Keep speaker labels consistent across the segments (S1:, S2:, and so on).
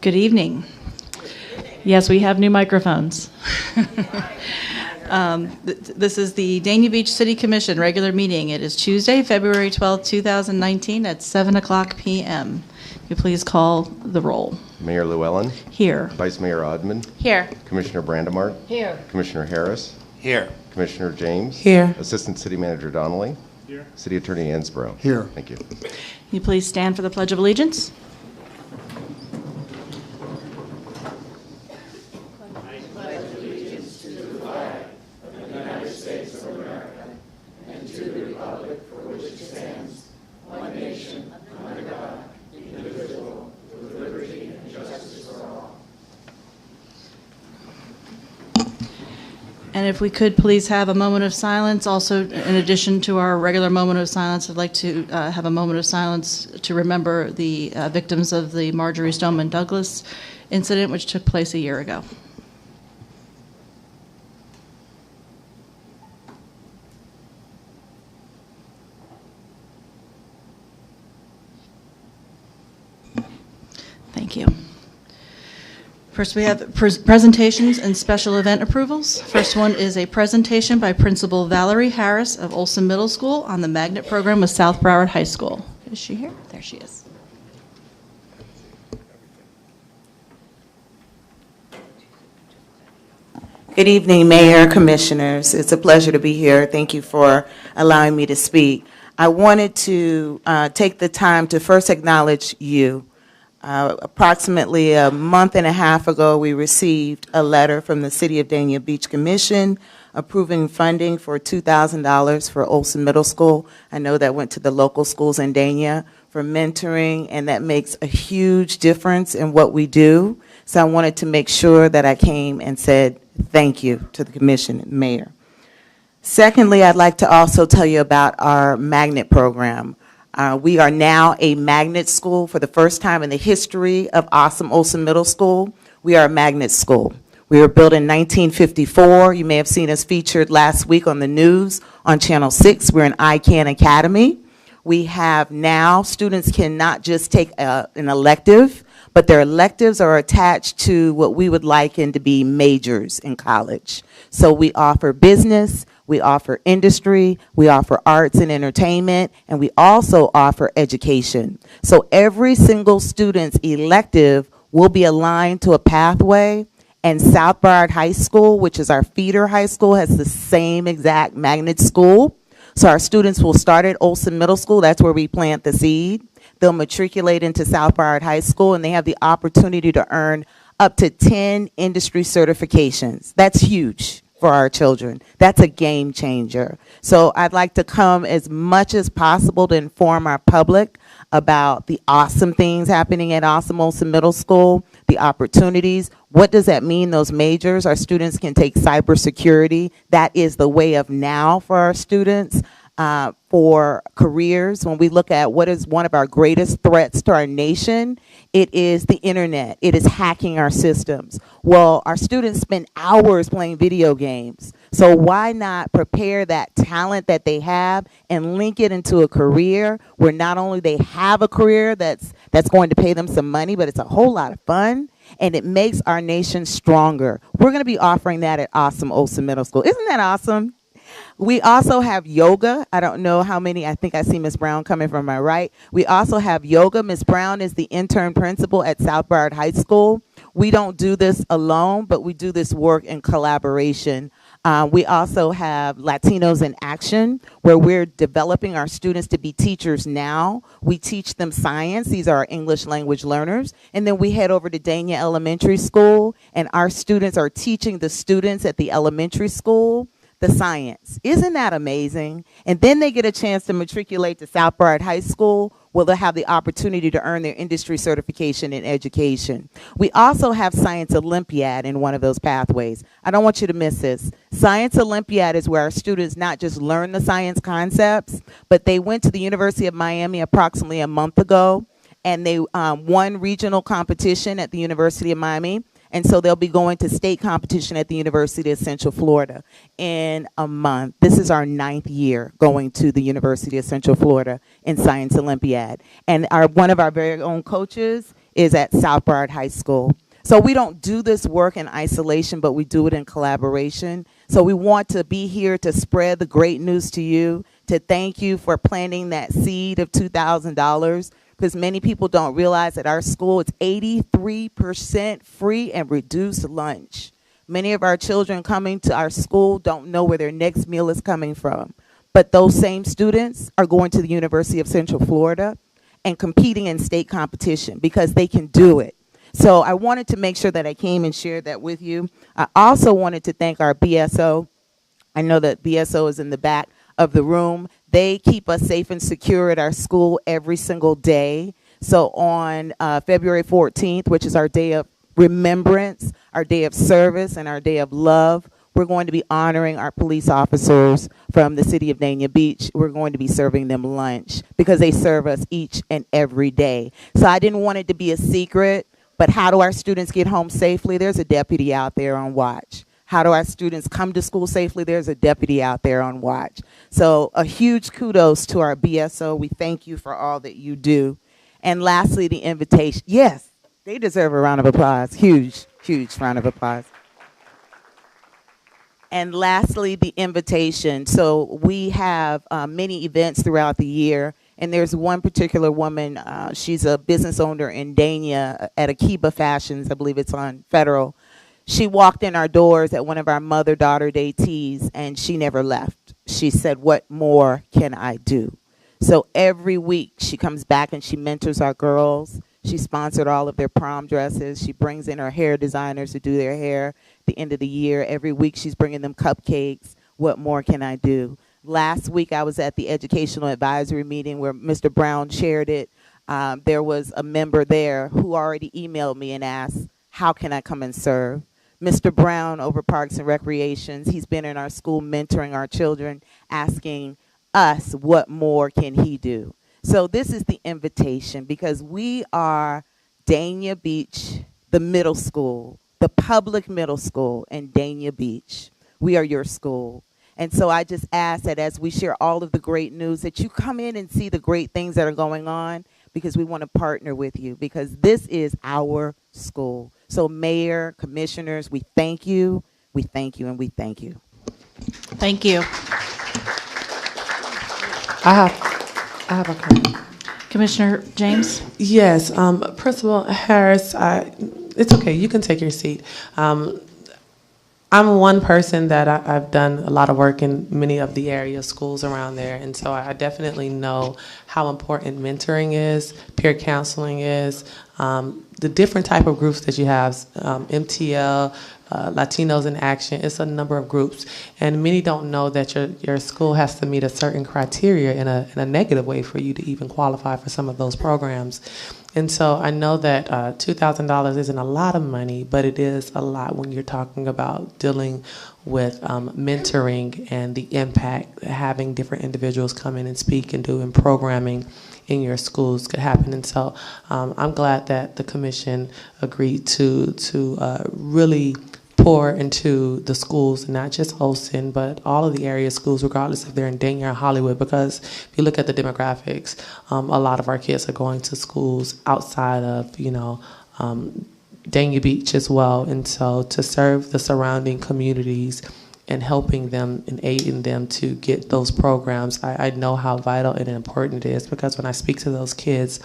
S1: Good evening. Yes, we have new microphones. This is the Dania Beach City Commission regular meeting. It is Tuesday, February 12th, 2019 at 7 o'clock p.m. Will you please call the roll?
S2: Mayor Llewellyn.
S1: Here.
S2: Vice Mayor Odman.
S1: Here.
S2: Commissioner Brandemart.
S3: Here.
S2: Commissioner Harris.
S4: Here.
S2: Commissioner James.
S3: Here.
S2: Assistant City Manager Donnelly.
S4: Here.
S2: City Attorney Ansbro.
S4: Here.
S2: Thank you.
S1: Will you please stand for the Pledge of Allegiance? And if we could please have a moment of silence. Also, in addition to our regular moment of silence, I'd like to have a moment of silence to remember the victims of the Marjorie Stoneman Douglas incident, which took place a year ago. Thank you. First, we have presentations and special event approvals. First one is a presentation by Principal Valerie Harris of Olson Middle School on the magnet program with South Broward High School. Is she here? There she is.
S3: Good evening, Mayor, Commissioners. It's a pleasure to be here. Thank you for allowing me to speak. I wanted to take the time to first acknowledge you. Approximately a month and a half ago, we received a letter from the City of Dania Beach Commission approving funding for $2,000 for Olson Middle School. I know that went to the local schools in Dania for mentoring, and that makes a huge difference in what we do. So I wanted to make sure that I came and said thank you to the Commission and Mayor. Secondly, I'd like to also tell you about our magnet program. We are now a magnet school. For the first time in the history of awesome Olson Middle School, we are a magnet school. We were built in 1954. You may have seen us featured last week on the news on Channel 6. We're an ICANN Academy. We have now, students can not just take an elective, but their electives are attached to what we would liken to be majors in college. So we offer business, we offer industry, we offer arts and entertainment, and we also offer education. So every single student's elective will be aligned to a pathway, and South Broward High School, which is our feeder high school, has the same exact magnet school. So our students will start at Olson Middle School. That's where we plant the seed. They'll matriculate into South Broward High School, and they have the opportunity to earn up to 10 industry certifications. That's huge for our children. That's a game changer. So I'd like to come as much as possible to inform our public about the awesome things happening at Awesome Olson Middle School, the opportunities. What does that mean, those majors? Our students can take cybersecurity. That is the way of now for our students. For careers, when we look at what is one of our greatest threats to our nation, it is the internet. It is hacking our systems. Well, our students spend hours playing video games. So why not prepare that talent that they have and link it into a career where not only they have a career that's going to pay them some money, but it's a whole lot of fun, and it makes our nation stronger. We're going to be offering that at Awesome Olson Middle School. Isn't that awesome? We also have yoga. I don't know how many. I think I see Ms. Brown coming from my right. We also have yoga. Ms. Brown is the intern principal at South Broward High School. We don't do this alone, but we do this work in collaboration. We also have Latinos in Action, where we're developing our students to be teachers now. We teach them science. These are our English language learners. And then we head over to Dania Elementary School, and our students are teaching the students at the elementary school the science. Isn't that amazing? And then they get a chance to matriculate to South Broward High School, where they'll have the opportunity to earn their industry certification in education. We also have Science Olympiad in one of those pathways. I don't want you to miss this. Science Olympiad is where our students not just learn the science concepts, but they went to the University of Miami approximately a month ago, and they won regional competition at the University of Miami. And so they'll be going to state competition at the University of Central Florida in a month. This is our 9th year going to the University of Central Florida in Science Olympiad. And one of our very own coaches is at South Broward High School. So we don't do this work in isolation, but we do it in collaboration. So we want to be here to spread the great news to you, to thank you for planting that seed of $2,000, because many people don't realize at our school it's 83% free and reduced lunch. Many of our children coming to our school don't know where their next meal is coming from. But those same students are going to the University of Central Florida and competing in state competition because they can do it. So I wanted to make sure that I came and shared that with you. I also wanted to thank our BSO. I know that BSO is in the back of the room. They keep us safe and secure at our school every single day. So on February 14th, which is our day of remembrance, our day of service, and our day of love, we're going to be honoring our police officers from the city of Dania Beach. We're going to be serving them lunch because they serve us each and every day. So I didn't want it to be a secret, but how do our students get home safely? There's a deputy out there on watch. How do our students come to school safely? There's a deputy out there on watch. So a huge kudos to our BSO. We thank you for all that you do. And lastly, the invitation. Yes, they deserve a round of applause. Huge, huge round of applause. And lastly, the invitation. So we have many events throughout the year, and there's one particular woman, she's a business owner in Dania at Akiba Fashions, I believe it's on Federal. She walked in our doors at one of our mother-daughter day teas, and she never left. She said, "What more can I do?" So every week she comes back and she mentors our girls. She sponsored all of their prom dresses. She brings in her hair designers to do their hair. The end of the year, every week she's bringing them cupcakes. What more can I do? Last week I was at the educational advisory meeting where Mr. Brown chaired it. There was a member there who already emailed me and asked, how can I come and serve? Mr. Brown over Parks and Recreations, he's been in our school mentoring our children, asking us what more can he do. So this is the invitation, because we are Dania Beach, the middle school, the public middle school in Dania Beach. We are your school. And so I just ask that as we share all of the great news, that you come in and see the great things that are going on, because we want to partner with you, because this is our school. So Mayor, Commissioners, we thank you, and we thank you.
S1: Thank you.
S4: I have a comment.
S1: Commissioner James?
S4: Yes, Principal Harris, it's okay, you can take your seat. I'm one person that I've done a lot of work in many of the area schools around there, and so I definitely know how important mentoring is, peer counseling is, the different type of groups that you have, MTL, Latinos in Action. It's a number of groups, and many don't know that your school has to meet a certain criteria in a negative way for you to even qualify for some of those programs. And so I know that $2,000 isn't a lot of money, but it is a lot when you're talking about dealing with mentoring and the impact that having different individuals come in and speak and doing programming in your schools could happen. And so I'm glad that the commission agreed to really pour into the schools, and not just Olsen, but all of the area schools, regardless if they're in Dania or Hollywood, because if you look at the demographics, a lot of our kids are going to schools outside of, Dania Beach as well. And so to serve the surrounding communities and helping them and aiding them to get those programs, I know how vital and important it is, because when I speak to those kids,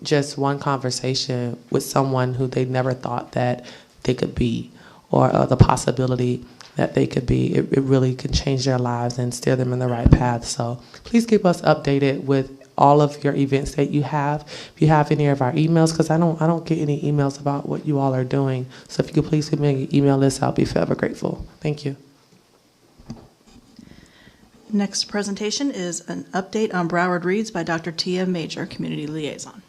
S4: just one conversation with someone who they never thought that they could be, or the possibility that they could be, it really can change their lives and steer them in the right path. So please keep us updated with all of your events that you have. If you have any of our emails, because I don't get any emails about what you all are doing. So if you could please give me an email list, I'll be forever grateful. Thank you.
S1: Next presentation is an update on Broward Reads by Dr. Tia Major, Community Liaison.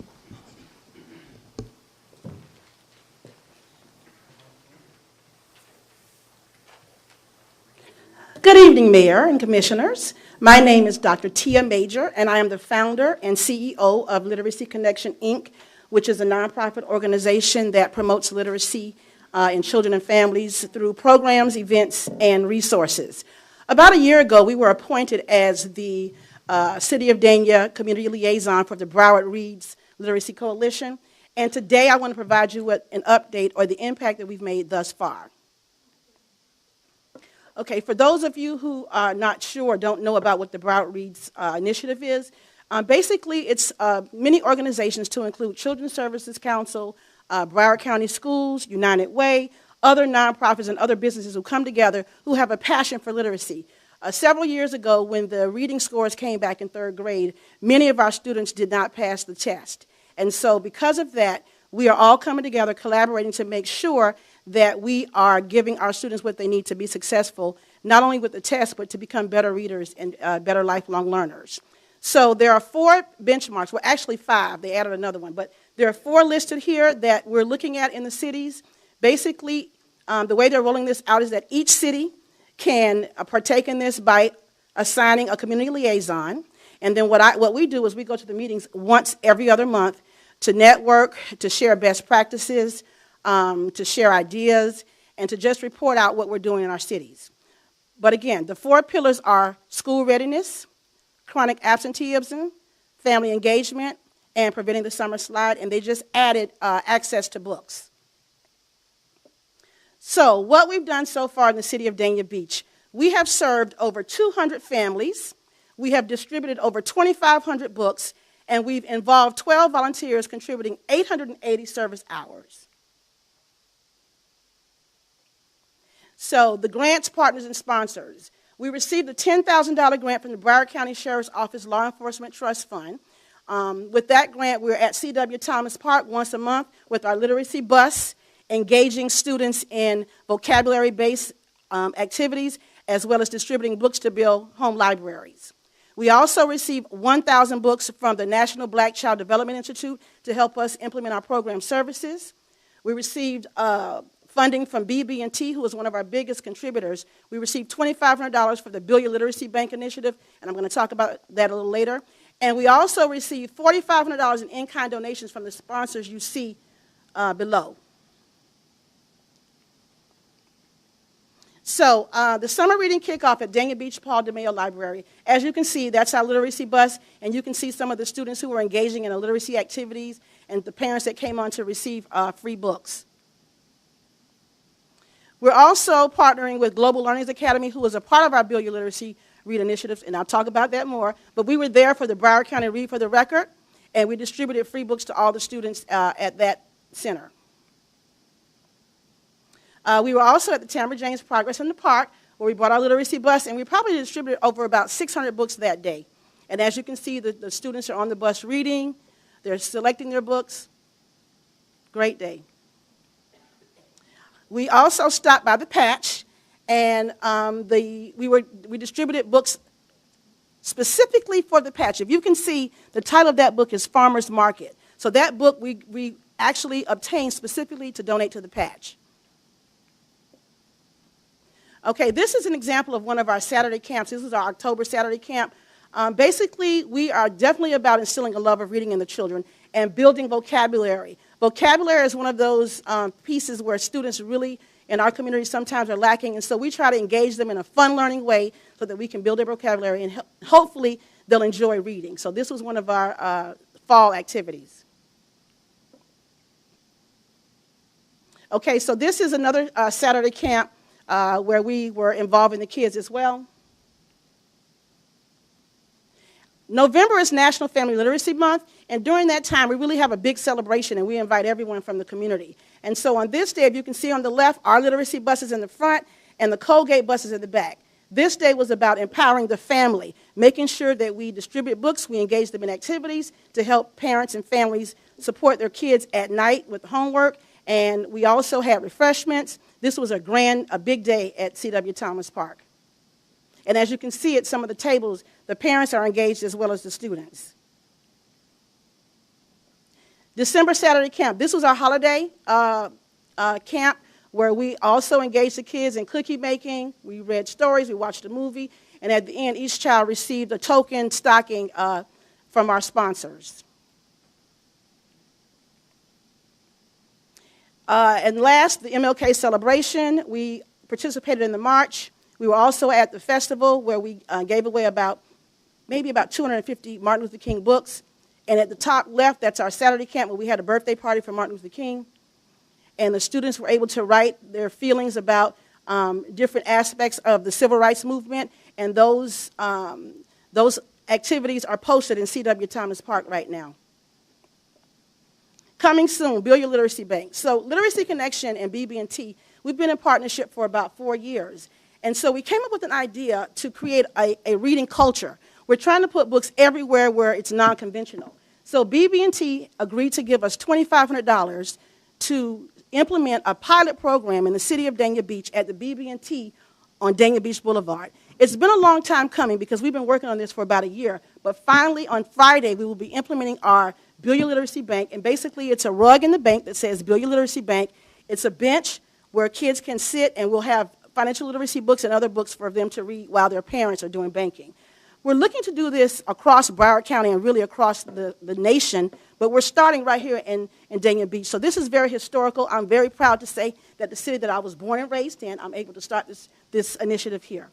S5: Good evening, Mayor and Commissioners. My name is Dr. Tia Major, and I am the founder and CEO of Literacy Connection, Inc., which is a nonprofit organization that promotes literacy in children and families through programs, events, and resources. About a year ago, we were appointed as the City of Dania Community Liaison for the Broward Reads Literacy Coalition, And today I want to provide you with an update or the impact that we've made thus far. Okay, for those of you who are not sure, don't know about what the Brauer Reads initiative is, basically it's many organizations to include Children's Services Council, Broward County Schools, United Way, other nonprofits and other businesses who come together who have a passion for literacy. Several years ago, when the reading scores came back in third grade, many of our students did not pass the test. And so because of that, we are all coming together, collaborating to make sure that we are giving our students what they need to be successful, not only with the test, but to become better readers and better lifelong learners. So there are 4 benchmarks, well actually 5, they added another one, but there are 4 listed here that we're looking at in the cities. Basically, the way they're rolling this out is that each city can partake in this by assigning a community liaison. And then what we do is we go to the meetings once every other month to network, to share best practices, to share ideas, and to just report out what we're doing in our cities. But again, the 4 pillars are school readiness, chronic absenteeism, family engagement, and preventing the summer slide, and they just added access to books. So what we've done so far in the city of Dania Beach, we have served over 200 families, we have distributed over 2,500 books, and we've involved 12 volunteers contributing 880 service hours. So the grants, partners, and sponsors. We received a $10,000 grant from the Broward County Sheriff's Office Law Enforcement Trust Fund. With that grant, we're at C.W. Thomas Park once a month with our literacy bus, engaging students in vocabulary-based activities, as well as distributing books to build home libraries. We also received 1,000 books from the National Black Child Development Institute to help us implement our program services. We received funding from BB&T, who was one of our biggest contributors. We received $2,500 for the Build Your Literacy Bank initiative, and I'm going to talk about that a little later. And we also received $4,500 in in-kind donations from the sponsors you see below. So the summer reading kickoff at Dania Beach Paul DeMayo Library. As you can see, that's our literacy bus, and you can see some of the students who were engaging in the literacy activities and the parents that came on to receive free books. We're also partnering with Global Learnings Academy, who is a part of our Build Your Literacy Read initiatives, and I'll talk about that more. But we were there for the Broward County Read for the Record, and we distributed free books to all the students at that center. We were also at the Tamara James Progress in the Park, where we brought our literacy bus, and we probably distributed over about 600 books that day. And as you can see, the students are on the bus reading, they're selecting their books. Great day. We also stopped by the Patch, and we distributed books specifically for the Patch. If you can see, the title of that book is Farmer's Market. So that book we actually obtained specifically to donate to the Patch. Okay, this is an example of one of our Saturday camps. This is our October Saturday camp. Basically, we are definitely about instilling a love of reading in the children and building vocabulary. Vocabulary is one of those pieces where students really, in our community, sometimes are lacking, and so we try to engage them in a fun learning way so that we can build their vocabulary, and hopefully they'll enjoy reading. So this was one of our fall activities. Okay, so this is another Saturday camp where we were involving the kids as well. November is National Family Literacy Month, and during that time, we really have a big celebration, and we invite everyone from the community. And so on this day, if you can see on the left, our literacy bus is in the front, and the Colgate bus is in the back. This day was about empowering the family, making sure that we distribute books, we engage them in activities to help parents and families support their kids at night with homework, and we also had refreshments. This was a big day at C.W. Thomas Park. And as you can see at some of the tables, the parents are engaged as well as the students. December Saturday camp. This was our holiday camp where we also engaged the kids in cookie making. We read stories, we watched a movie, and at the end, each child received a token stocking from our sponsors. And last, the MLK celebration. We participated in the march. We were also at the festival where we gave away maybe about 250 Martin Luther King books. And at the top left, that's our Saturday camp where we had a birthday party for Martin Luther King. And the students were able to write their feelings about different aspects of the civil rights movement. And those activities are posted in C.W. Thomas Park right now. Coming soon, Build Your Literacy Bank. So Literacy Connection and BB&T, we've been in partnership for about 4 years. And so we came up with an idea to create a reading culture. We're trying to put books everywhere where it's non-conventional. So BB&T agreed to give us $2,500 to implement a pilot program in the city of Dania Beach at the BB&T on Dania Beach Boulevard. It's been a long time coming because we've been working on this for about a year, but finally on Friday we will be implementing our Build Your Literacy Bank, and basically it's a rug in the bank that says Build Your Literacy Bank. It's a bench where kids can sit, and we'll have financial literacy books and other books for them to read while their parents are doing banking. We're looking to do this across Brauer County and really across the nation, but we're starting right here in Dania Beach. So this is very historical. I'm very proud to say that the city that I was born and raised in, I'm able to start this initiative here.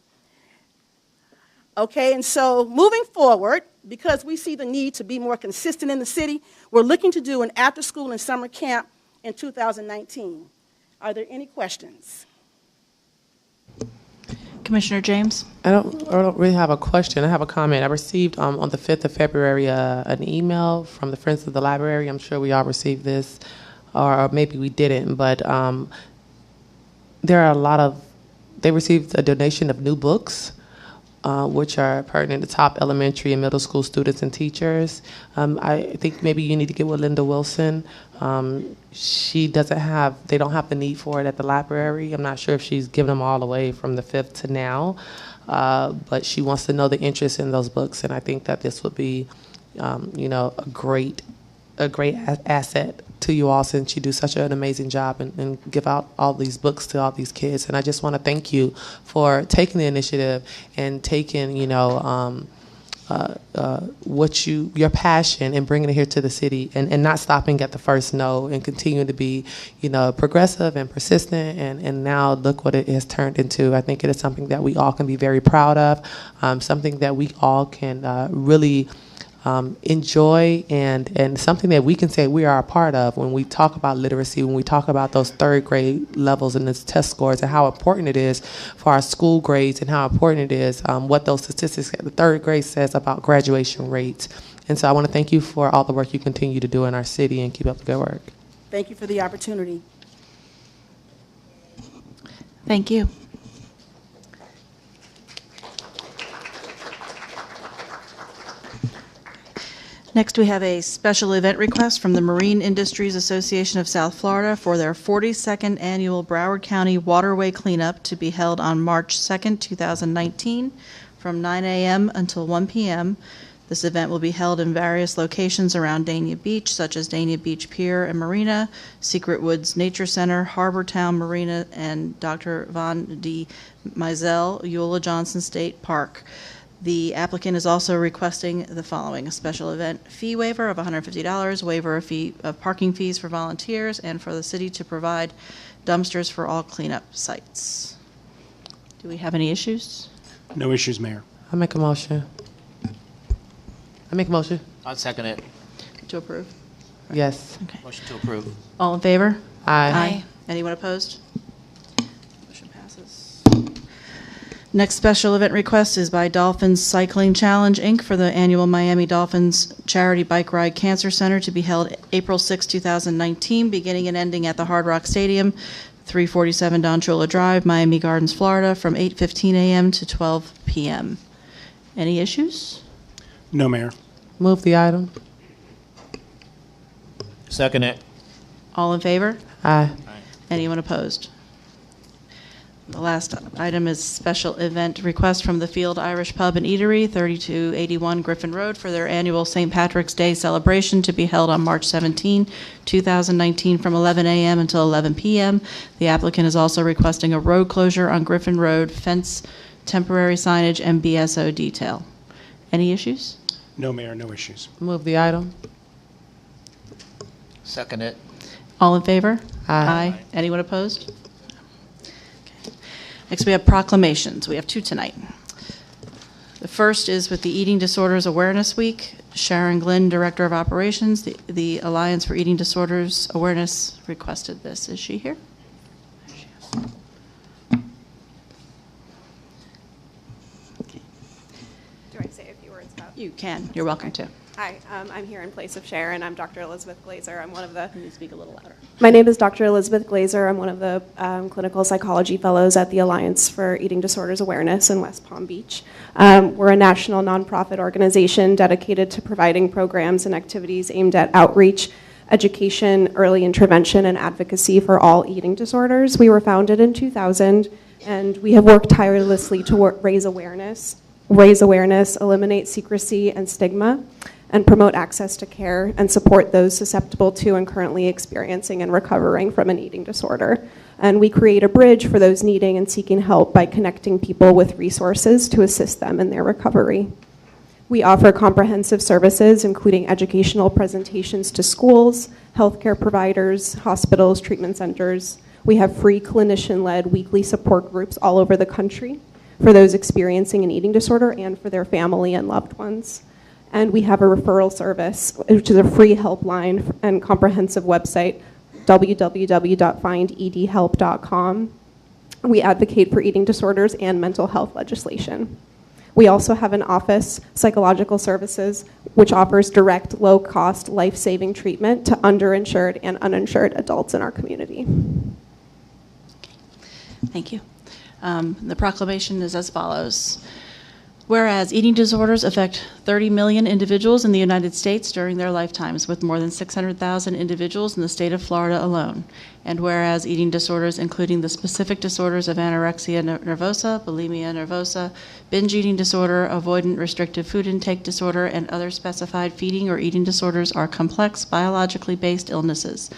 S5: Okay, and so moving forward, because we see the need to be more consistent in the city, we're looking to do an after-school and summer camp in 2019. Are there any questions?
S1: Commissioner James?
S4: I don't really have a question. I have a comment. I received on the 5th of February an email from the Friends of the Library. I'm sure we all received this, or maybe we didn't, but there are they received a donation of new books, which are pertinent to top elementary and middle school students and teachers. I think maybe you need to get with Linda Wilson. They don't have the need for it at the library. I'm not sure if she's given them all away from the 5th to now, but she wants to know the interest in those books, and I think that this would be, a great asset to you all, since you do such an amazing job and give out all these books to all these kids. And I just want to thank you for taking the initiative and taking, your passion and bringing it here to the city, and not stopping at the first no, and continuing to be, progressive and persistent, and now look what it has turned into. I think it is something that we all can be very proud of, something that we all can really enjoy, and something that we can say we are a part of when we talk about literacy, when we talk about those third grade levels and those test scores, and how important it is for our school grades, and how important it is what those statistics at the third grade says about graduation rates. And so I want to thank you for all the work you continue to do in our city, and keep up the good work.
S5: Thank you for the opportunity.
S1: Thank you. Next, we have a special event request from the Marine Industries Association of South Florida for their 42nd annual Broward County Waterway Cleanup to be held on March 2nd, 2019, from 9 a.m. until 1 p.m. This event will be held in various locations around Dania Beach, such as Dania Beach Pier and Marina, Secret Woods Nature Center, Harbor Town Marina, and Dr. Von D. Meisel, Eula Johnson State Park. The applicant is also requesting the following: a special event fee waiver of $150, waiver of parking fees for volunteers, and for the city to provide dumpsters for all cleanup sites. Do we have any issues?
S6: No issues, Mayor.
S4: I make a motion.
S7: I'll second it.
S1: To approve?
S4: Yes.
S1: Okay.
S7: Motion to approve.
S1: All in favor?
S4: Aye.
S1: Anyone opposed? Motion passes. Next special event request is by Dolphins Cycling Challenge, Inc. for the annual Miami Dolphins Charity Bike Ride Cancer Center to be held April 6, 2019, beginning and ending at the Hard Rock Stadium, 347 Don Chula Drive, Miami Gardens, Florida, from 8:15 a.m. to 12 p.m. Any issues?
S6: No, Mayor.
S4: Move the item.
S7: Second it.
S1: All in favor?
S4: Aye.
S1: Anyone opposed? The last item is special event request from the Field Irish Pub and Eatery, 3281 Griffin Road, for their annual St. Patrick's Day celebration to be held on March 17, 2019, from 11 a.m. until 11 p.m. The applicant is also requesting a road closure on Griffin Road, fence, temporary signage, and BSO detail. Any issues?
S6: No, Mayor, no issues.
S4: Move the item.
S7: Second it.
S1: All in favor?
S4: Aye.
S1: Anyone opposed? Next, we have proclamations. We have two tonight. The first is with the Eating Disorders Awareness Week. Sharon Glynn, Director of Operations, the Alliance for Eating Disorders Awareness, requested this. Is she here? There she is. Okay.
S8: Do I say a few words about?
S1: You can. You're welcome to.
S8: Hi, I'm here in place of Sharon. I'm Dr. Elizabeth Glazer. I'm one of the.
S1: You need to speak a little louder.
S8: My name is Dr. Elizabeth Glazer. I'm one of the clinical psychology fellows at the Alliance for Eating Disorders Awareness in West Palm Beach. We're a national nonprofit organization dedicated to providing programs and activities aimed at outreach, education, early intervention, and advocacy for all eating disorders. We were founded in 2000, and we have worked tirelessly to raise awareness, eliminate secrecy and stigma, and promote access to care and support those susceptible to and currently experiencing and recovering from an eating disorder. And we create a bridge for those needing and seeking help by connecting people with resources to assist them in their recovery. We offer comprehensive services, including educational presentations to schools, healthcare providers, hospitals, treatment centers. We have free clinician-led weekly support groups all over the country for those experiencing an eating disorder and for their family and loved ones. And we have a referral service, which is a free helpline and comprehensive website, www.findedhelp.com. We advocate for eating disorders and mental health legislation. We also have an office, Psychological Services, which offers direct, low-cost, life-saving treatment to underinsured and uninsured adults in our community.
S1: Thank you. The proclamation is as follows. Whereas eating disorders affect 30 million individuals in the United States during their lifetimes, with more than 600,000 individuals in the state of Florida alone. And whereas eating disorders, including the specific disorders of anorexia nervosa, bulimia nervosa, binge eating disorder, avoidant restrictive food intake disorder, and other specified feeding or eating disorders are complex biologically based illnesses.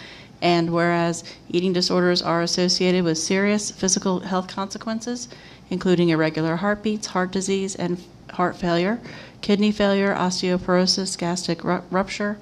S1: And whereas eating disorders are associated with serious physical health consequences, including irregular heartbeats, heart disease, and heart failure, kidney failure, osteoporosis, gastric rupture,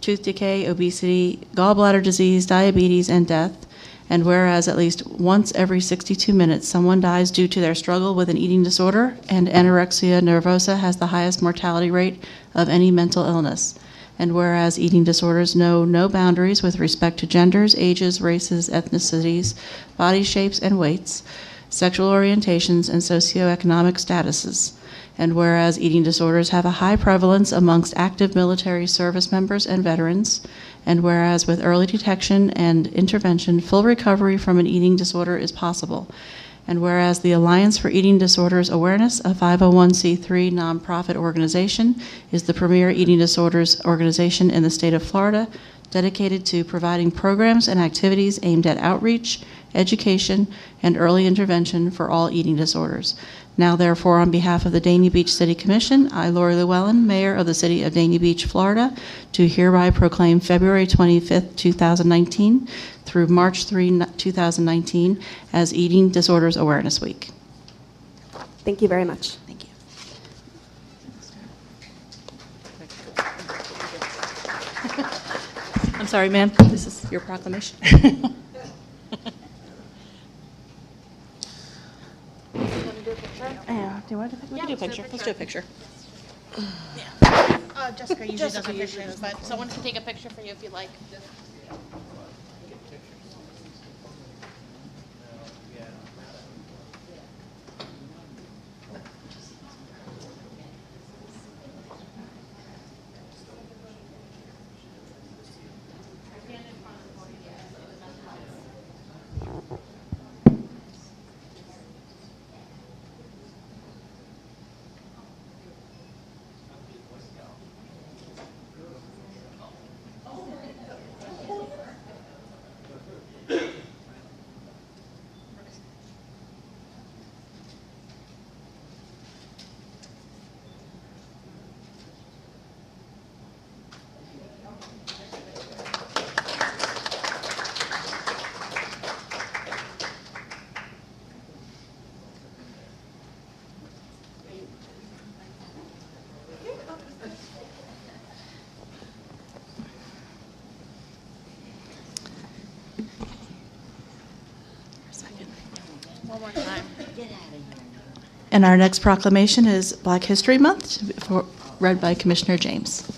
S1: tooth decay, obesity, gallbladder disease, diabetes, and death. And whereas at least once every 62 minutes someone dies due to their struggle with an eating disorder, and anorexia nervosa has the highest mortality rate of any mental illness. And whereas eating disorders know no boundaries with respect to genders, ages, races, ethnicities, body shapes, and weights, sexual orientations, and socioeconomic statuses. And whereas eating disorders have a high prevalence amongst active military service members and veterans, and whereas with early detection and intervention, full recovery from an eating disorder is possible. And whereas the Alliance for Eating Disorders Awareness, a 501c3 nonprofit organization, is the premier eating disorders organization in the state of Florida, dedicated to providing programs and activities aimed at outreach, education, and early intervention for all eating disorders. Now, therefore, on behalf of the Dania Beach City Commission, I, Lori Llewellyn, Mayor of the City of Dania Beach, Florida, do hereby proclaim February 25th, 2019 through March 3, 2019 as Eating Disorders Awareness Week.
S8: Thank you very much.
S1: Thank you. I'm sorry, ma'am. This is your proclamation. Yeah, do you want to we can do a picture? Let's do a picture.
S9: Yeah. Jessica usually does pictures, but someone can take a picture for you if you'd like. One more time.
S1: And our next proclamation is Black History Month. read by Commissioner James.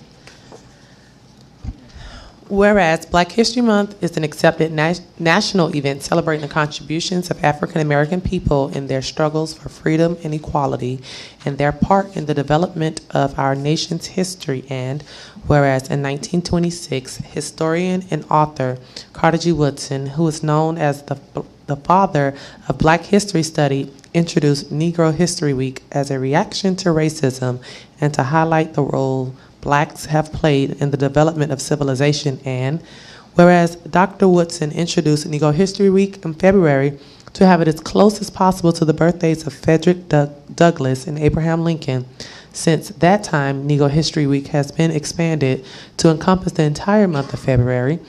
S4: Whereas Black History Month is an accepted national event celebrating the contributions of African American people in their struggles for freedom and equality and their part in the development of our nation's history, and whereas in 1926, historian and author Carter G. Woodson, who is known as the father of Black history study, introduced Negro History Week as a reaction to racism and to highlight the role Blacks have played in the development of civilization, and whereas Dr. Woodson introduced Negro History Week in February to have it as close as possible to the birthdays of Frederick Douglass and Abraham Lincoln. Since that time, Negro History Week has been expanded to encompass the entire month of February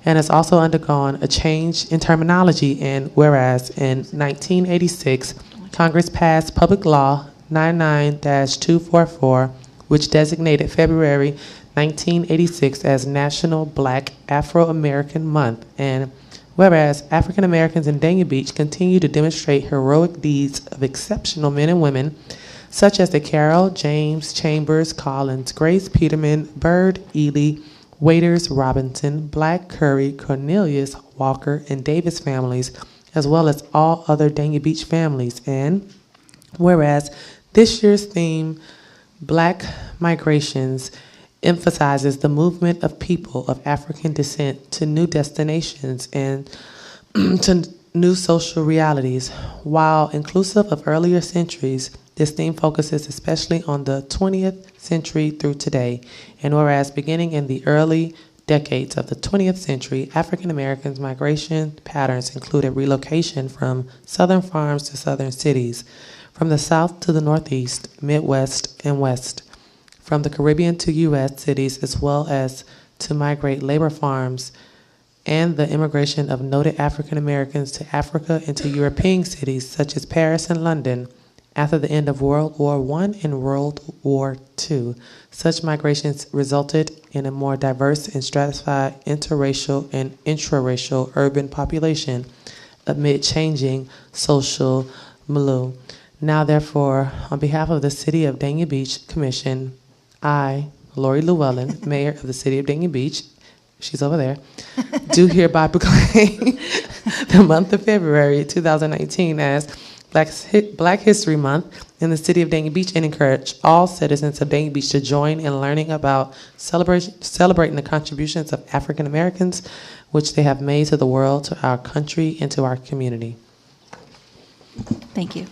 S4: and has also undergone a change in terminology, and whereas in 1986, Congress passed Public Law 99-244, which designated February 1986 as National Black Afro-American Month, and whereas African Americans in Dania Beach continue to demonstrate heroic deeds of exceptional men and women, such as the Carroll, James, Chambers, Collins, Grace, Peterman, Byrd, Ely, Waiters, Robinson, Black, Curry, Cornelius, Walker, and Davis families, as well as all other Dania Beach families, and whereas this year's theme, Black Migrations, emphasizes the movement of people of African descent to new destinations and to new social realities. While inclusive of earlier centuries, this theme focuses especially on the 20th century through today. And whereas beginning in the early decades of the 20th century, African Americans' migration patterns included relocation from southern farms to southern cities, from the South to the Northeast, Midwest, and West, from the Caribbean to U.S. cities, as well as to migrate labor farms, and the immigration of noted African Americans to Africa and to European cities such as Paris and London after the end of World War I and World War II. Such migrations resulted in a more diverse and stratified interracial and intraracial urban population amid changing social milieu. Now, therefore, on behalf of the City of Dania Beach Commission, I, Lori Llewellyn, Mayor of the City of Dania Beach, she's over there, do hereby proclaim the month of February 2019 as Black History Month in the City of Dania Beach, and encourage all citizens of Dania Beach to join in learning about celebrating the contributions of African Americans, which they have made to the world, to our country, and to our community.
S1: Thank you.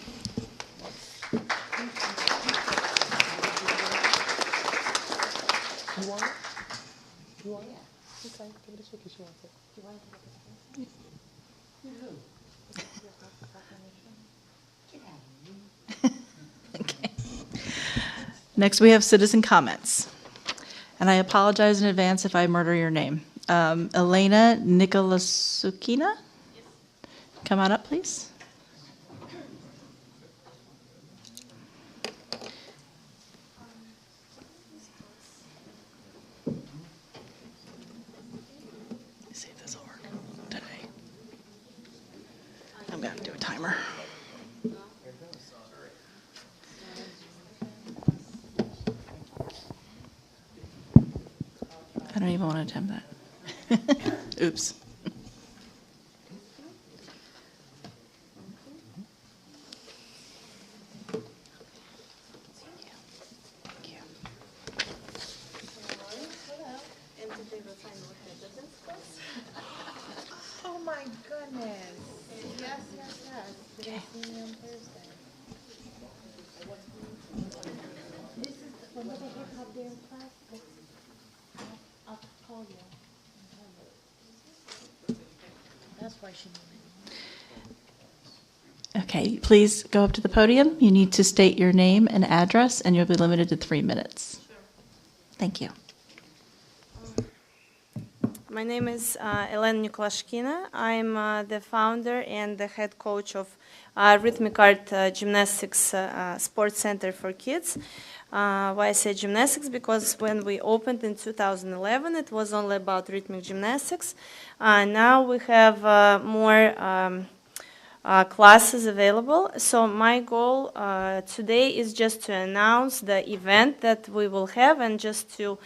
S1: Okay. Next, we have citizen comments. And I apologize in advance if I murder your name. Elena Nikolasukina? Come on up, please. See if this will work today. I'm going to do a timer. I don't even want to attempt that. Oops.
S10: Oh my goodness. Yes, yes, yes.
S1: Okay.
S10: See me on Thursday. This is when they hip hop there in class. I'll call you. That's why she knew me.
S1: Okay, please go up to the podium. You need to state your name and address, and you'll be limited to 3 minutes. Thank you.
S11: My name is Elena Nikolashkina. I'm the founder and the head coach of Rhythmic Art Gymnastics Sports Center for Kids. Why I say gymnastics? Because when we opened in 2011, it was only about rhythmic gymnastics. Now we have more classes available. So my goal today is just to announce the event that we will have and just to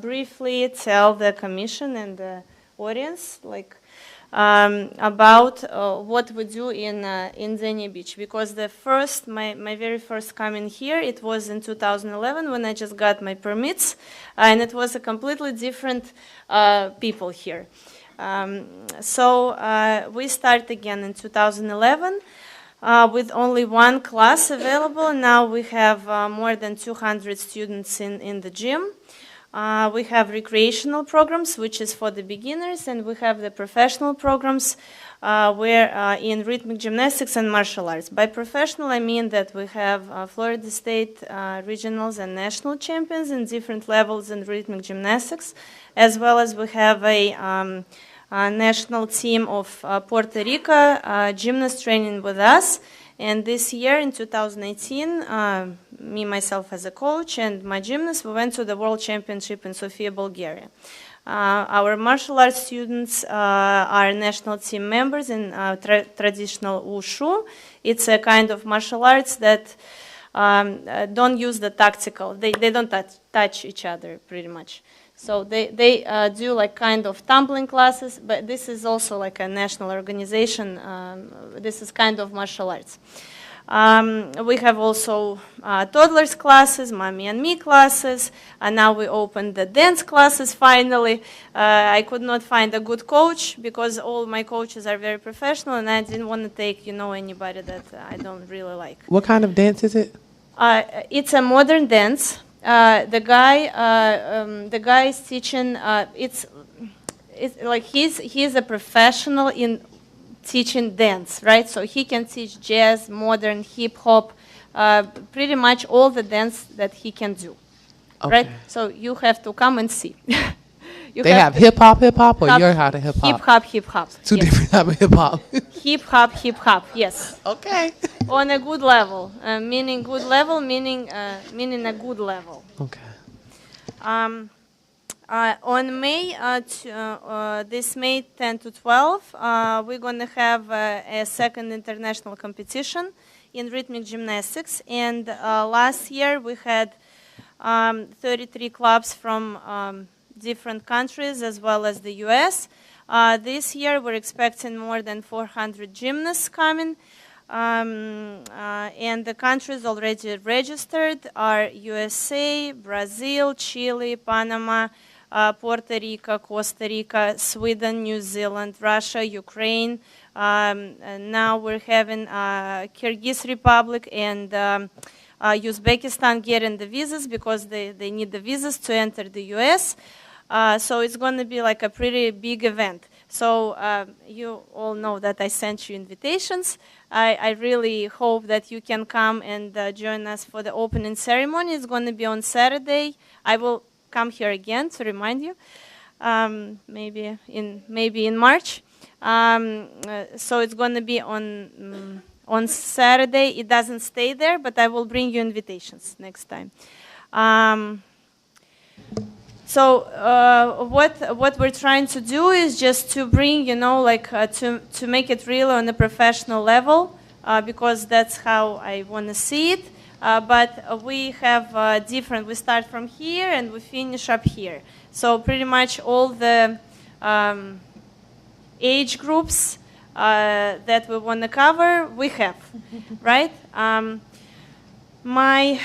S11: briefly tell the commission and the audience about what we do in Xenia Beach. Because my very first coming here, it was in 2011 when I just got my permits, and it was a completely different people here. So we start again in 2011 with only one class available. Now we have more than 200 students in the gym. We have recreational programs, which is for the beginners, and we have the professional programs where in rhythmic gymnastics and martial arts. By professional, I mean that we have Florida State regionals and national champions in different levels in rhythmic gymnastics, as well as we have a national team of Puerto Rico gymnasts training with us. And this year, in 2018, me, myself as a coach, and my gymnast, we went to the World Championship in Sofia, Bulgaria. Our martial arts students are national team members in traditional wushu. It's a kind of martial arts that don't use the tactical. They don't touch each other, pretty much. So they do like kind of tumbling classes, but this is also like a national organization. This is kind of martial arts. We have also toddlers classes, mommy and me classes, and now we opened the dance classes finally. I could not find a good coach because all my coaches are very professional, and I didn't want to take, anybody that I don't really like.
S4: What kind of dance is it?
S11: It's a modern dance. The guy is teaching. It's like he's a professional in teaching dance, right? So he can teach jazz, modern, hip hop, pretty much all the dance that he can do, right? So you have to come and see.
S4: They have hip hop, or you're how to hip hop?
S11: Hip hop.
S4: Two different type of hip hop.
S11: Hip hop. Yes.
S4: Okay.
S11: On a good level, meaning good level, meaning a good level.
S4: Okay.
S11: On May, this May 10 to 12, we're going to have a second international competition in rhythmic gymnastics. And last year we had 33 clubs from different countries as well as the US. This year we're expecting more than 400 gymnasts coming. And the countries already registered are USA, Brazil, Chile, Panama, Puerto Rico, Costa Rica, Sweden, New Zealand, Russia, Ukraine. And now we're having Kyrgyz Republic and Uzbekistan getting the visas because they need the visas to enter the US. So it's going to be like a pretty big event. So you all know that I sent you invitations. I really hope that you can come and join us for the opening ceremony. It's going to be on Saturday. I will come here again to remind you, maybe in March. So it's going to be on Saturday. It doesn't stay there, but I will bring you invitations next time. So what we're trying to do is just to bring, to make it really on a professional level, because that's how I want to see it. But we have we start from here and we finish up here. So pretty much all the age groups that we want to cover, we have, right? My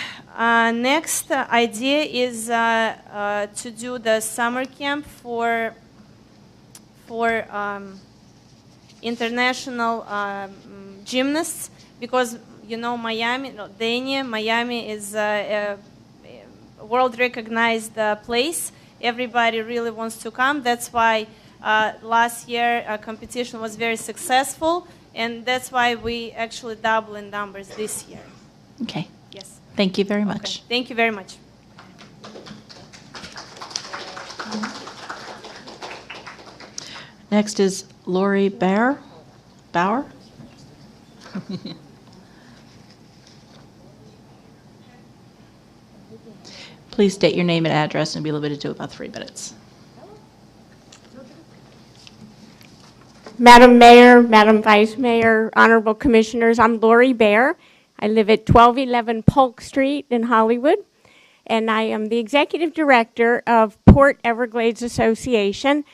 S11: next idea is to do the summer camp for international gymnasts, because Miami is a world recognized place. Everybody really wants to come. That's why last year competition was very successful, and that's why we actually double in numbers this year.
S1: Okay.
S11: Yes.
S1: Thank you very much.
S11: Okay. Thank you very much.
S1: Next is Lori Bauer. Please state your name and address, and be limited to about 3 minutes.
S10: Madam Mayor, Madam Vice Mayor, Honorable Commissioners, I'm Lori Bear. I live at 1211 Polk Street in Hollywood, and I am the Executive Director of Port Everglades Association.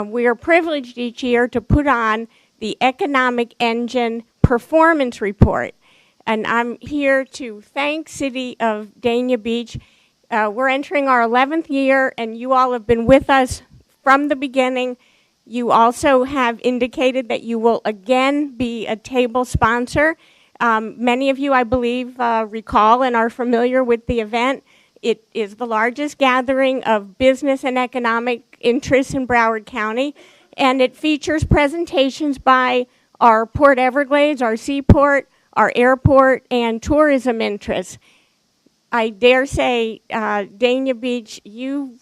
S10: We are privileged each year to put on the Economic Engine Performance Report, and I'm here to thank City of Dania Beach. We're entering our 11th year, and you all have been with us from the beginning. You also have indicated that you will again be a table sponsor. Many of you, I believe, recall and are familiar with the event. It is the largest gathering of business and economic interests in Broward County, and it features presentations by our Port Everglades, our seaport, our airport, and tourism interests. I dare say, Dania Beach, you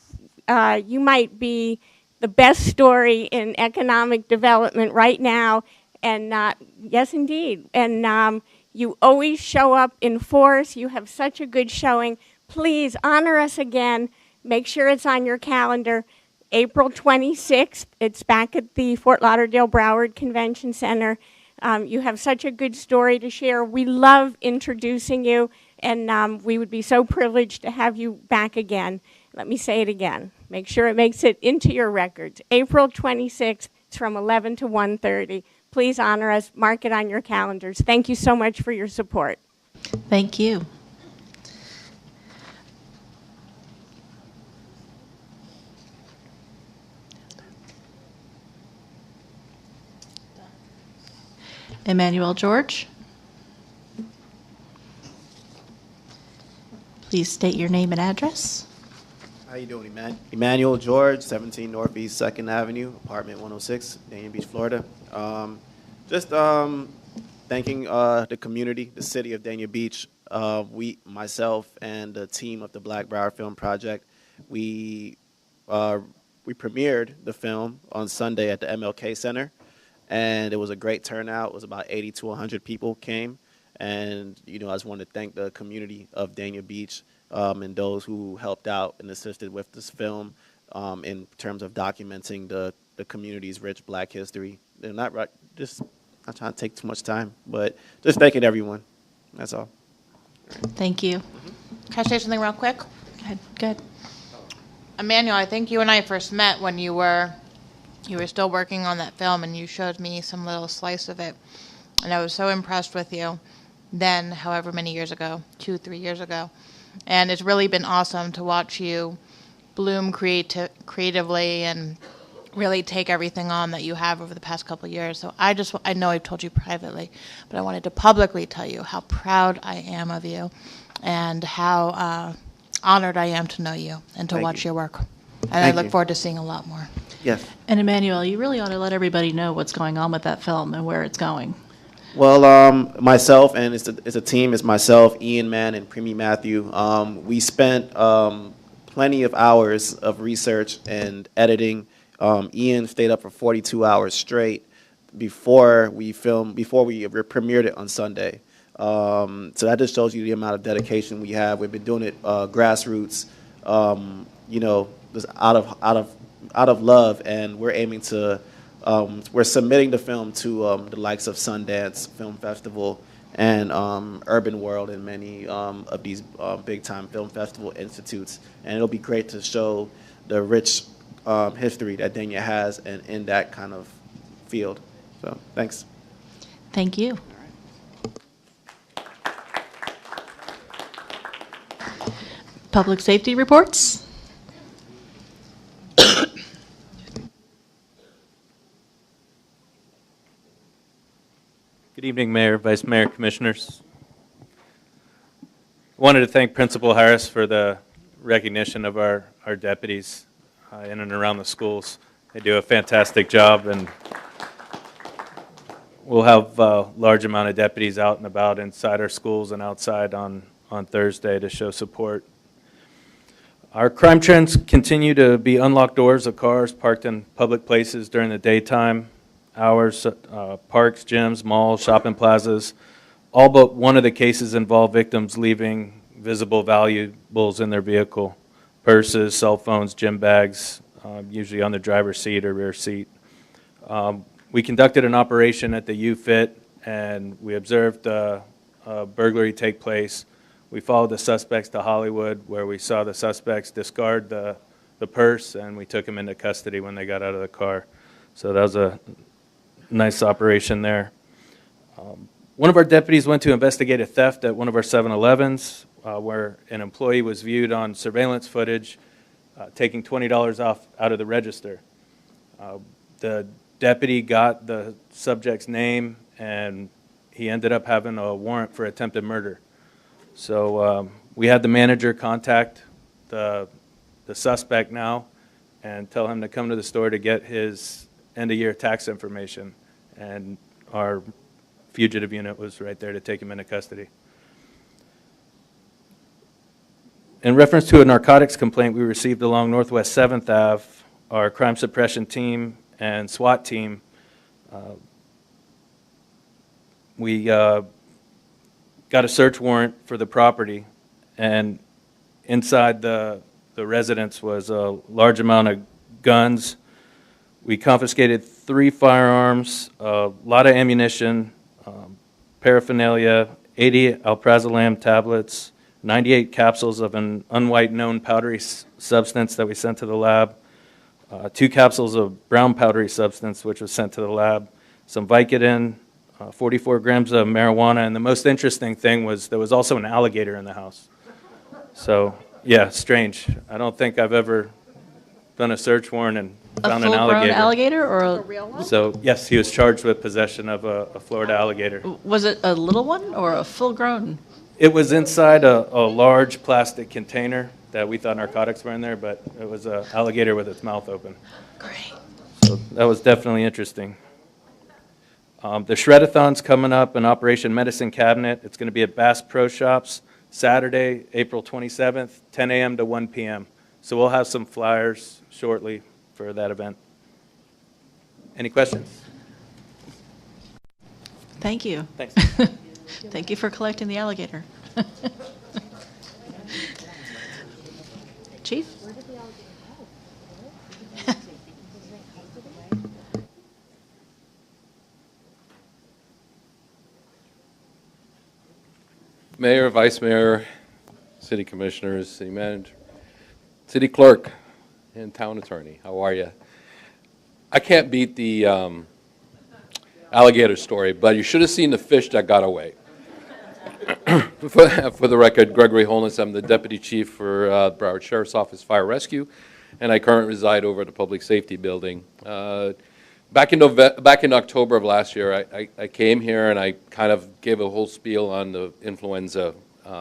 S10: might be the best story in economic development right now, and yes, indeed. And you always show up in force. You have such a good showing. Please honor us again. Make sure it's on your calendar. April 26th, it's back at the Fort Lauderdale Broward Convention Center. You have such a good story to share. We love introducing you, and we would be so privileged to have you back again. Let me say it again. Make sure it makes it into your records. April 26th, it's from 11 to 1:30. Please honor us. Mark it on your calendars. Thank you so much for your support.
S1: Thank you. Emmanuel George. Please state your name and address.
S12: How you doing, Emmanuel George, 17 Northeast 2nd Avenue, apartment 106, Dania Beach, Florida. Just thanking the community, the city of Dania Beach. Myself and the team of the Black Brauer Film Project, we premiered the film on Sunday at the MLK Center, and it was a great turnout. It was about 80 to 100 people came, and I just wanted to thank the community of Dania Beach. And those who helped out and assisted with this film in terms of documenting the community's rich Black history. They're not trying to take too much time, but just thanking everyone. That's all.
S1: Thank you.
S9: Can I say something real quick?
S1: Go ahead.
S9: Emmanuel, I think you and I first met when you were still working on that film, and you showed me some little slice of it, and I was so impressed with you then, however many years ago, 2-3 years ago. And it's really been awesome to watch you bloom creatively and really take everything on that you have over the past couple of years. So I know I've told you privately, but I wanted to publicly tell you how proud I am of you and how honored I am to know you and to watch your work. And I look forward to seeing a lot more.
S12: Yes.
S1: And Emmanuel, you really ought to let everybody know what's going on with that film and where it's going.
S12: Well, myself, and it's a team. It's myself, Ian Mann, and Primi Matthew. We spent plenty of hours of research and editing. Ian stayed up for 42 hours straight before we premiered it on Sunday. So that just shows you the amount of dedication we have. We've been doing it grassroots, just out of love, and we're aiming to. We're submitting the film to the likes of Sundance Film Festival and Urban World and many of these big-time film festival institutes. And it'll be great to show the rich history that Dania has and in that kind of field. So, thanks.
S1: Thank you. Public safety reports.
S13: Good evening, Mayor, Vice Mayor, Commissioners. I wanted to thank Principal Harris for the recognition of our deputies in and around the schools. They do a fantastic job, and we'll have a large amount of deputies out and about inside our schools and outside on Thursday to show support. Our crime trends continue to be unlocked doors of cars parked in public places during the daytime hours, parks, gyms, malls, shopping plazas. All but one of the cases involve victims leaving visible valuables in their vehicle: purses, cell phones, gym bags, usually on the driver's seat or rear seat. We conducted an operation at the U-Fit, and we observed a burglary take place. We followed the suspects to Hollywood, where we saw the suspects discard the purse, and we took them into custody when they got out of the car. So that was a nice operation there. One of our deputies went to investigate a theft at one of our 7-Elevens, where an employee was viewed on surveillance footage taking $20 out of the register. The deputy got the subject's name, and he ended up having a warrant for attempted murder. So we had the manager contact the suspect now and tell him to come to the store to get his end-of-year tax information. And our fugitive unit was right there to take him into custody. In reference to a narcotics complaint we received along Northwest 7th Ave, our crime suppression team and SWAT team, we got a search warrant for the property, and inside the residence was a large amount of guns. We confiscated 3 firearms, a lot of ammunition, paraphernalia, 80 alprazolam tablets, 98 capsules of an unwhite known powdery substance that we sent to the lab, 2 capsules of brown powdery substance which was sent to the lab, some Vicodin, 44 grams of marijuana, and the most interesting thing was there was also an alligator in the house. So, yeah, strange. I don't think I've ever done a search warrant and found an alligator.
S1: A full-grown alligator or a real one?
S13: So, yes, he was charged with possession of a Florida alligator.
S1: Was it a little one or a full-grown?
S13: It was inside a large plastic container that we thought narcotics were in there, but it was an alligator with its mouth open.
S1: Great.
S13: So that was definitely interesting. The Shred-a-thon's coming up in Operation Medicine Cabinet. It's going to be at Bass Pro Shops Saturday, April 27th, 10 a.m. to 1 p.m. So we'll have some flyers shortly for that event. Any questions?
S1: Thank you.
S13: Thanks.
S1: Thank you for collecting the alligator. Chief?
S14: Mayor, Vice Mayor, City Commissioners, City Manager, City Clerk, and Town Attorney, how are you? I can't beat the alligator story, but you should have seen the fish that got away. For the record, Gregory Holness, I'm the Deputy Chief for Brauer Sheriff's Office Fire Rescue, and I currently reside over at the Public Safety Building. Back in October of last year, I came here and I kind of gave a whole spiel on the influenza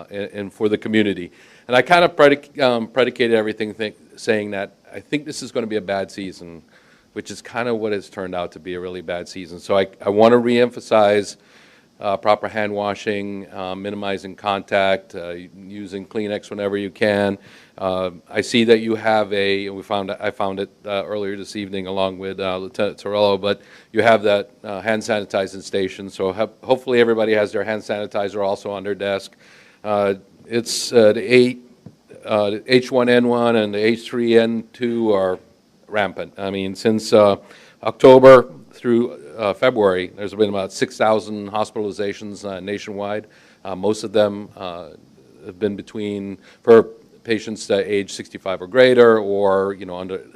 S14: and for the community. And I kind of predicated everything saying that I think this is going to be a bad season, which is kind of what has turned out to be a really bad season. So I want to reemphasize proper hand washing, minimizing contact, using Kleenex whenever you can. I see that you have I found it earlier this evening along with Lieutenant Torello, but you have that hand sanitizing station, so hopefully everybody has their hand sanitizer also on their desk. It's the H1N1 and the H3N2 are rampant. I mean, since October through February, there's been about 6,000 hospitalizations nationwide. Most of them have been for patients that age 65 or greater, or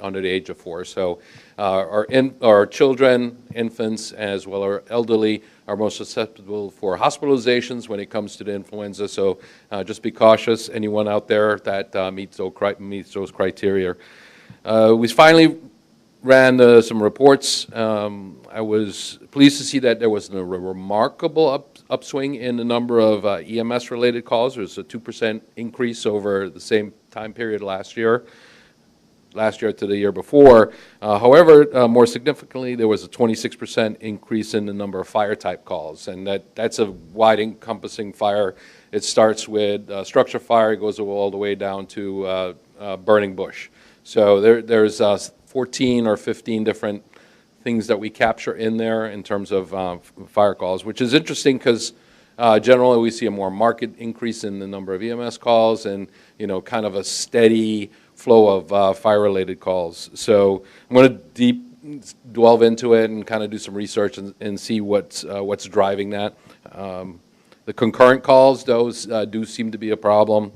S14: under the age of 4. So our children, infants, as well as our elderly are most susceptible for hospitalizations when it comes to the influenza. So just be cautious. Anyone out there that meets those criteria. We finally ran some reports. I was pleased to see that there was a remarkable upswing in the number of EMS-related calls. There was a 2% increase over the same time period last year to the year before. However, more significantly, there was a 26% increase in the number of fire-type calls, and that's a wide-encompassing fire. It starts with structure fire, it goes all the way down to burning bush. So there's 14 or 15 different things that we capture in there in terms of fire calls, which is interesting because generally we see a more marked increase in the number of EMS calls and kind of a steady flow of fire-related calls. So I'm going to delve into it and kind of do some research and see what's driving that. The concurrent calls, those do seem to be a problem.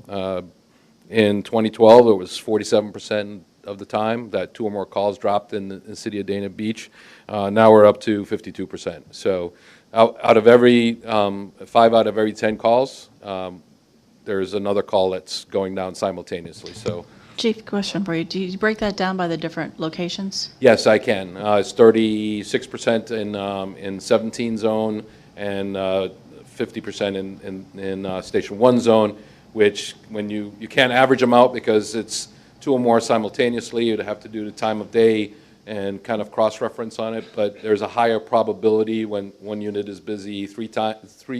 S14: In 2012, it was 47% of the time that 2 or more calls dropped in the city of Dana Beach. Now we're up to 52%. So out of every 5 out of every 10 calls, there's another call that's going down simultaneously. So,
S1: Chief, question for you. Do you break that down by the different locations?
S14: yes, I can. It's 36% in 17 zone and 50% in Station 1 zone, which when you can't average them out because it's 2 or more simultaneously, you'd have to do the time of day and kind of cross-reference on it, but there's a higher probability when one unit is busy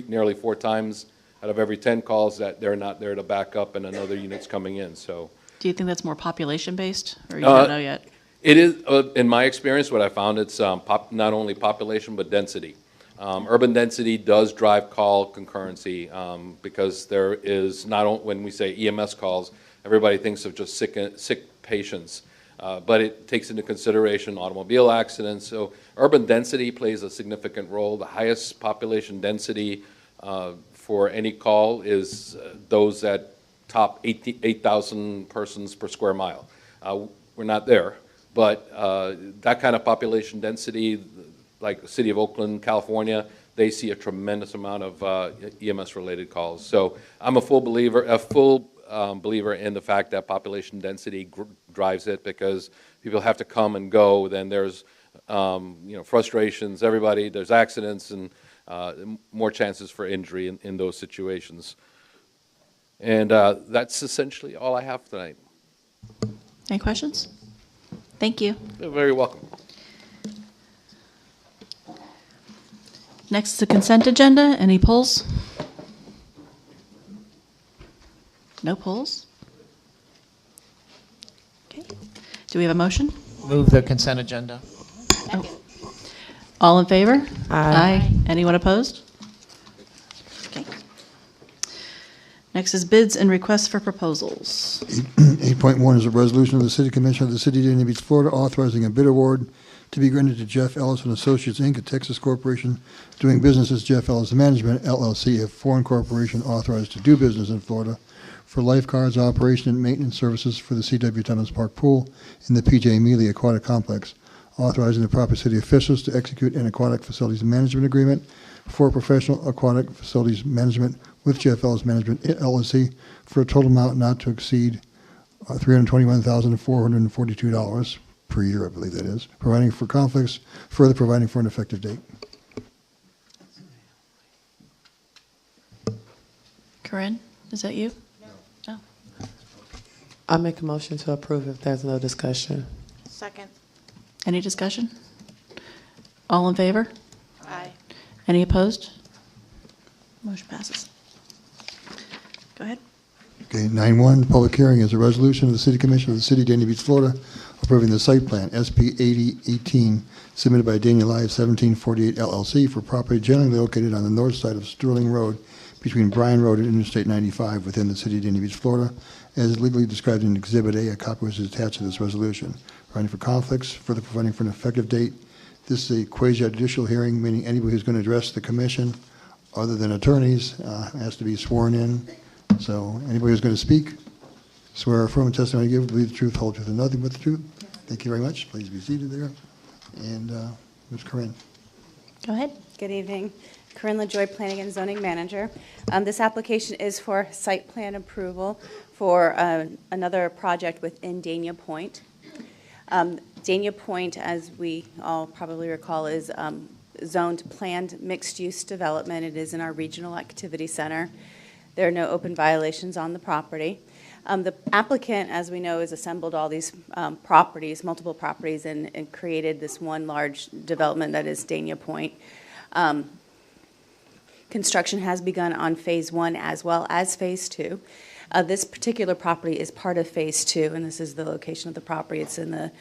S14: nearly 4 times out of every 10 calls that they're not there to back up and another unit's coming in. So,
S1: Do you think that's more population-based, or you don't know yet?
S14: it is, in my experience, what I found, it's not only population but density. Urban density does drive call concurrency because there is not only, when we say EMS calls, everybody thinks of just sick patients, but it takes into consideration automobile accidents. So urban density plays a significant role. The highest population density for any call is those that top 8,000 persons per square mile. We're not there, but that kind of population density, like the city of Oakland, California, they see a tremendous amount of EMS-related calls. So I'm a full believer in the fact that population density drives it because people have to come and go. Then there's frustrations. There's accidents and more chances for injury in those situations. And that's essentially all I have tonight.
S1: Any questions? Thank you.
S14: You're very welcome.
S1: Next is the consent agenda. Any polls? No polls? Okay. Do we have a motion?
S7: Move the consent agenda.
S1: All in favor?
S4: Aye.
S1: Anyone opposed? Okay. Next is bids and requests for proposals.
S15: 8.1 is a resolution of the City Commission of the City of Dana Beach, Florida, authorizing a bid award to be granted to Jeff Ellis and Associates, Inc., a Texas corporation doing business as Jeff Ellis Management, LLC, a foreign corporation authorized to do business in Florida, for lifeguards, operation, and maintenance services for the C.W. Thomas Park Pool in the P.J. Mealy Aquatic Complex, authorizing the proper city officials to execute an aquatic facilities management agreement for professional aquatic facilities management with Jeff Ellis Management, LLC, for a total amount not to exceed $321,442 per year, I believe that is, providing for conflicts, further providing for an effective date.
S1: Corinne, is that you? No.
S4: I make a motion to approve if there's no discussion.
S9: Second.
S1: Any discussion? All in favor?
S9: Aye.
S1: Any opposed? Motion passes. Go ahead.
S15: Okay, 9.1, public hearing is a resolution of the City Commission of the City of Dana Beach, Florida, approving the site plan, SP 8018, submitted by Daniel Live 1748 LLC for property generally located on the north side of Sterling Road between Bryan Road and Interstate 95 within the City of Dana Beach, Florida, as legally described in Exhibit A, a copy which is attached to this resolution. Providing for conflicts, further providing for an effective date. This is a quasi-judicial hearing, meaning anybody who's going to address the commission, other than attorneys, has to be sworn in. So anybody who's going to speak, swear or affirm testimony to give, believe the truth, whole truth, and nothing but the truth. Thank you very much. Please be seated there. And Ms. Corinne.
S1: Go ahead.
S16: Good evening. Corinne LaJoy, Planning and Zoning Manager. This application is for site plan approval for another project within Dania Point. Dania Point, as we all probably recall, is zoned planned mixed-use development. It is in our regional activity center. There are no open violations on the property. The applicant, as we know, has assembled all these properties, multiple properties, and created this one large development that is Dania Point. Construction has begun on Phase 1 as well as Phase 2. This particular property is part of Phase 2, and this is the location of the property. It's in the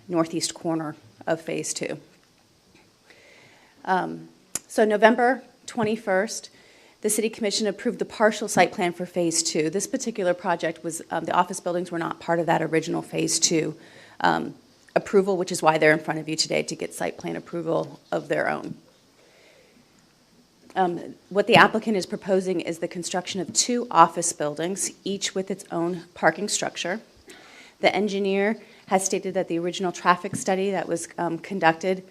S16: northeast corner of Phase 2. So November 21st, the City Commission approved the partial site plan for Phase 2. This particular project was, the office buildings were not part of that original Phase 2 approval, which is why they're in front of you today, to get site plan approval of their own. What the applicant is proposing is the construction of 2 office buildings, each with its own parking structure. The engineer has stated that the original traffic study that was conducted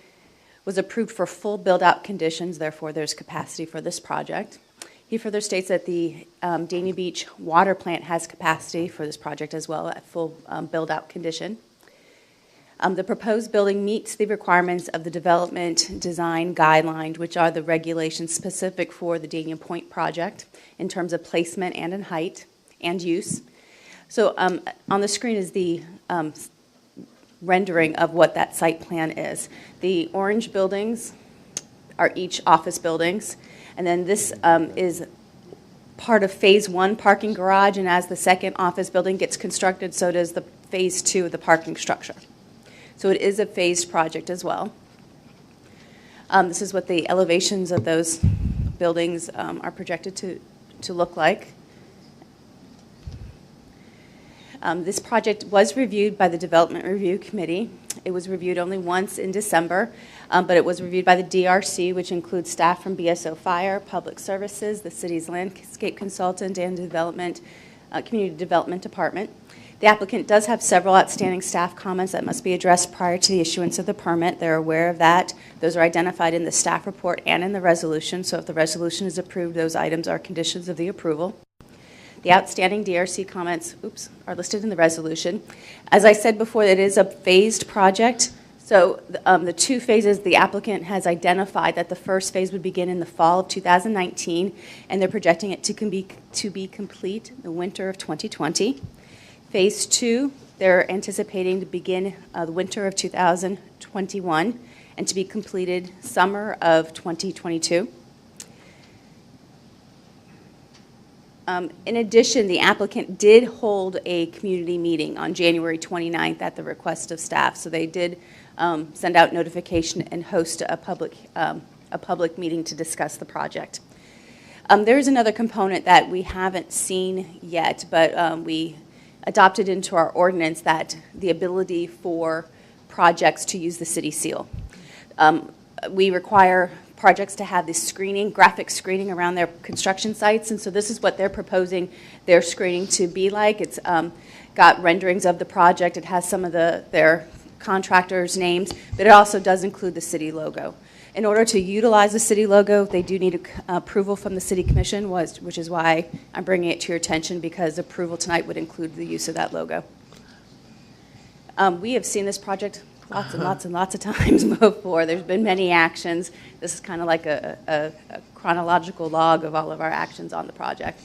S16: was approved for full build-out conditions, therefore there's capacity for this project. He further states that the Dania Beach water plant has capacity for this project as well at full build-out condition. The proposed building meets the requirements of the development design guidelines, which are the regulations specific for the Dania Point project in terms of placement and in height and use. So on the screen is the rendering of what that site plan is. The orange buildings are each office buildings, and then this is part of phase 1 parking garage, and as the second office building gets constructed, so does the phase 2 of the parking structure. So it is a phased project as well. This is what the elevations of those buildings are projected to look like. This project was reviewed by the Development Review Committee. It was reviewed only once in December, but it was reviewed by the DRC, which includes staff from BSO Fire, Public Services, the city's landscape consultant, and Community Development Department. The applicant does have several outstanding staff comments that must be addressed prior to the issuance of the permit. They're aware of that. Those are identified in the staff report and in the resolution, so if the resolution is approved, those items are conditions of the approval. The outstanding DRC comments, are listed in the resolution. As I said before, it is a phased project. So the 2 phases, the applicant has identified that the first phase would begin in the fall of 2019, and they're projecting it to be complete the winter of 2020. Phase 2, they're anticipating to begin the winter of 2021 and to be completed summer of 2022. In addition, the applicant did hold a community meeting on January 29th at the request of staff. So they did send out notification and host a public meeting to discuss the project. There is another component that we haven't seen yet, but we adopted into our ordinance that the ability for projects to use the city seal. We require projects to have this screening, graphic screening around their construction sites, and so this is what they're proposing their screening to be like. It's got renderings of the project. It has some of their contractors' names, but it also does include the city logo. In order to utilize the city logo, they do need approval from the City Commission, which is why I'm bringing it to your attention, because approval tonight would include the use of that logo. We have seen this project lots and lots and lots of times before. There's been many actions. This is kind of like a chronological log of all of our actions on the project.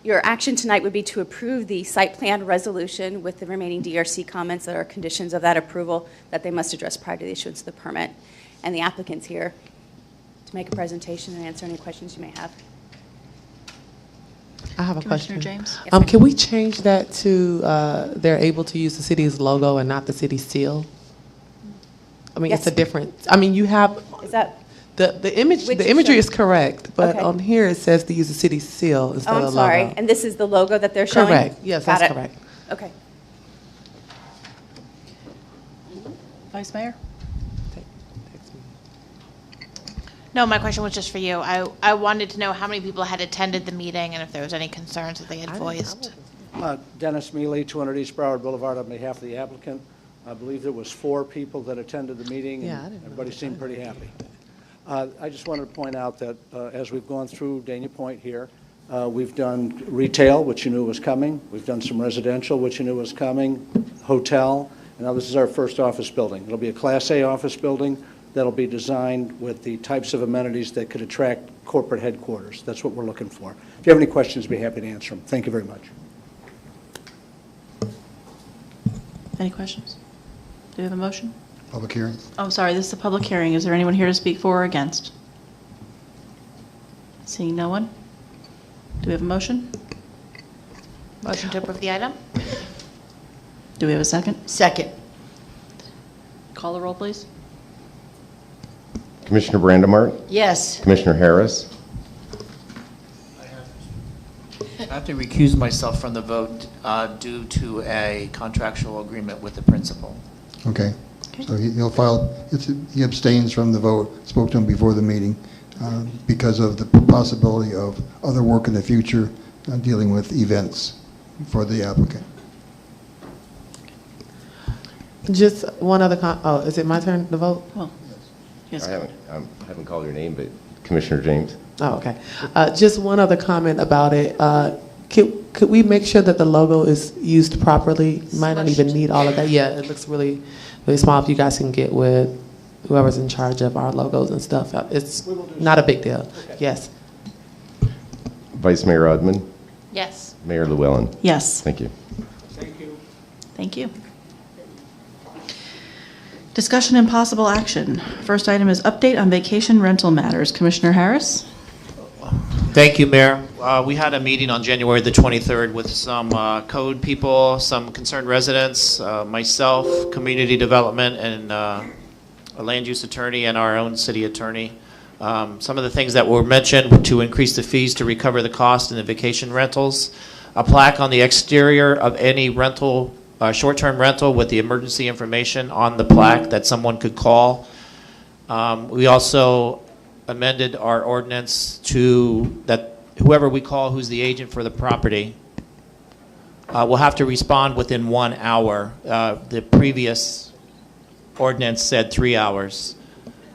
S16: Your action tonight would be to approve the site plan resolution with the remaining DRC comments that are conditions of that approval that they must address prior to the issuance of the permit. And the applicant's here to make a presentation and answer any questions you may have.
S4: I have a
S1: Commissioner
S4: question.
S1: James?
S16: Yes,
S4: Can we change that to they're able to use the city's logo and not the city seal? I mean,
S16: Yes.
S4: it's a different. I mean, you have
S16: Is that?
S4: the image.
S16: Which
S4: The imagery
S16: shows-
S4: is correct, but
S16: Okay.
S4: on here it says to use the city seal instead
S16: Oh,
S4: of
S16: I'm
S4: the
S16: sorry.
S4: logo.
S16: And this is the logo that they're showing?
S4: Correct. Yes,
S16: Got
S4: that's
S16: it.
S4: correct.
S16: Okay.
S1: Vice Mayor?
S9: No, my question was just for you. I wanted to know how many people had attended the meeting and if there was any concerns that they had voiced.
S17: Dennis Mealy, 200 East Broward Boulevard, on behalf of the applicant. I believe there was 4 people that attended the meeting,
S4: Yeah, I
S17: and
S4: didn't know
S17: everybody seemed pretty happy. I just wanted to point out that as we've gone through Dania Point here, we've done retail, which you knew was coming. We've done some residential, which you knew was coming, hotel, and now this is our first office building. It'll be a Class A office building that'll be designed with the types of amenities that could attract corporate headquarters. That's what we're looking for. If you have any questions, I'd be happy to answer them. Thank you very much.
S1: Any questions? Do we have a motion?
S15: Public hearing.
S1: Oh, sorry, this is a public hearing. Is there anyone here to speak for or against? Seeing no one? Do we have a motion?
S9: Motion to approve the item?
S1: Do we have a second?
S18: Second.
S1: Call the roll, please.
S2: Commissioner Brandemart,
S18: Yes.
S2: Commissioner Harris,
S7: I have to recuse myself from the vote due to a contractual agreement with the principal.
S15: Okay. So he'll file, he abstains from the vote, spoke to him before the meeting, because of the possibility of other work in the future dealing with events for the applicant.
S4: Just one other is it my turn to vote?
S1: Well, yes.
S2: I haven't called your name, but Commissioner James.
S4: Oh, okay. Just one other comment about it. Could we make sure that the logo is used properly? Might not even need all of that. Yeah, it looks really, really small. If you guys can get with whoever's in charge of our logos and stuff, it's not a big deal. Okay. Yes.
S2: Vice Mayor Udman.
S9: Yes.
S2: Mayor Llewellyn.
S1: Yes.
S2: Thank you.
S6: Thank you.
S1: Thank you. Discussion and possible action. First item is update on vacation rental matters. Commissioner Harris?
S7: Thank you, Mayor. We had a meeting on January the 23rd with some code people, some concerned residents, myself, community development, and a land use attorney and our own city attorney. Some of the things that were mentioned to increase the fees to recover the cost in the vacation rentals, a plaque on the exterior of any rental, short-term rental with the emergency information on the plaque that someone could call. We also amended our ordinance to that whoever we call who's the agent for the property will have to respond within 1 hour. The previous ordinance said 3 hours.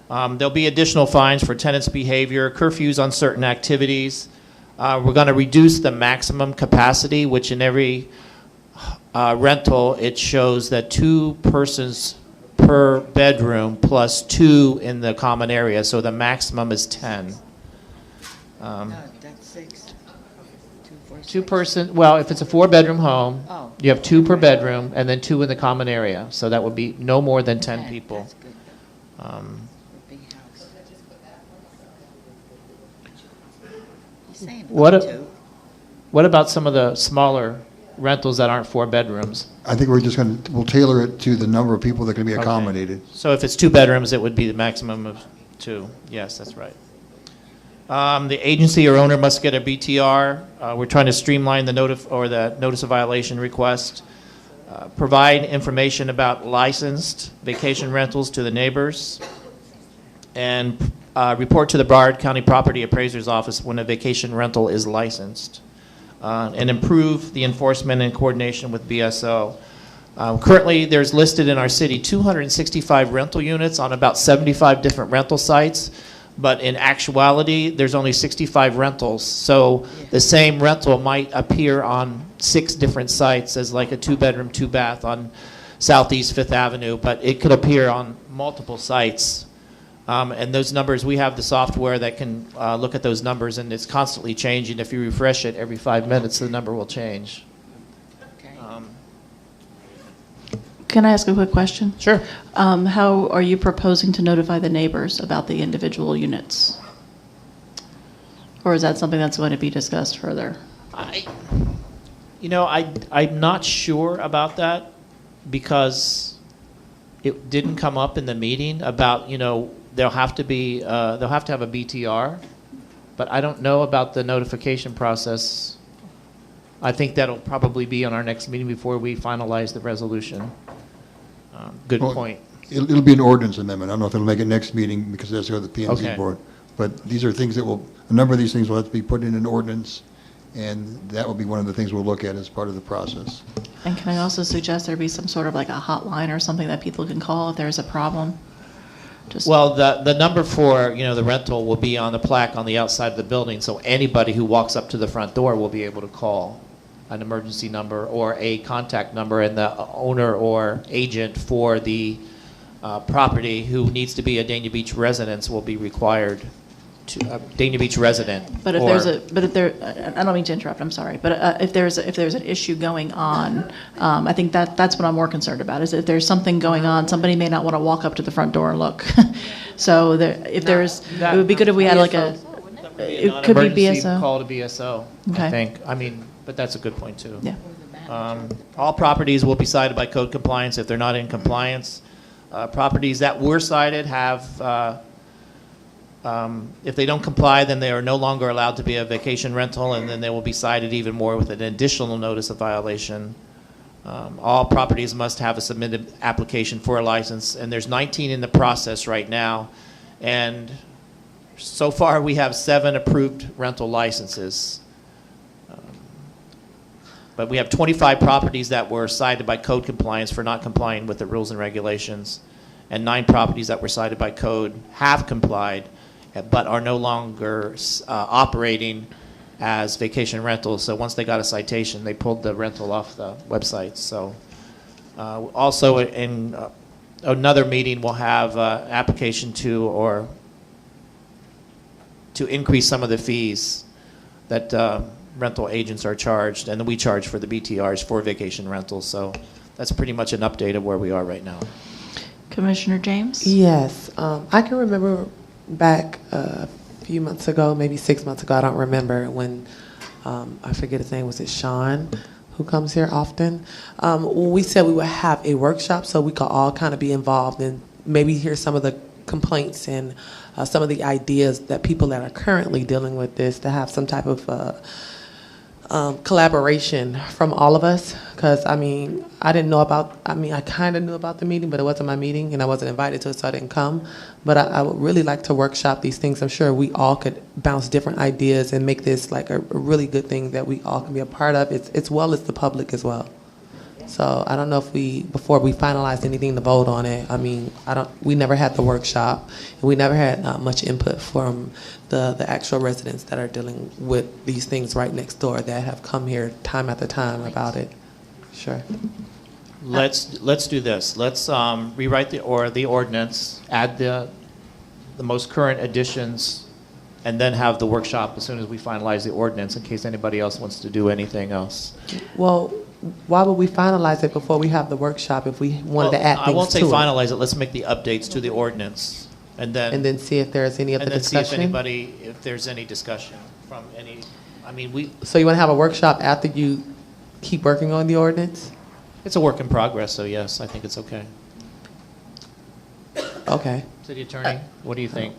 S7: There'll be additional fines for tenants' behavior, curfews on certain activities. We're going to reduce the maximum capacity, which in every rental, it shows that 2 persons per bedroom plus 2 in the common area, so the maximum is 10.
S18: That's 6.
S7: 2 person, well, if it's a 4-bedroom home,
S18: Oh.
S7: you have 2 per bedroom and then 2 in the common area, so that would be no more than 10 people.
S18: That's good. Big house. He's saying
S7: What,
S18: 2.
S7: what about some of the smaller rentals that aren't 4 bedrooms?
S15: I think we'll tailor it to the number of people that can be accommodated.
S7: So if it's 2 bedrooms, it would be the maximum of 2. Yes, that's right. The agency or owner must get a BTR. We're trying to streamline the notice of violation request. Provide information about licensed vacation rentals to the neighbors, and report to the Brauer County Property Appraiser's Office when a vacation rental is licensed. And improve the enforcement and coordination with BSO. Currently, there's listed in our city 265 rental units on about 75 different rental sites, but in actuality, there's only 65 rentals. So the same rental might appear on 6 different sites as like a 2-bedroom, 2-bath on Southeast 5th Avenue, but it could appear on multiple sites. And those numbers, we have the software that can look at those numbers, and it's constantly changing. If you refresh it every 5 minutes, the number will change.
S1: Can I ask a quick question?
S7: Sure.
S1: How are you proposing to notify the neighbors about the individual units? Or is that something that's going to be discussed further?
S7: I'm not sure about that because it didn't come up in the meeting about, they'll have to have a BTR, but I don't know about the notification process. I think that'll probably be on our next meeting before we finalize the resolution. Good point.
S15: It'll be an ordinance amendment. I don't know if it'll make it next meeting because that's the P&Z
S7: Okay.
S15: board. But these are things that a number of these things will have to be put in an ordinance, and that will be one of the things we'll look at as part of the process.
S1: And can I also suggest there be some sort of like a hotline or something that people can call if there's a problem?
S7: Well, the number for the rental will be on the plaque on the outside of the building, so anybody who walks up to the front door will be able to call an emergency number or a contact number, and the owner or agent for the property who needs to be a Dania Beach resident will be required to Dania Beach resident.
S1: But if I don't mean to interrupt. I'm sorry, but if there's an issue going on, I think that's what I'm more concerned about. Is if there's something going on, somebody may not want to walk up to the front door and look. So it would be good if we had like a. It could be BSO.
S7: Call to BSO.
S1: Okay.
S7: I think. But that's a good point too.
S1: Yeah.
S7: All properties will be cited by code compliance if they're not in compliance. Properties that were cited have If they don't comply, then they are no longer allowed to be a vacation rental, and then they will be cited even more with an additional notice of violation. All properties must have a submitted application for a license, and there's 19 in the process right now. And so far, we have 7 approved rental licenses. But we have 25 properties that were cited by code compliance for not complying with the rules and regulations, and 9 properties that were cited by code have complied, but are no longer operating as vacation rentals. So once they got a citation, they pulled the rental off the website. So also in another meeting, we'll have application to increase some of the fees that rental agents are charged, and then we charge for the BTRs for vacation rentals. So that's pretty much an update of where we are right now.
S1: Commissioner James?
S4: Yes, I can remember back a few months ago, maybe 6 months ago, I don't remember, when I forget his name, was it Sean, who comes here often? When we said we would have a workshop so we could all kind of be involved and maybe hear some of the complaints and some of the ideas that people that are currently dealing with this, to have some type of collaboration from all of us. Because, I kind of knew about the meeting, but it wasn't my meeting, and I wasn't invited to it, so I didn't come. But I would really like to workshop these things. I'm sure we all could bounce different ideas and make this like a really good thing that we all can be a part of, as well as the public as well. So I don't know if before we finalized anything to vote on it, we never had the workshop, and we never had much input from the actual residents that are dealing with these things right next door that have come here time after time about it. Sure.
S7: Let's do this. Let's rewrite the ordinance, add the most current additions, and then have the workshop as soon as we finalize the ordinance, in case anybody else wants to do anything else.
S4: Well, why would we finalize it before we have the workshop if we wanted to add things to it?
S7: I won't say finalize it. Let's make the updates to the ordinance, and then
S4: see if there's any other discussion.
S7: And then see if there's any discussion from any.
S4: So you want to have a workshop after you keep working on the ordinance?
S7: It's a work in progress, so yes, I think it's okay.
S4: Okay.
S7: City Attorney, what do you think?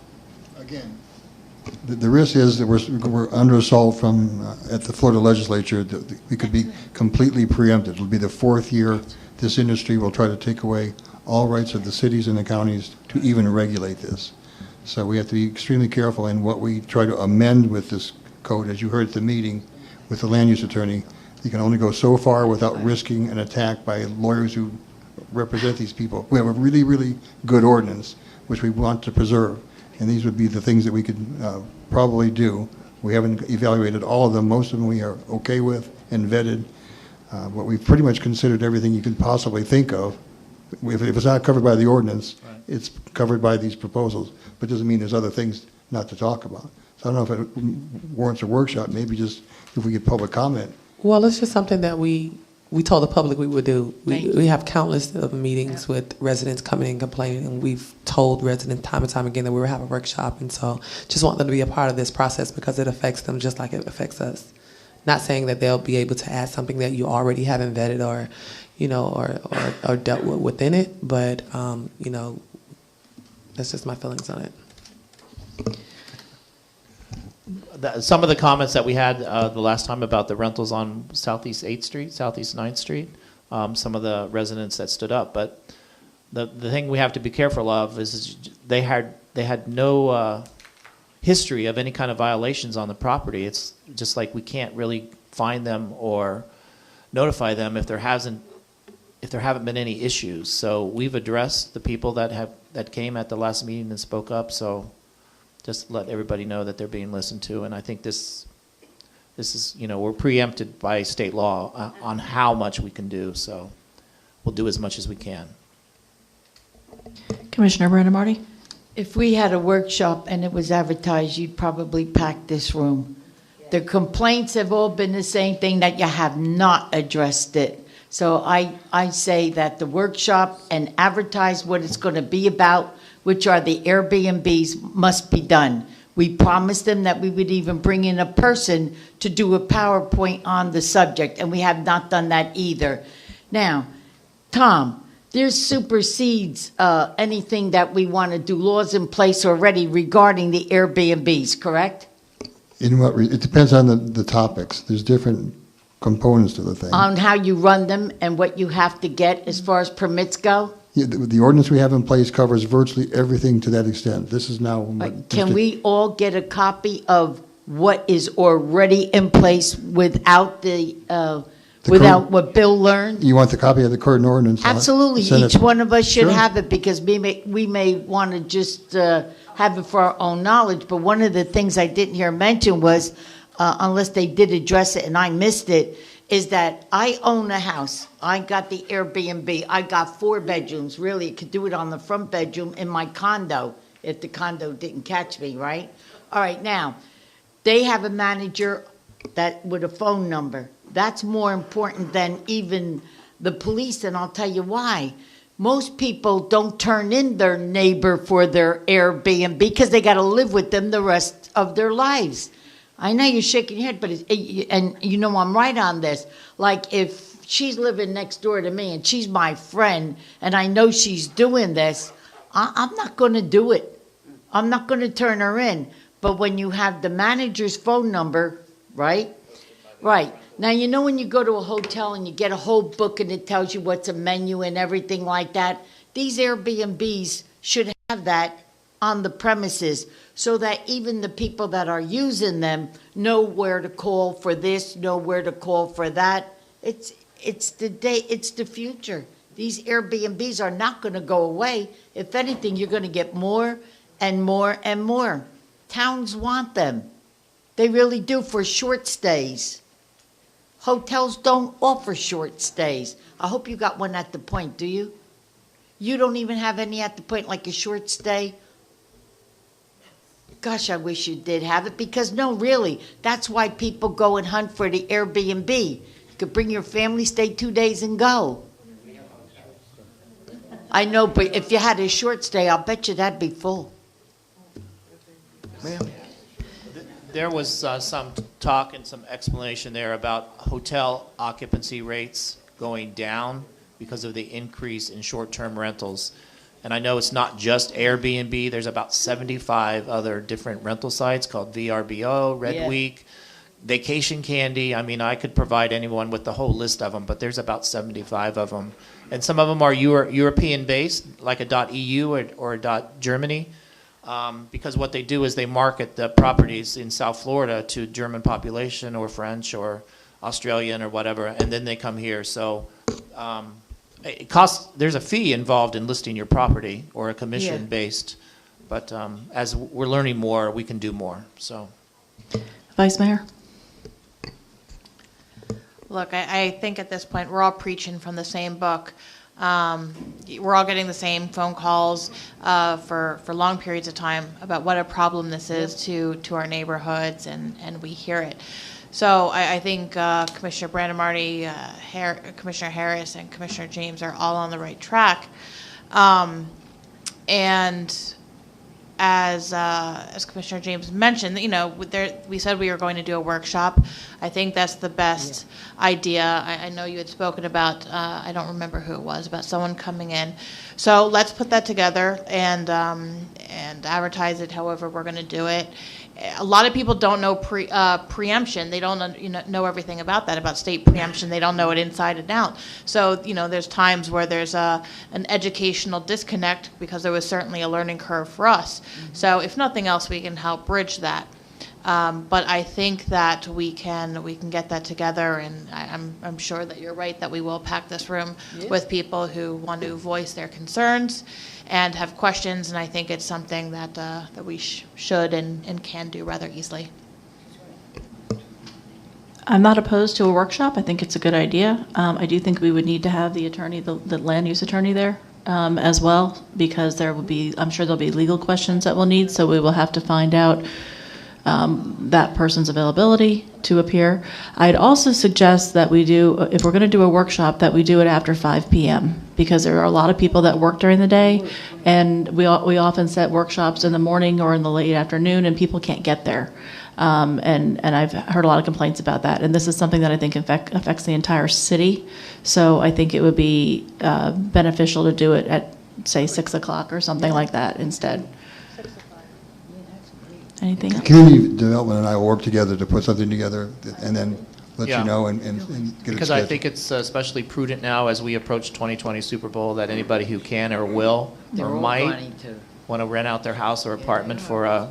S15: Again, the risk is that we're under assault from at the Florida legislature. That we could be completely preempted. It'll be the 4th year this industry will try to take away all rights of the cities and the counties to even regulate this. So we have to be extremely careful in what we try to amend with this code. As you heard at the meeting with the land use attorney, you can only go so far without risking an attack by lawyers who represent these people. We have a really, really good ordinance, which we want to preserve. And these would be the things that we could probably do. We haven't evaluated all of them. Most of them we are okay with and vetted. But we've pretty much considered everything you could possibly think of. If it's not covered by the ordinance, it's covered by these proposals. But it doesn't mean there's other things not to talk about. So I don't know if it warrants a workshop. Maybe just if we get public comment.
S4: Well, it's just something that we told the public we would do. We have countless of meetings with residents coming and complaining, and we've told residents time and time again that we would have a workshop, and so just want them to be a part of this process because it affects them just like it affects us. Not saying that they'll be able to add something that you already haven't vetted or, or dealt with within it, but that's just my feelings on it.
S7: Some of the comments that we had the last time about the rentals on Southeast 8th Street, Southeast 9th Street, some of the residents that stood up. But the thing we have to be careful of is they had no history of any kind of violations on the property. It's just like we can't really find them or notify them if there haven't been any issues. So we've addressed the people that came at the last meeting and spoke up. So just let everybody know that they're being listened to. And I think this is, we're preempted by state law on how much we can do. So we'll do as much as we can.
S1: Commissioner Brenda Marty?
S18: If we had a workshop and it was advertised, you'd probably pack this room. The complaints have all been the same thing, that you have not addressed it. So I say that the workshop and advertise what it's going to be about, which are the Airbnbs, must be done. We promised them that we would even bring in a person to do a PowerPoint on the subject, and we have not done that either. Now, Tom, This supersedes anything that we want to do, laws in place already regarding the Airbnbs, correct?
S15: In what, it depends on the topics. There's different components to the thing.
S18: On how you run them and what you have to get as far as permits go?
S15: Yeah, the ordinance we have in place covers virtually everything to that extent. This is now.
S18: Can we all get a copy of what is already in place without without what Bill learned?
S15: You want the copy of the current ordinance?
S18: Absolutely.
S15: Send it.
S18: Each one of us should
S15: Sure.
S18: have it because we may want to just have it for our own knowledge. But one of the things I didn't hear mentioned was, unless they did address it and I missed it, is that I own a house. I got the Airbnb. I got 4 bedrooms. Really, I could do it on the front bedroom in my condo if the condo didn't catch me, right? All right, now, they have a manager that with a phone number. That's more important than even the police, and I'll tell you why. Most people don't turn in their neighbor for their Airbnb because they got to live with them the rest of their lives. I know you're shaking your head, but and you know I'm right on this. Like if she's living next door to me and she's my friend and I know she's doing this, I'm not going to do it. I'm not going to turn her in. But when you have the manager's phone number, right? Right. Now, you know when you go to a hotel and you get a whole book and it tells you what's a menu and everything like that? These Airbnbs should have that on the premises so that even the people that are using them know where to call for this, know where to call for that. It's the future. These Airbnbs are not going to go away. If anything, you're going to get more and more and more. Towns want them. They really do for short stays. Hotels don't offer short stays. I hope you got one at the Point, do you? You don't even have any at the Point, like a short stay? Gosh, I wish you did have it, because no, really, that's why people go and hunt for the Airbnb. You could bring your family, stay 2 days and go. I know, but if you had a short stay, I'll bet you that'd be full. Really?
S7: There was some talk and some explanation there about hotel occupancy rates going down because of the increase in short-term rentals. And I know it's not just Airbnb. There's about 75 other different rental sites called VRBO, Red Week, Vacation Candy. I mean, I could provide anyone with the whole list of them, but there's about 75 of them. And some of them are European-based, like a .eu or a .Germany. Because what they do is they market the properties in South Florida to German population or French or Australian or whatever, and then they come here. So it costs. There's a fee involved in listing your property or a commission based, but as we're learning more, we can do more. So,
S1: Vice Mayor.
S9: Look, I think at this point we're all preaching from the same book. We're all getting the same phone calls for long periods of time about what a problem this is to our neighborhoods, and we hear it. So I think Commissioner Brandon Marty, Commissioner Harris, and Commissioner James are all on the right track. And as Commissioner James mentioned, you know, we said we were going to do a workshop. I think that's the best idea. I know you had spoken about, I don't remember who it was, about someone coming in. So let's put that together and advertise it however we're going to do it. A lot of people don't know preemption. They don't know everything about that, about state preemption. They don't know it inside and out. So, you know, there's times where there's an educational disconnect because there was certainly a learning curve for us. So if nothing else, we can help bridge that. But I think that we can get that together, and I'm sure that you're right that we will pack this room with people who want to voice their concerns and have questions, and I think it's something that we should and can do rather easily.
S1: I'm not opposed to a workshop. I think it's a good idea. I do think we would need to have the attorney, the land use attorney there as well, because there will be, I'm sure there'll be legal questions that we'll need, so we will have to find out that person's availability to appear. I'd also suggest that we do, if we're going to do a workshop, that we do it after 5 p.m. because there are a lot of people that work during the day, and we often set workshops in the morning or in the late afternoon, and people can't get there. And I've heard a lot of complaints about that. And this is something that I think affects the entire city. So I think it would be beneficial to do it at, say, 6 o'clock or something like that instead. Anything else?
S15: Community development and I will work together to put something together and then let
S7: Yeah.
S15: you know and get it
S7: Because I
S15: scheduled.
S7: think it's especially prudent now as we approach 2020 Super Bowl that anybody who can or will
S18: They're
S7: or
S18: all
S7: might
S18: wanting to.
S7: want to rent out their house or apartment for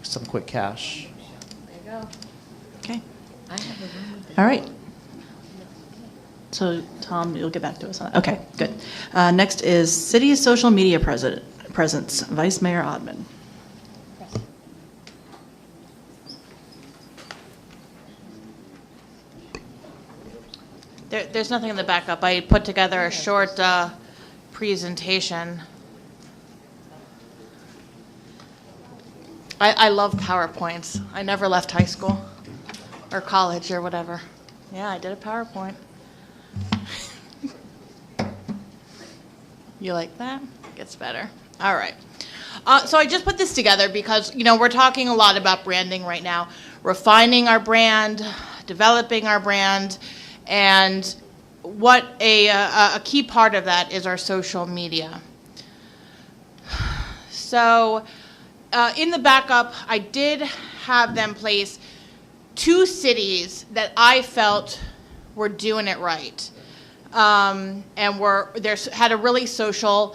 S7: some quick cash.
S18: There you go.
S1: Okay.
S18: I have a room with that.
S1: All right. So, Tom, you'll get back to us on that. Okay, good. Next is City Social Media Presence, Vice Mayor Odman.
S9: There's nothing in the backup. I put together a short presentation. I love PowerPoints. I never left high school or college or whatever. Yeah, I did a PowerPoint. You like that? Gets better. All right. So I just put this together because, we're talking a lot about branding right now, refining our brand, developing our brand, and what a key part of that is our social media. So in the backup, I did have them place 2 cities that I felt were doing it right, and had a really social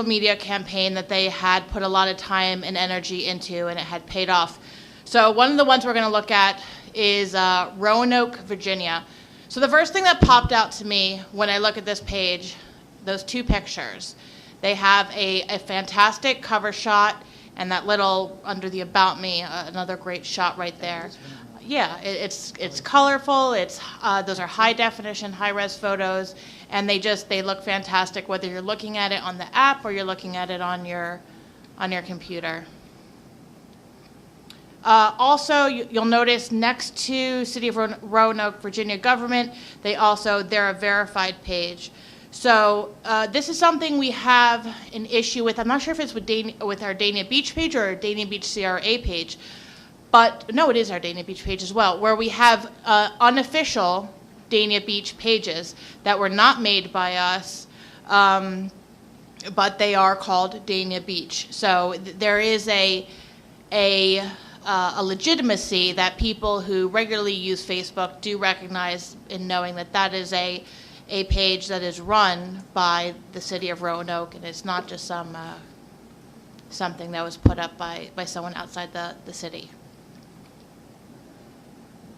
S9: media campaign that they had put a lot of time and energy into, and it had paid off. So one of the ones we're going to look at is Roanoke, Virginia. So the first thing that popped out to me when I look at this page, those 2 pictures, they have a fantastic cover shot and that little under the About Me, another great shot right there. Yeah, it's colorful. Those are high definition, high res photos, and they look fantastic whether you're looking at it on the app or you're looking at it on your computer. Also, you'll notice next to City of Roanoke, Virginia government, they're a verified page. So this is something we have an issue with. I'm not sure if it's with our Dania Beach page or our Dania Beach CRA page, but no, it is our Dania Beach page as well, where we have unofficial Dania Beach pages that were not made by us, but they are called Dania Beach. So there is a legitimacy that people who regularly use Facebook do recognize in knowing that that is a page that is run by the City of Roanoke, and it's not just something that was put up by someone outside the city.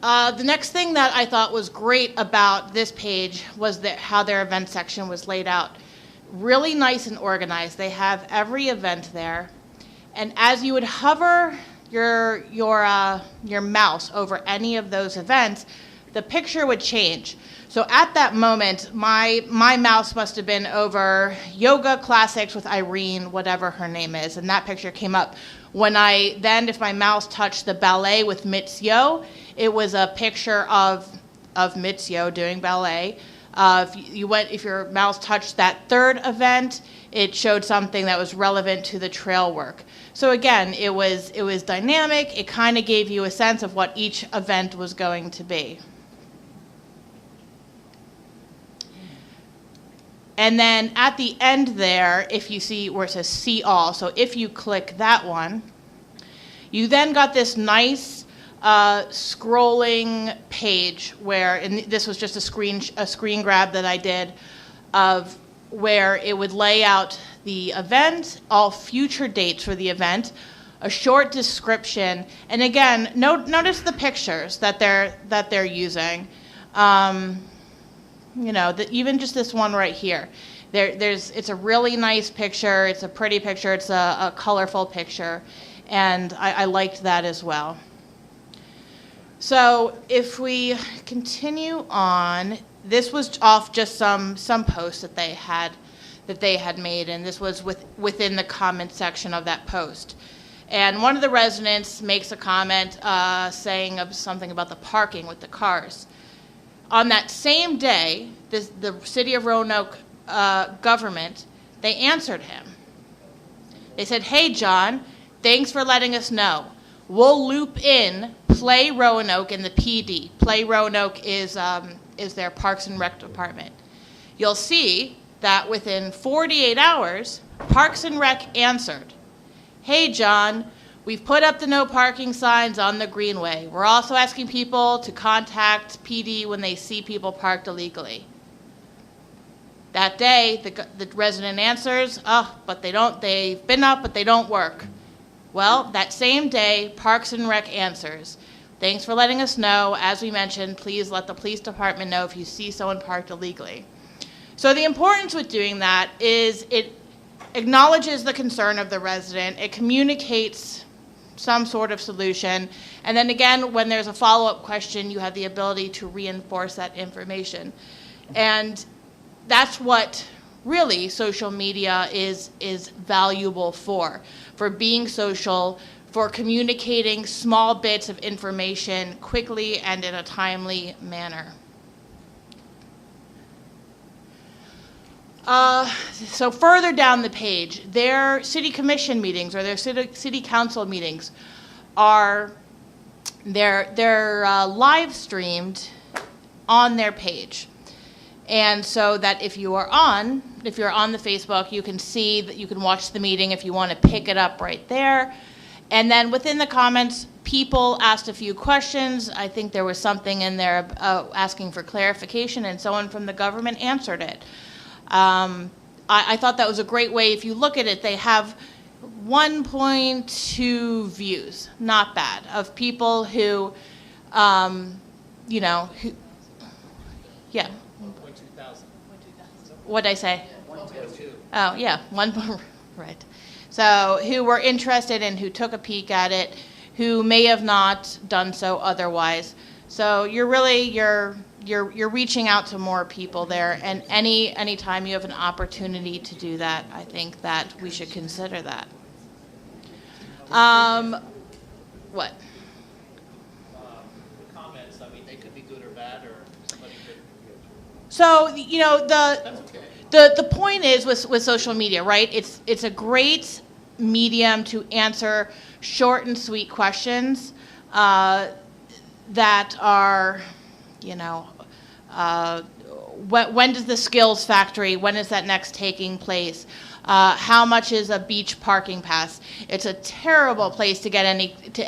S9: The next thing that I thought was great about this page was how their event section was laid out. Really nice and organized. They have every event there, and as you would hover your mouse over any of those events, the picture would change. So at that moment, my mouse must have been over Yoga Classics with Irene, whatever her name is, and that picture came up. If my mouse touched the ballet with Mitz Yo, it was a picture of Mitz Yo doing ballet. If your mouse touched that third event, it showed something that was relevant to the trail work. So again, it was dynamic. It kind of gave you a sense of what each event was going to be. And then at the end there, if you see where it says See All, so if you click that one, you then got this nice scrolling page where, and this was just a screen grab that I did, of where it would lay out the event, all future dates for the event, a short description, and again, notice the pictures that they're using. Even just this one right here. It's a really nice picture. It's a pretty picture. It's a colorful picture, and I liked that as well. So if we continue on, this was off just some posts that they had made, and this was within the comment section of that post. And one of the residents makes a comment saying something about the parking with the cars. On that same day, the City of Roanoke government, they answered him. They said, "Hey, John, thanks for letting us know. we'll loop in Play Roanoke and the PD. Play Roanoke is their Parks and Rec department. You'll see that within 48 hours, Parks and Rec answered, "Hey, John, we've put up the no parking signs on the Greenway. We're also asking people to contact PD when they see people parked illegally." That day, the resident answers, but they've been up, but they don't work. Well, that same day, Parks and Rec answers, "Thanks for letting us know. As we mentioned, please let the police department know if you see someone parked illegally." So the importance with doing that is it acknowledges the concern of the resident, it communicates some sort of solution, and then again, when there's a follow-up question, you have the ability to reinforce that information. And that's what really social media is valuable for being social, for communicating small bits of information quickly and in a timely manner. So further down the page, their city commission meetings or their city council meetings are they're live streamed on their page. And so that if you're on the Facebook, you can see that you can watch the meeting if you want to pick it up right there. And then within the comments, people asked a few questions. I think there was something in there asking for clarification, and someone from the government answered it. I thought that was a great way. If you look at it, they have 1.2 views, not bad, of people who, yeah. What'd I say? 1.2. Oh, yeah, right. So who were interested and who took a peek at it, who may have not done so otherwise. So you're reaching out to more people there, and any time you have an opportunity to do that, I think that we should consider that. What?
S7: The comments, I mean, they could be good or bad, or somebody could.
S9: So, the point is with social media, right? It's a great medium to answer short and sweet questions that are, when does the skills factory, when is that next taking place? How much is a beach parking pass? It's a terrible place to get into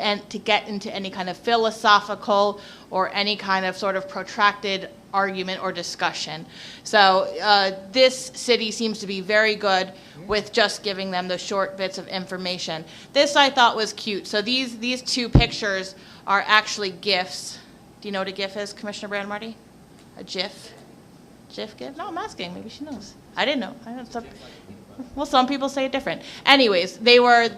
S9: any kind of philosophical or any kind of sort of protracted argument or discussion. So this city seems to be very good with just giving them the short bits of information. This I thought was cute. So these two pictures are actually GIFs. Do you know what a GIF is, Commissioner Brand Marty? A GIF? GIF? No, I'm asking. Maybe she knows. I didn't know. Well, some people say it different. Anyways, they were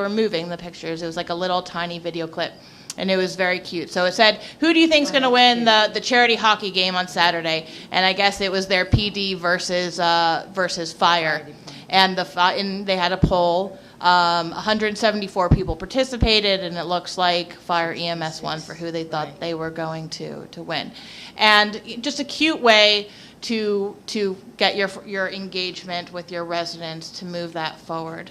S9: moving the pictures. It was like a little tiny video clip, and it was very cute. So it said, "Who do you think's going to win the charity hockey game on Saturday?" And I guess it was their PD versus fire, and they had a poll. 174 people participated, and it looks like Fire EMS won for who they thought they were going to win. And just a cute way to get your engagement with your residents to move that forward.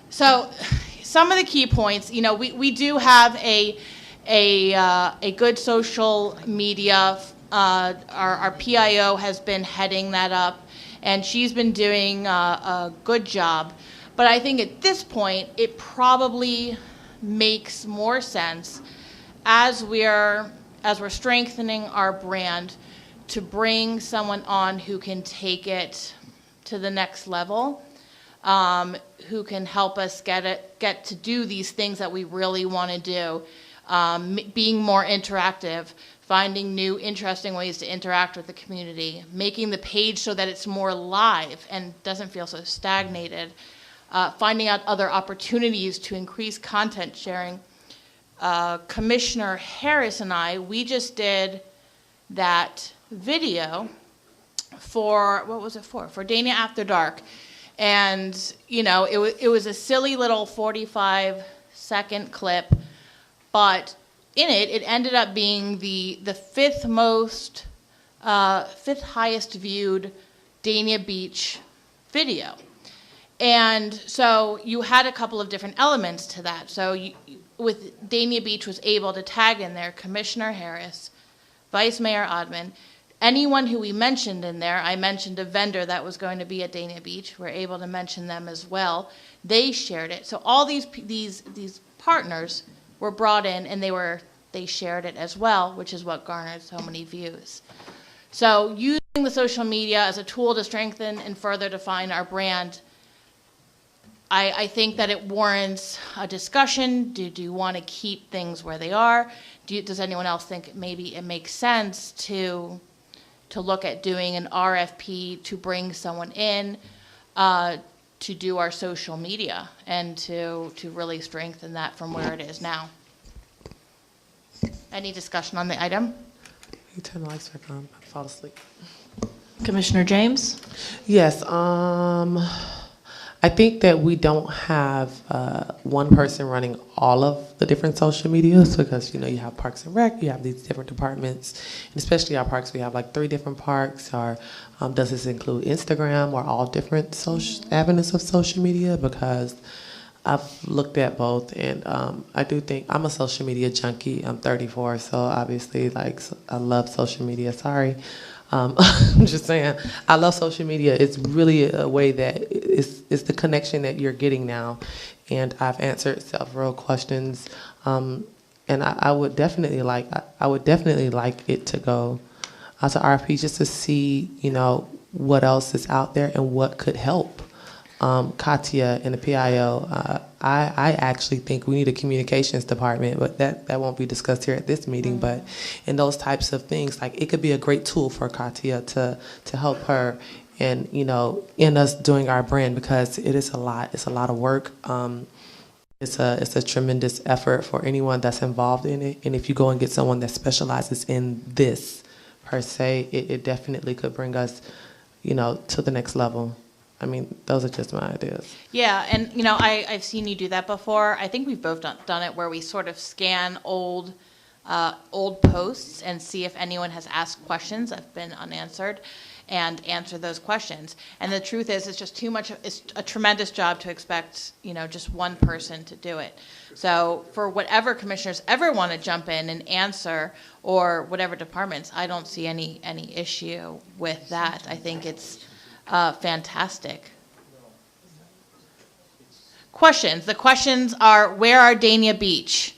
S9: So some of the key points, we do have a good social media. Our PIO has been heading that up, and she's been doing a good job. But I think at this point, it probably makes more sense as we're strengthening our brand to bring someone on who can take it to the next level, who can help us get to do these things that we really want to do, being more interactive, finding new interesting ways to interact with the community, making the page so that it's more live and doesn't feel so stagnated, finding out other opportunities to increase content sharing. Commissioner Harris and we just did that video for, what was it for? For Dania After Dark. And, it was a silly little 45-second clip, but in it ended up being the fifth highest viewed Dania Beach video. And so you had a couple of different elements to that. So with Dania Beach was able to tag in there Commissioner Harris, Vice Mayor Odman, anyone who we mentioned in there. I mentioned a vendor that was going to be at Dania Beach. We're able to mention them as well. They shared it. So all these partners were brought in, and they shared it as well, which is what garnered so many views. So using the social media as a tool to strengthen and further define our brand, I think that it warrants a discussion. Do you want to keep things where they are? Does anyone else think maybe it makes sense to look at doing an RFP to bring someone in to do our social media and to really strengthen that from where it is now? Any discussion on the item?
S4: You turn the lights back on. I fall asleep.
S1: Commissioner James?
S4: Yes. I think that we don't have one person running all of the different social medias because, you have Parks and Rec, you have these different departments, and especially our parks, we have like 3 different parks. Or does this include Instagram or all different avenues of social media? Because I've looked at both, and I do think I'm a social media junkie. I'm 34, so obviously, I love social media. Sorry. I'm just saying, I love social media. It's really a way that it's the connection that you're getting now. And I've answered several questions, and I would definitely like it to go to RFP just to see, what else is out there and what could help. Katia and the PIO, I actually think we need a communications department, but that won't be discussed here at this meeting. But in those types of things, it could be a great tool for Katia to help her and, in us doing our brand, because it is a lot. It's a lot of work. It's a tremendous effort for anyone that's involved in it. And if you go and get someone that specializes in this per se, it definitely could bring us, to the next level. I mean, those are just my ideas.
S9: Yeah, and I've seen you do that before. I think we've both done it where we sort of scan old posts and see if anyone has asked questions that have been unanswered, and answer those questions. And the truth is, it's just too much. It's a tremendous job to expect just one person to do it. So for whatever commissioners ever want to jump in and answer, or whatever departments, I don't see any issue with that. I think it's fantastic. Questions. The questions are: where are Dania Beach?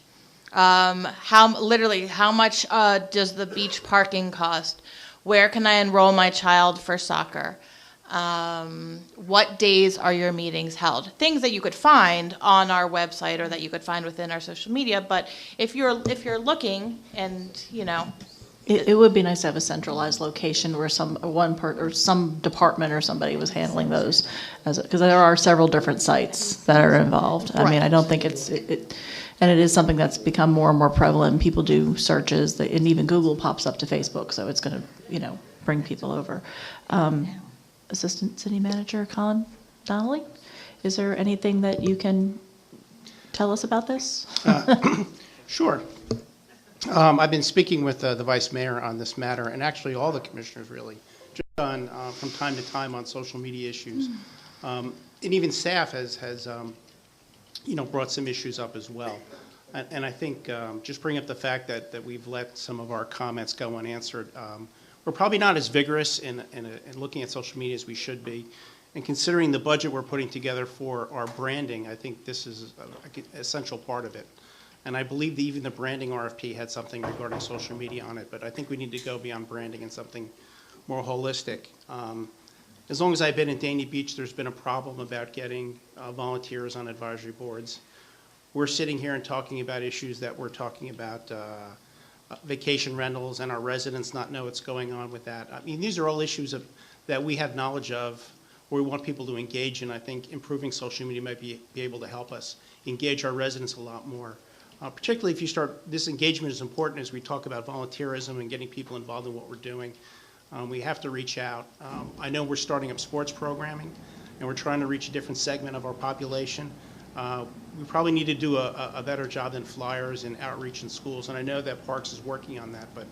S9: How much does the beach parking cost? Where can I enroll my child for soccer? What days are your meetings held? Things that you could find on our website or that you could find within our social media. But if you're looking and
S1: It would be nice to have a centralized location where some department or somebody was handling those, because there are several different sites that are involved. I mean, I don't think and it is something that's become more and more prevalent. People do searches, and even Google pops up to Facebook, so it's going to, bring people over. Assistant City Manager Colin Donnelly, is there anything that you can tell us about this?
S6: Sure. I've been speaking with the Vice Mayor on this matter, and actually all the commissioners really, just on from time to time on social media issues. And even staff has brought some issues up as well. And I think just bring up the fact that we've let some of our comments go unanswered. We're probably not as vigorous in looking at social media as we should be. And considering the budget we're putting together for our branding, I think this is an essential part of it. And I believe that even the branding RFP had something regarding social media on it, but I think we need to go beyond branding and something more holistic. As long as I've been in Dania Beach, there's been a problem about getting volunteers on advisory boards. We're sitting here and talking about issues that we're talking about vacation rentals, and our residents not know what's going on with that. I mean, these are all issues that we have knowledge of, where we want people to engage in. I think improving social media might be able to help us engage our residents a lot more. Particularly if you start, this engagement is important as we talk about volunteerism and getting people involved in what we're doing. We have to reach out. I know we're starting up sports programming, and we're trying to reach a different segment of our population. We probably need to do a better job than flyers and outreach in schools, and I know that Parks is working on that, but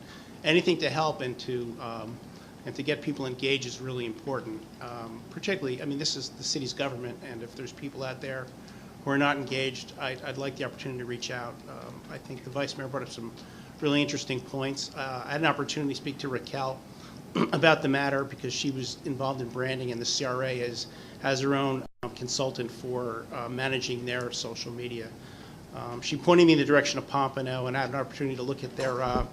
S6: anything to help and to And to get people engaged is really important. Particularly, I mean, this is the city's government, and if there's people out there who are not engaged, I'd like the opportunity to reach out. I think the Vice Mayor brought up some really interesting points. I had an opportunity to speak to Raquel about the matter because she was involved in branding, and the CRA has her own consultant for managing their social media. She pointed me in the direction of Pompano, and I had an opportunity to look at their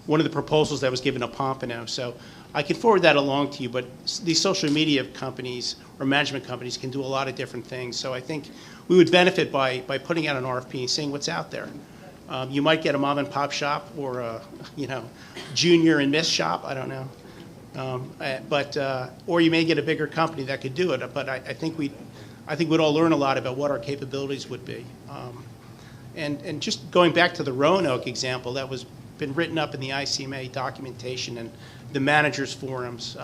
S6: one of the proposals that was given to Pompano. So I can forward that along to you, but these social media companies or management companies can do a lot of different things. So I think we would benefit by putting out an RFP and seeing what's out there. You might get a mom and pop shop or a junior and miss shop. I don't know. Or you may get a bigger company that could do it. But I think we'd all learn a lot about what our capabilities would be. And just going back to the Roanoke example, that was been written up in the ICMA documentation and the managers forums.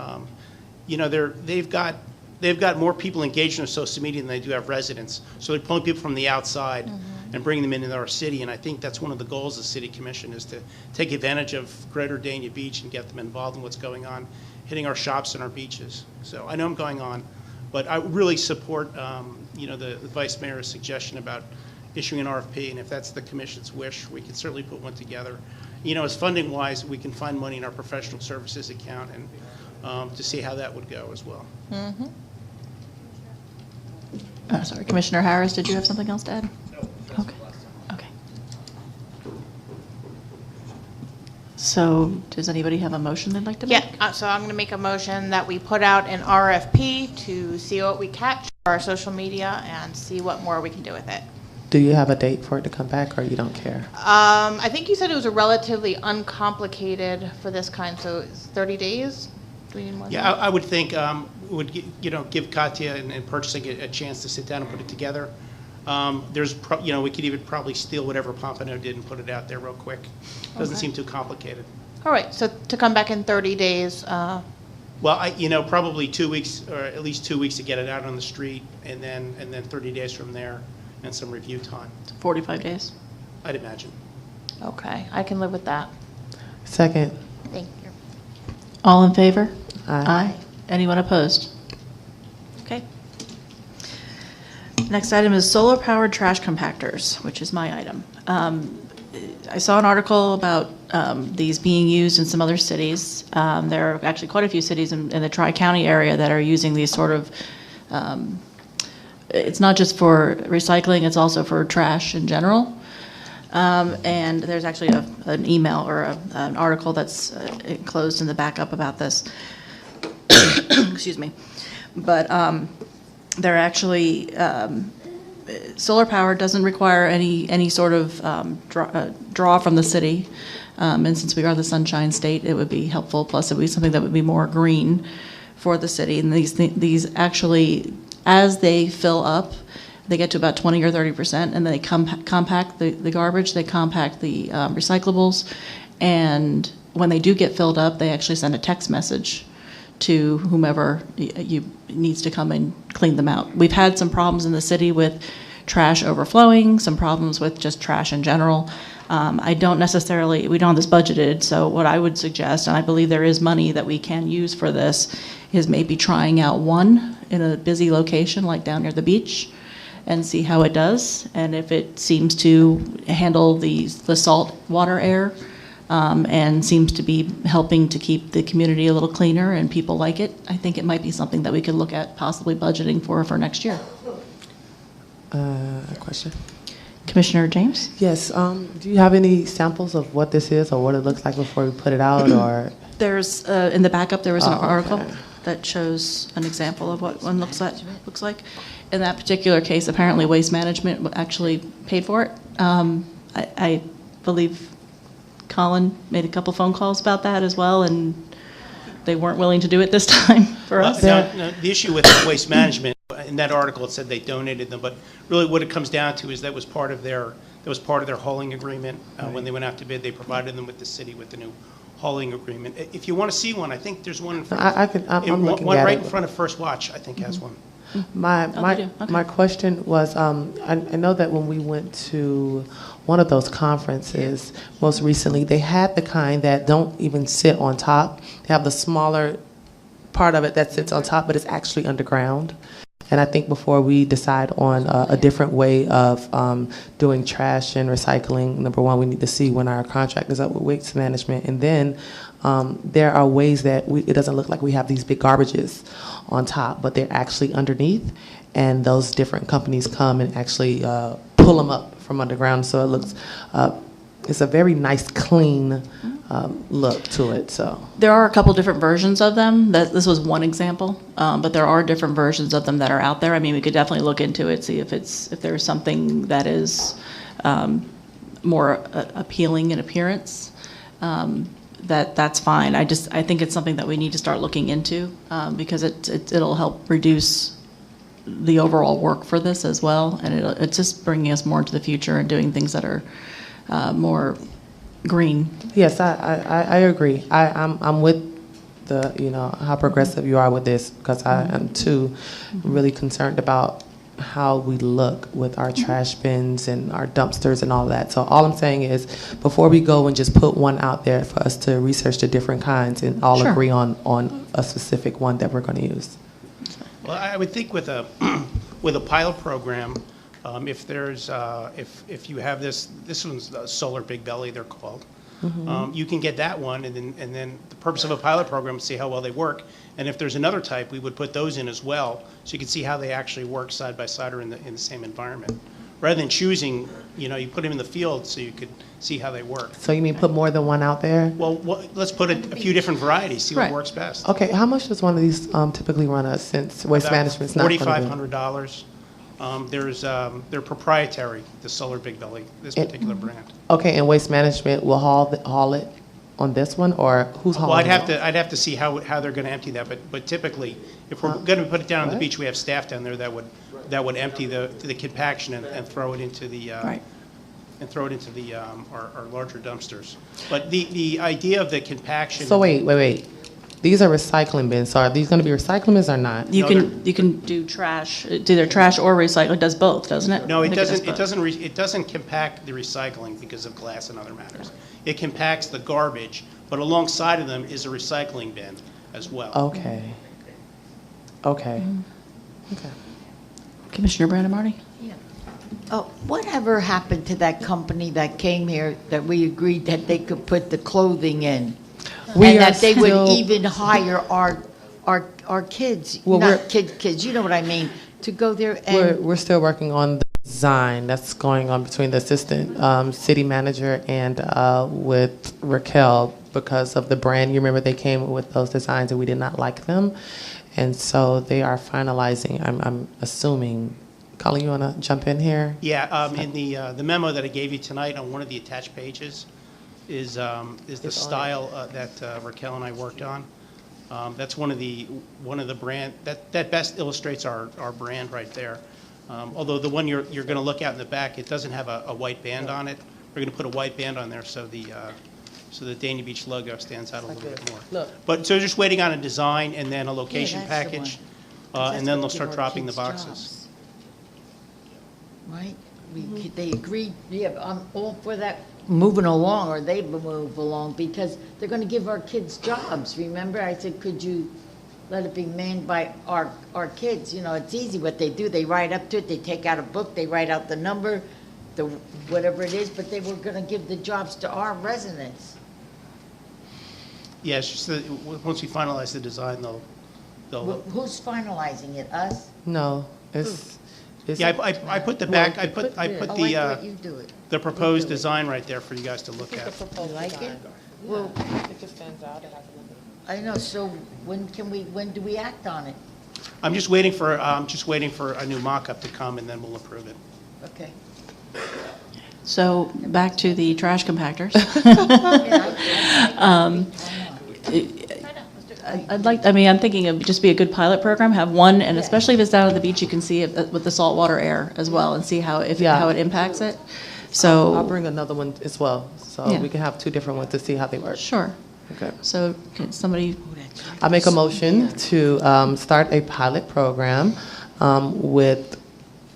S6: They've got more people engaged in social media than they do have residents. So they're pulling people from the outside and bringing them into our city. And I think that's one of the goals of the City Commission is to take advantage of Greater Dania Beach and get them involved in what's going on, hitting our shops and our beaches. So I know I'm going on, but I really support the Vice Mayor's suggestion about issuing an RFP, and if that's the Commission's wish, we can certainly put one together. As funding-wise, we can find money in our professional services account and to see how that would go as well.
S1: Sorry, Commissioner Harris, did you have something else to add?
S6: No.
S1: Okay. So does anybody have a motion they'd like to make?
S9: Yeah, so I'm going to make a motion that we put out an RFP to see what we catch for our social media and see what more we can do with it.
S4: Do you have a date for it to come back, or you don't care?
S9: I think you said it was a relatively uncomplicated for this kind, so it's 30 days? Do we need more?
S6: Yeah, I would think would give Katya and purchasing a chance to sit down and put it together. We could even probably steal whatever Pompano did and put it out there real quick. Doesn't seem too complicated.
S9: All right, so to come back in 30 days.
S6: Well, probably 2 weeks, or at least 2 weeks to get it out on the street, and then 30 days from there, and some review time.
S1: 45 days?
S6: I'd imagine.
S9: Okay, I can live with that.
S4: Second.
S9: Thank you.
S1: All in favor?
S4: Aye.
S1: Anyone opposed? Okay. Next item is solar-powered trash compactors, which is my item. I saw an article about these being used in some other cities. There are actually quite a few cities in the Tri-County area that are using these sort of it's not just for recycling, it's also for trash in general. And there's actually an email or an article that's enclosed in the backup about this. Excuse me. But they're actually, solar power doesn't require any sort of draw from the city. And since we are the Sunshine State, it would be helpful. Plus, it would be something that would be more green for the city. And these actually, as they fill up, they get to about 20 or 30%, and then they compact the garbage, they compact the recyclables, and when they do get filled up, they actually send a text message to whomever needs to come and clean them out. We've had some problems in the city with trash overflowing, some problems with just trash in general. We don't have this budgeted, so what I would suggest, and I believe there is money that we can use for this, is maybe trying out one in a busy location like down near the beach and see how it does, and if it seems to handle the salt water air and seems to be helping to keep the community a little cleaner and people like it, I think it might be something that we could look at possibly budgeting for next year.
S4: A question?
S1: Commissioner James?
S4: Yes. Do you have any samples of what this is or what it looks like before we put it out? Or
S1: There's in the backup there was an article that shows an example of what one looks like. In that particular case, apparently Waste Management actually paid for it. I believe Colin made a couple phone calls about that as well, and they weren't willing to do it this time for us.
S6: No, the issue with Waste Management, in that article it said they donated them, but really what it comes down to is that was part of their hauling agreement. When they went out to bid, they provided them with the city with the new hauling agreement. If you want to see one, I think there's one in front.
S4: I'm looking
S6: one
S4: at
S6: right
S4: it.
S6: in front of First Watch, I think, has one.
S4: My
S1: they do. Okay.
S4: my question was, I know that when we went to one of those conferences most recently, they had the kind that don't even sit on top. They have the smaller part of it that sits on top, but it's actually underground. And I think before we decide on a different way of doing trash and recycling, number one, we need to see when our contract is up with waste management. And then there are ways that it doesn't look like we have these big garbages on top, but they're actually underneath. And those different companies come and actually pull them up from underground. So it looks, it's a very nice, clean look to it. So
S1: There are a couple different versions of them. This was one example, but there are different versions of them that are out there. I mean, we could definitely look into it, see if there's something that is more appealing in appearance. That's fine. I think it's something that we need to start looking into because it'll help reduce the overall work for this as well, and it's just bringing us more into the future and doing things that are more green.
S4: yes, I agree. I'm with how progressive you are with this, because I am too really concerned about how we look with our trash bins and our dumpsters and all that. So all I'm saying is, before we go and just put one out there, for us to research the different kinds and all
S1: Sure.
S4: agree on a specific one that we're going to use.
S6: Well, I would think with a pilot program, if there's if you have this one's solar big belly, they're called. You can get that one, and then the purpose of a pilot program is to see how well they work. And if there's another type, we would put those in as well, so you can see how they actually work side by side or in the same environment. Rather than choosing, you put them in the field so you could see how they work.
S4: So you mean put more than one out there?
S6: Well, let's put a few different varieties, see what
S1: Right.
S6: works best.
S4: Okay, how much does one of these typically run us, since waste management's not going to
S6: $4,500. They're proprietary, the Solar Big Belly, this particular brand.
S4: Okay, and waste management will haul it on this one, or who's hauling
S6: Well,
S4: it?
S6: I'd have to see how they're going to empty that, but typically, if we're going to put it down on the beach, we have staff down there that would empty the compaction and throw it into the
S1: Right.
S6: our larger dumpsters. But the idea of the compaction.
S4: So wait. These are recycling bins. So are these going to be recycling bins or not?
S1: You can do trash, it's either trash or recycle. It does both, doesn't it?
S6: No,
S1: I
S6: it
S1: think does
S6: doesn't.
S1: both.
S6: It doesn't compact the recycling because of glass and other matters. It compacts the garbage, but alongside of them is a recycling bin as well.
S4: Okay. Okay.
S1: Commissioner Brandon Marty?
S18: Whatever happened to that company that came here that we agreed that they could put the clothing in?
S4: We
S18: And
S4: are
S18: that they would
S4: still-
S18: even hire our kids,
S4: Well,
S18: not kids, you know what I mean, to go there and.
S4: We're still working on the design that's going on between the assistant city manager and with Raquel, because of the brand. You remember they came with those designs and we did not like them, and so they are finalizing. I'm assuming. Colin, you want to jump in here?
S6: Yeah, in the memo that I gave you tonight on one of the attached pages is the style that Raquel and I worked on. That's one of the brand that best illustrates our brand right there. Although the one you're going to look at in the back, it doesn't have a white band on it. We're going to put a white band on there so the Dania Beach logo stands out a little bit more.
S18: Look.
S6: But so just waiting on a design and then a location
S18: that's the
S6: package,
S18: one.
S6: and then they'll
S18: That's
S6: start
S18: what give our
S6: dropping the
S18: kids
S6: boxes.
S18: jobs. Right? They agreed, yeah, I'm all for that moving along, or they move along, because they're going to give our kids jobs. Remember, I said, could you let it be manned by our kids? It's easy what they do. They write up to it, they take out a book, they write out the number, whatever it is, but they were going to give the jobs to our residents.
S6: Yeah, it's just that once we finalize the design, they'll.
S18: Who's finalizing it? Us?
S4: No, it's.
S6: Yeah, I put the back. I put
S18: I like what you do it.
S6: the proposed design right there for you guys to look at.
S18: You like it? Well,
S4: it just stands out. It has a little bit.
S18: I know. So when do we act on it?
S6: I'm just waiting for a new mock-up to come, and then we'll approve it.
S18: Okay.
S1: So back to the trash compactors. I'm thinking of just be a good pilot program, have one, and especially if it's down at the beach, you can see it with the saltwater air as well and see how it impacts it. So
S4: I'll bring another one as well, so
S1: Yeah.
S4: we can have two different ones to see how they work.
S1: Sure.
S4: Okay.
S1: So can somebody,
S4: I make a motion to start a pilot program with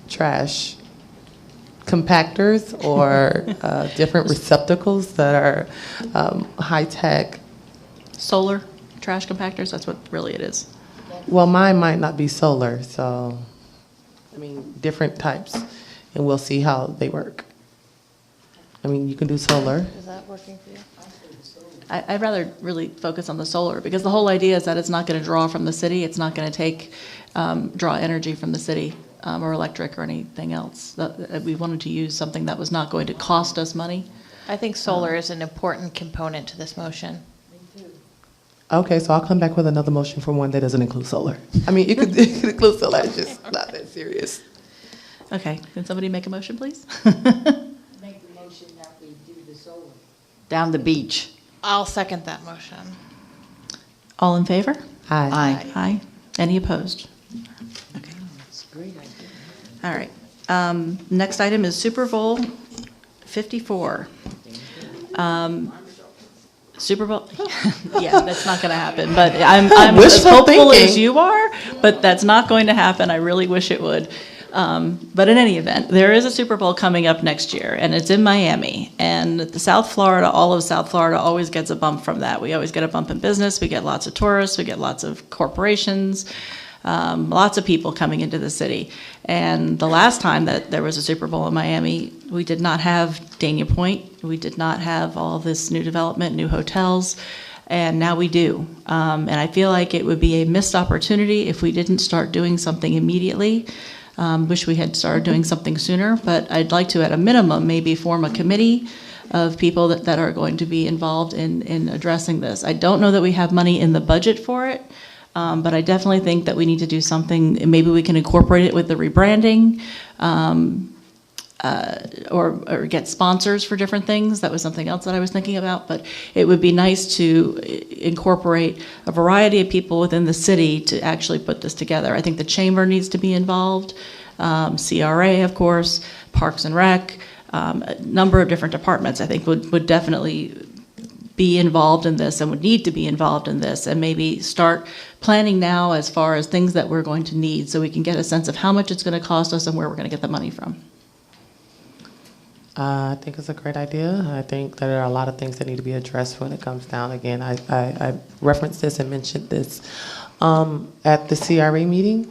S4: trash compactors or different receptacles that are high-tech.
S1: solar trash compactors, that's what really it is.
S4: Well, mine might not be solar, so, I mean, different types, and we'll see how they work. I mean, you can do solar.
S9: Is that working for you?
S1: I'd rather really focus on the solar, because the whole idea is that it's not going to draw from the city, it's not going to draw energy from the city or electric or anything else. We wanted to use something that was not going to cost us money.
S9: I think solar is an important component to this motion.
S4: Okay, so I'll come back with another motion for one that doesn't include solar. I mean, it could include solar, it's just not that serious.
S1: Okay, can somebody make a motion, please?
S18: Make the motion that we do the solar. Down the beach.
S9: I'll second that motion.
S1: All in favor?
S18: Aye.
S1: Aye. Any opposed? Okay.
S18: That's a great idea.
S1: All right. Next item is Super Bowl 54. Super Bowl, yeah, that's not going to happen. But I'm as hopeful as you are, but that's not going to happen. I really wish it would. But in any event, there is a Super Bowl coming up next year, and it's in Miami. And the South Florida, all of South Florida always gets a bump from that. We always get a bump in business. We get lots of tourists. We get lots of corporations, lots of people coming into the city. And the last time that there was a Super Bowl in Miami, we did not have Dania Point. We did not have all this new development, new hotels. And now we do. And I feel like it would be a missed opportunity if we didn't start doing something immediately. Wish we had started doing something sooner, but I'd like to, at a minimum, maybe form a committee of people that are going to be involved in addressing this. I don't know that we have money in the budget for it, but I definitely think that we need to do something. Maybe we can incorporate it with the rebranding, or get sponsors for different things. That was something else that I was thinking about, but it would be nice to incorporate a variety of people within the city to actually put this together. I think the chamber needs to be involved, CRA, of course, Parks and Rec, a number of different departments I think would definitely be involved in this and would need to be involved in this, and maybe start planning now as far as things that we're going to need so we can get a sense of how much it's going to cost us and where we're going to get the money from.
S4: I think it's a great idea. I think there are a lot of things that need to be addressed when it comes down. Again, I referenced this and mentioned this at the CRA meeting,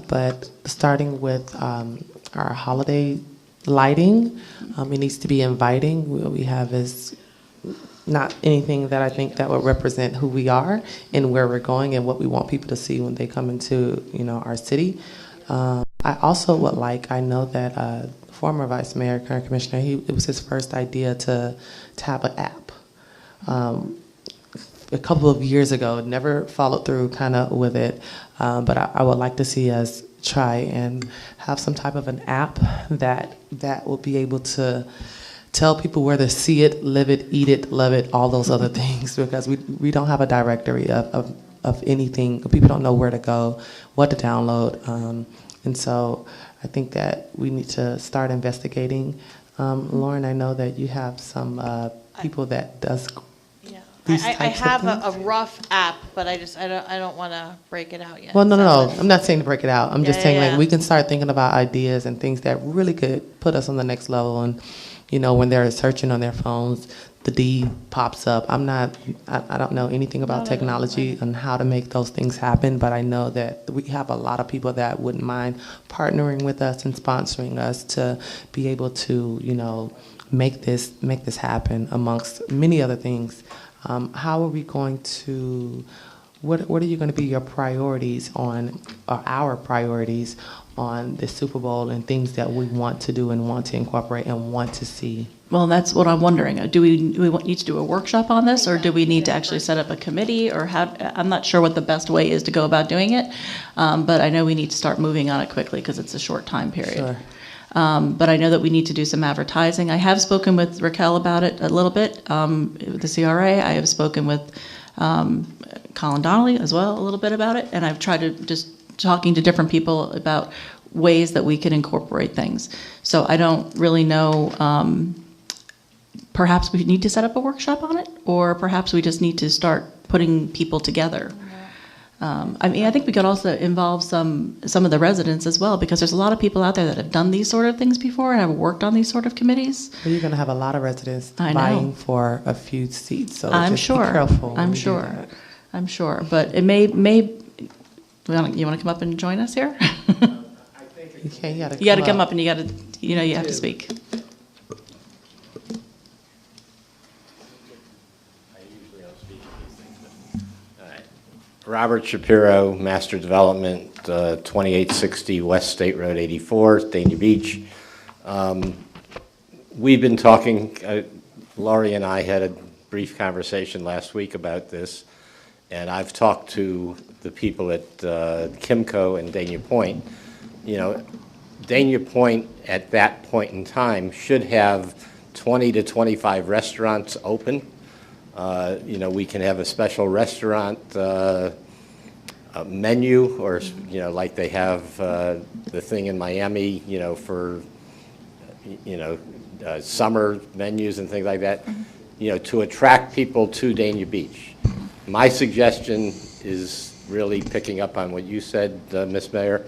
S4: but starting with our holiday lighting, it needs to be inviting. What we have is not anything that I think that will represent who we are and where we're going and what we want people to see when they come into our city. I also would like, I know that former Vice Mayor, current Commissioner, it was his first idea to have an app. A couple of years ago, never followed through kind of with it, but I would like to see us try and have some type of an app that will be able to tell people where to see it, live it, eat it, love it, all those other things, because we don't have a directory of anything. People don't know where to go, what to download, and so I think that we need to start investigating. Lauren, I know that you have some people that does these types
S9: I have
S4: of things.
S9: a rough app, but I don't want to break it out yet.
S4: Well, no. I'm not saying to break it out. I'm just saying
S9: yeah.
S4: like we can start thinking about ideas and things that really could put us on the next level. And when they're searching on their phones, the D pops up. I don't know anything about technology and how to make those things happen, but I know that we have a lot of people that wouldn't mind partnering with us and sponsoring us to be able to, make this happen amongst many other things. How are we going to, what are you going to be your priorities on, or our priorities on the Super Bowl and things that we want to do and want to incorporate and want to see?
S1: Well, that's what I'm wondering. Do we need to do a workshop on this, or do we need to actually set up a committee, or how? I'm not sure what the best way is to go about doing it, but I know we need to start moving on it quickly because it's a short time period.
S4: Sure.
S1: But I know that we need to do some advertising. I have spoken with Raquel about it a little bit, with the CRA. I have spoken with Colin Donnelly as well a little bit about it, and I've tried to just talking to different people about ways that we can incorporate things. So I don't really know, perhaps we need to set up a workshop on it, or perhaps we just need to start putting people together. I mean, I think we could also involve some of the residents as well, because there's a lot of people out there that have done these sort of things before and have worked on these sort of committees.
S4: Well, you're going to have a lot of residents
S1: I know.
S4: vying for a few seats, so
S1: I'm
S4: just
S1: sure.
S4: be careful. when
S1: I'm
S4: you do
S1: sure.
S4: that.
S1: I'm sure. But it may. You want to come up and join us here?
S4: You can't. You
S1: You got to come up and you got to. You have to speak.
S19: Robert Shapiro, Master Development, 2860 West State Road 84, Dania Beach. We've been talking, Laurie and I had a brief conversation last week about this, and I've talked to the people at Kimco and Dania Point. Dania Point at that point in time should have 20 to 25 restaurants open. We can have a special restaurant menu, or like they have the thing in Miami, for summer menus and things like that. To attract people to Dania Beach. My suggestion is really picking up on what you said, Ms. Mayor,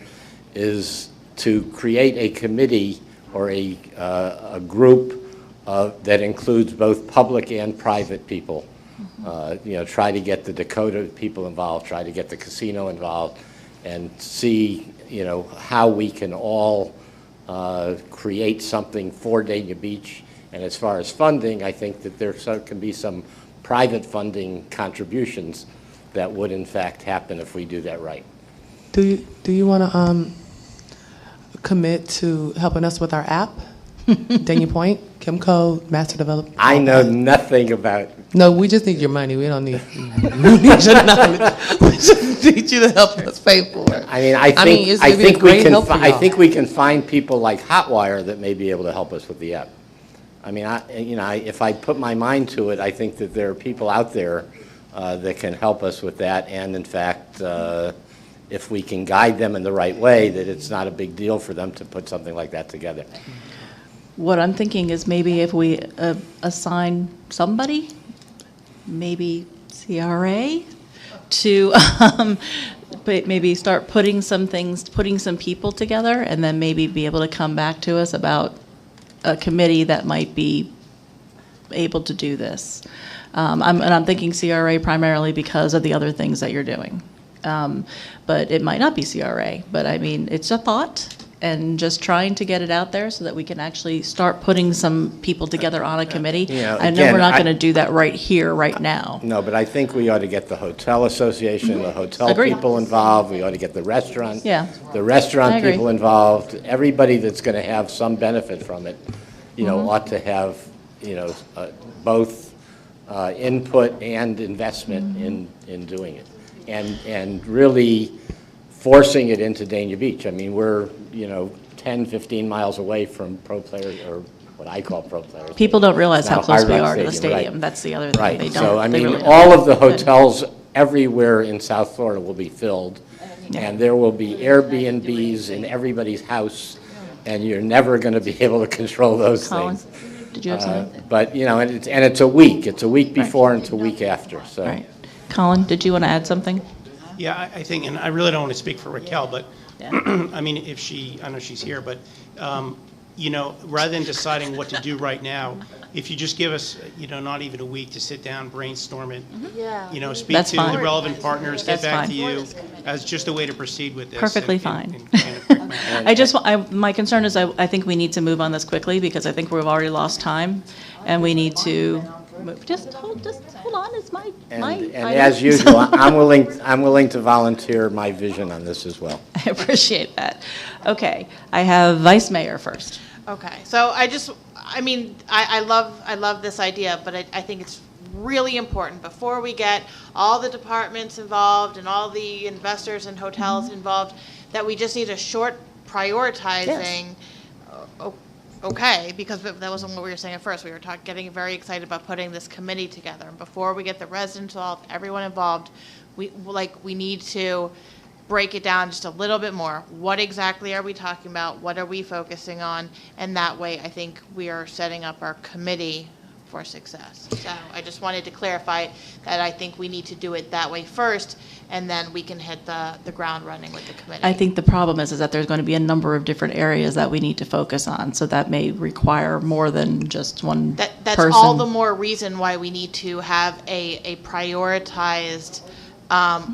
S19: is to create a committee or a group that includes both public and private people. Try to get the Dakota people involved, try to get the casino involved, and see, how we can all create something for Dania Beach. And as far as funding, I think that there can be some private funding contributions that would in fact happen if we do that right.
S4: Do you want to commit to helping us with our app? Dania Point, Kimco, Master Development.
S19: I know nothing about.
S4: No, we just need your money. We don't need. We need your knowledge. We just need you to help us pay for it.
S19: I mean, I think we can find people like Hotwire that may be able to help us with the app. I mean, if I put my mind to it, I think that there are people out there that can help us with that, and in fact, if we can guide them in the right way, that it's not a big deal for them to put something like that together.
S1: What I'm thinking is maybe if we assign somebody, maybe CRA, to maybe start putting some people together, and then maybe be able to come back to us about a committee that might be able to do this. I'm thinking CRA primarily because of the other things that you're doing. But it might not be CRA, but I mean, it's a thought, and just trying to get it out there so that we can actually start putting some people together on a committee. I know we're not going to do that right here, right now.
S19: No, but I think we ought to get the hotel association, the hotel
S1: Agreed.
S19: people involved. We ought to get the restaurant,
S1: Yeah.
S19: the restaurant
S1: I agree.
S19: people involved. Everybody that's going to have some benefit from it, ought to have, both input and investment in doing it, and really forcing it into Dania Beach. I mean, we're 10, 15 miles away from pro players, or what I call pro players.
S1: People don't realize how
S19: Now,
S1: close we
S19: Hard Rock
S1: are to the
S19: Stadium,
S1: stadium.
S19: right.
S1: That's the other thing.
S19: Right.
S1: They don't.
S19: So, I
S1: they
S19: mean,
S1: really
S19: all
S1: don't.
S19: of the
S1: But-
S19: hotels everywhere in South Florida will be filled, and there will be Airbnbs in everybody's house, and you're never going to be able to control those
S1: Colin,
S19: things.
S1: did you have something?
S19: But, and it's a week. It's a week before and it's a week after, so.
S1: Right. Colin, did you want to add something?
S6: Yeah, I think, and I really don't want to speak for Raquel, but, I mean, I know she's here, but, rather than deciding what to do right now, if you just give us, not even a week to sit down, brainstorm it,
S9: Yeah.
S6: speak
S1: That's
S6: to
S1: fine.
S6: the relevant partners, get
S1: That's
S6: back
S1: fine.
S6: to you, as just a way to proceed with this.
S1: Perfectly
S6: in
S1: fine.
S6: kind of quick manner.
S1: My concern is I think we need to move on this quickly, because I think we've already lost time, and we need to just hold on. It's my
S19: And
S1: item.
S19: as usual, I'm willing to volunteer my vision on this as well.
S1: I appreciate that. Okay, I have Vice Mayor first.
S9: Okay, so I love this idea, but I think it's really important before we get all the departments involved and all the investors and hotels involved, that we just need a short prioritizing. Okay, because that wasn't what we were saying at first. We were getting very excited about putting this committee together. And before we get the residents involved, everyone involved, we need to break it down just a little bit more. What exactly are we talking about? What are we focusing on? And that way, I think we are setting up our committee for success. So I just wanted to clarify that I think we need to do it that way first, and then we can hit the ground running with the committee.
S1: I think the problem is that there's going to be a number of different areas that we need to focus on, so that may require more than just one
S9: That's
S1: person.
S9: all the more reason why we need to have a prioritized,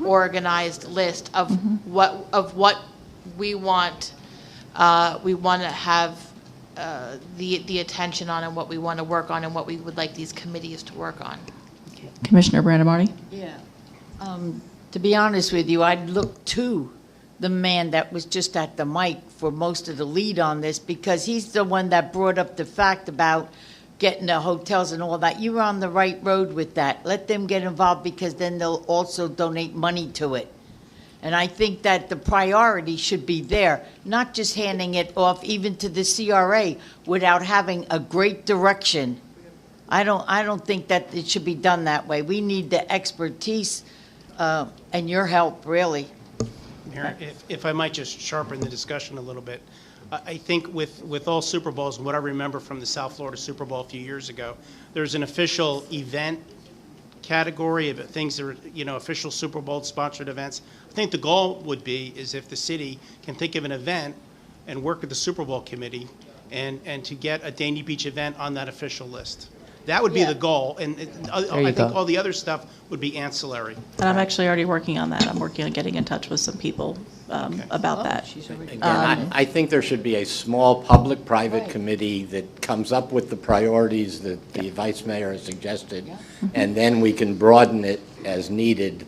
S9: organized list of what we want to have the attention on, and what we want to work on, and what we would like these committees to work on.
S1: Commissioner Brandemarty?
S18: Yeah. To be honest with you, I'd look to the man that was just at the mic for most of the lead on this, because he's the one that brought up the fact about getting the hotels and all that. You were on the right road with that. Let them get involved, because then they'll also donate money to it. And I think that the priority should be there, not just handing it off even to the CRA without having a great direction. I don't think that it should be done that way. We need the expertise and your help, really.
S6: Mayor, if I might just sharpen the discussion a little bit. I think with all Super Bowls, and what I remember from the South Florida Super Bowl a few years ago, there's an official event category of things that are, official Super Bowl sponsored events. I think the goal would be is if the city can think of an event and work with the Super Bowl committee and to get a Dania Beach event on that official list. That would be the goal, and I think all the other stuff would be ancillary.
S1: And I'm actually already working on that. I'm working on getting in touch with some people about that.
S19: Again, I think there should be a small public-private committee that comes up with the priorities that the Vice Mayor has suggested, and then we can broaden it as needed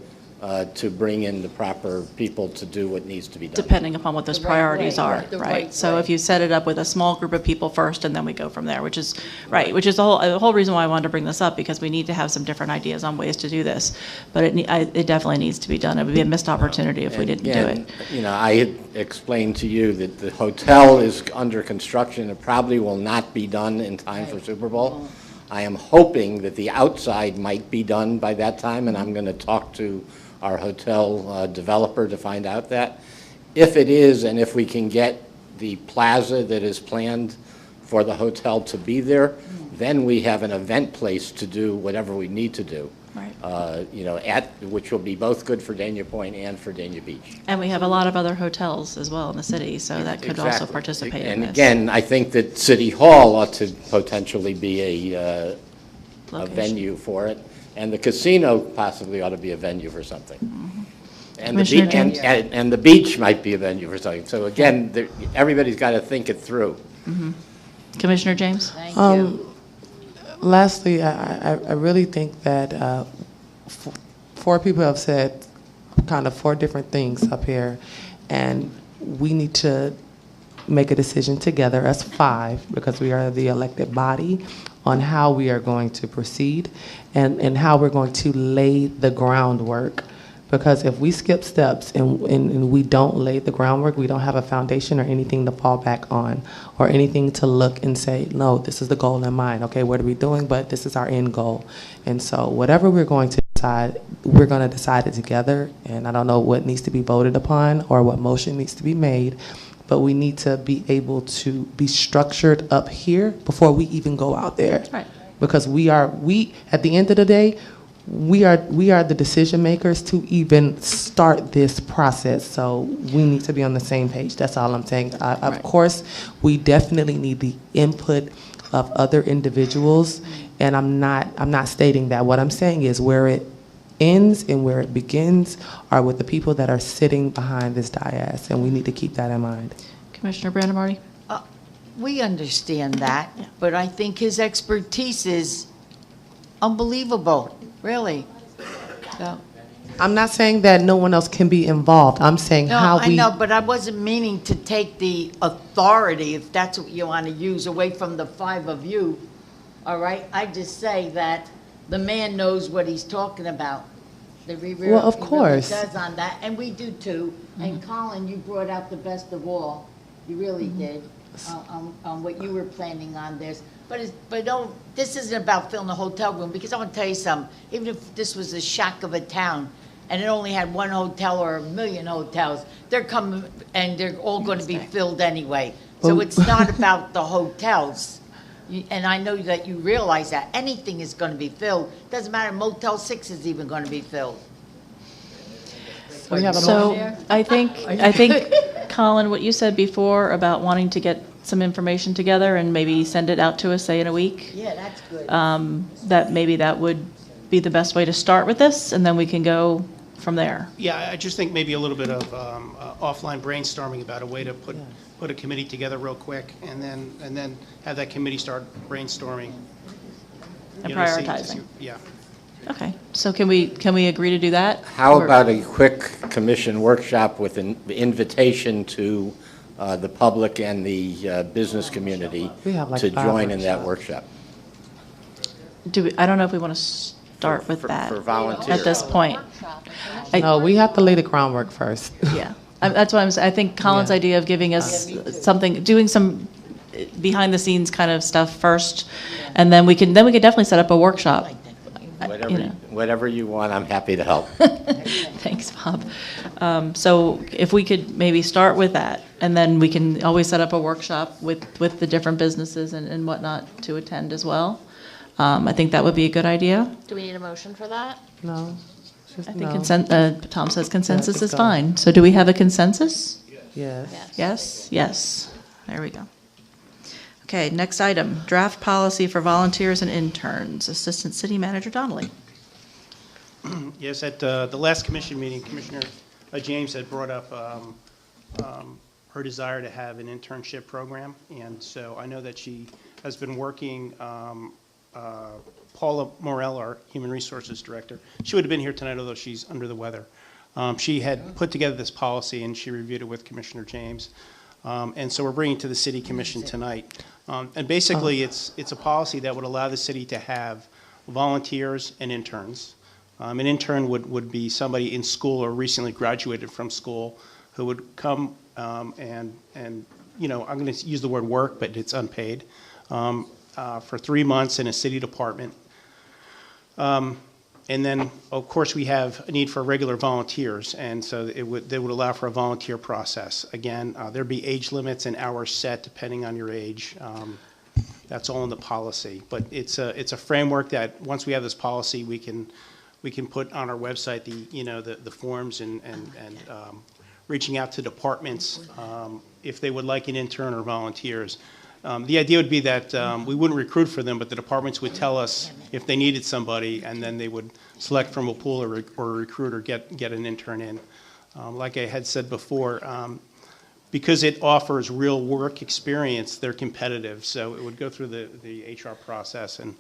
S19: to bring in the proper people to do what needs to be done.
S1: Depending upon what those priorities are, right? So if you set it up with a small group of people first, and then we go from there, which is right, which is the whole reason why I wanted to bring this up, because we need to have some different ideas on ways to do this. But it definitely needs to be done. It would be a missed opportunity if we didn't do it.
S19: I had explained to you that the hotel is under construction. It probably will not be done in time for Super Bowl. I am hoping that the outside might be done by that time, and I'm going to talk to our hotel developer to find out that. If it is, and if we can get the plaza that is planned for the hotel to be there, then we have an event place to do whatever we need to do. Right. Which will be both good for Dania Point and for Dania Beach.
S1: And we have a lot of other hotels as well in the city, so that could also participate in this.
S19: And again, I think that City Hall ought to potentially be a venue for it. And the casino possibly ought to be a venue for something. And the beach might be a venue for something. So again, everybody's got to think it through.
S1: Commissioner James?
S4: Thank you. Lastly, I really think that four people have said kind of four different things up here, and we need to make a decision together as five, because we are the elected body, on how we are going to proceed and how we're going to lay the groundwork. Because if we skip steps and we don't lay the groundwork, we don't have a foundation or anything to fall back on, or anything to look and say, no, this is the goal in mind. Okay, what are we doing? But this is our end goal. And so whatever we're going to decide, we're going to decide it together. And I don't know what needs to be voted upon or what motion needs to be made, but we need to be able to be structured up here before we even go out there.
S1: Right.
S4: Because we at the end of the day, we are the decision makers to even start this process. So we need to be on the same page. That's all I'm saying. Of course, we definitely need the input of other individuals, and I'm not stating that. What I'm saying is where it ends and where it begins are with the people that are sitting behind this dais, and we need to keep that in mind.
S1: Commissioner Brandemarty?
S18: We understand that, but I think his expertise is unbelievable, really. So.
S4: I'm not saying that no one else can be involved. I'm saying how we...
S18: I know, but I wasn't meaning to take the authority, if that's what you want to use, away from the five of you, all right? I just say that the man knows what he's talking about.
S4: Well, of course.
S18: He really does on that, and we do too. And Colin, you brought out the best of all. You really did. On what you were planning on this. But don't, this isn't about filling a hotel room, because I want to tell you something. Even if this was a shack of a town and it only had one hotel or a million hotels, they're coming and they're all going to be filled anyway. So it's not about the hotels. And I know that you realize that anything is going to be filled. Doesn't matter, Motel 6 is even going to be filled.
S4: We have a
S1: So
S18: motion?
S1: I think, Colin, what you said before about wanting to get some information together and maybe send it out to us, say, in a week,
S18: Yeah, that's good.
S1: that maybe that would be the best way to start with this, and then we can go from there.
S6: Yeah, I just think maybe a little bit of offline brainstorming about a way to put a committee together real quick, and then have that committee start brainstorming.
S1: And
S6: You know,
S1: prioritizing.
S6: Yeah.
S1: Okay, so can we agree to do that?
S19: How
S1: Or-
S19: about a quick commission workshop with an invitation to the public and the business community
S4: We have like
S19: to
S4: 5
S19: join in that workshop?
S1: I don't know if we want to start with that
S19: for volunteers.
S1: at this point.
S4: No, we have to lay the groundwork first.
S1: Yeah, that's why I think Colin's idea of giving us something, doing some behind-the-scenes kind of stuff first, and then we could definitely set up a workshop.
S19: Whatever you want, I'm happy to help.
S1: Thanks, Bob. So if we could maybe start with that, and then we can always set up a workshop with the different businesses and whatnot to attend as well. I think that would be a good idea.
S9: Do we need a motion for that?
S4: No.
S1: I think Tom says consensus is fine. So do we have a consensus?
S4: Yes.
S1: Yes? Yes. There we go. Okay, next item, draft policy for volunteers and interns. Assistant City Manager Donnelly.
S6: Yes, at the last commission meeting, Commissioner James had brought up her desire to have an internship program, and so I know that she has been working, Paula Morell, our Human Resources Director, she would have been here tonight, although she's under the weather. She had put together this policy, and she reviewed it with Commissioner James, and so we're bringing it to the City Commission tonight. And basically, it's a policy that would allow the city to have volunteers and interns. An intern would be somebody in school or recently graduated from school who would come and you know, I'm going to use the word work, but it's unpaid, for 3 months in a city department. And then, of course, we have a need for regular volunteers, and so they would allow for a volunteer process. Again, there'd be age limits and hours set depending on your age. That's all in the policy, but it's a framework that once we have this policy, we can put on our website the forms and reaching out to departments if they would like an intern or volunteers. The idea would be that we wouldn't recruit for them, but the departments would tell us if they needed somebody, and then they would select from a pool or recruit or get an intern in. Like I had said before, because it offers real work experience, they're competitive. So it would go through the HR process, and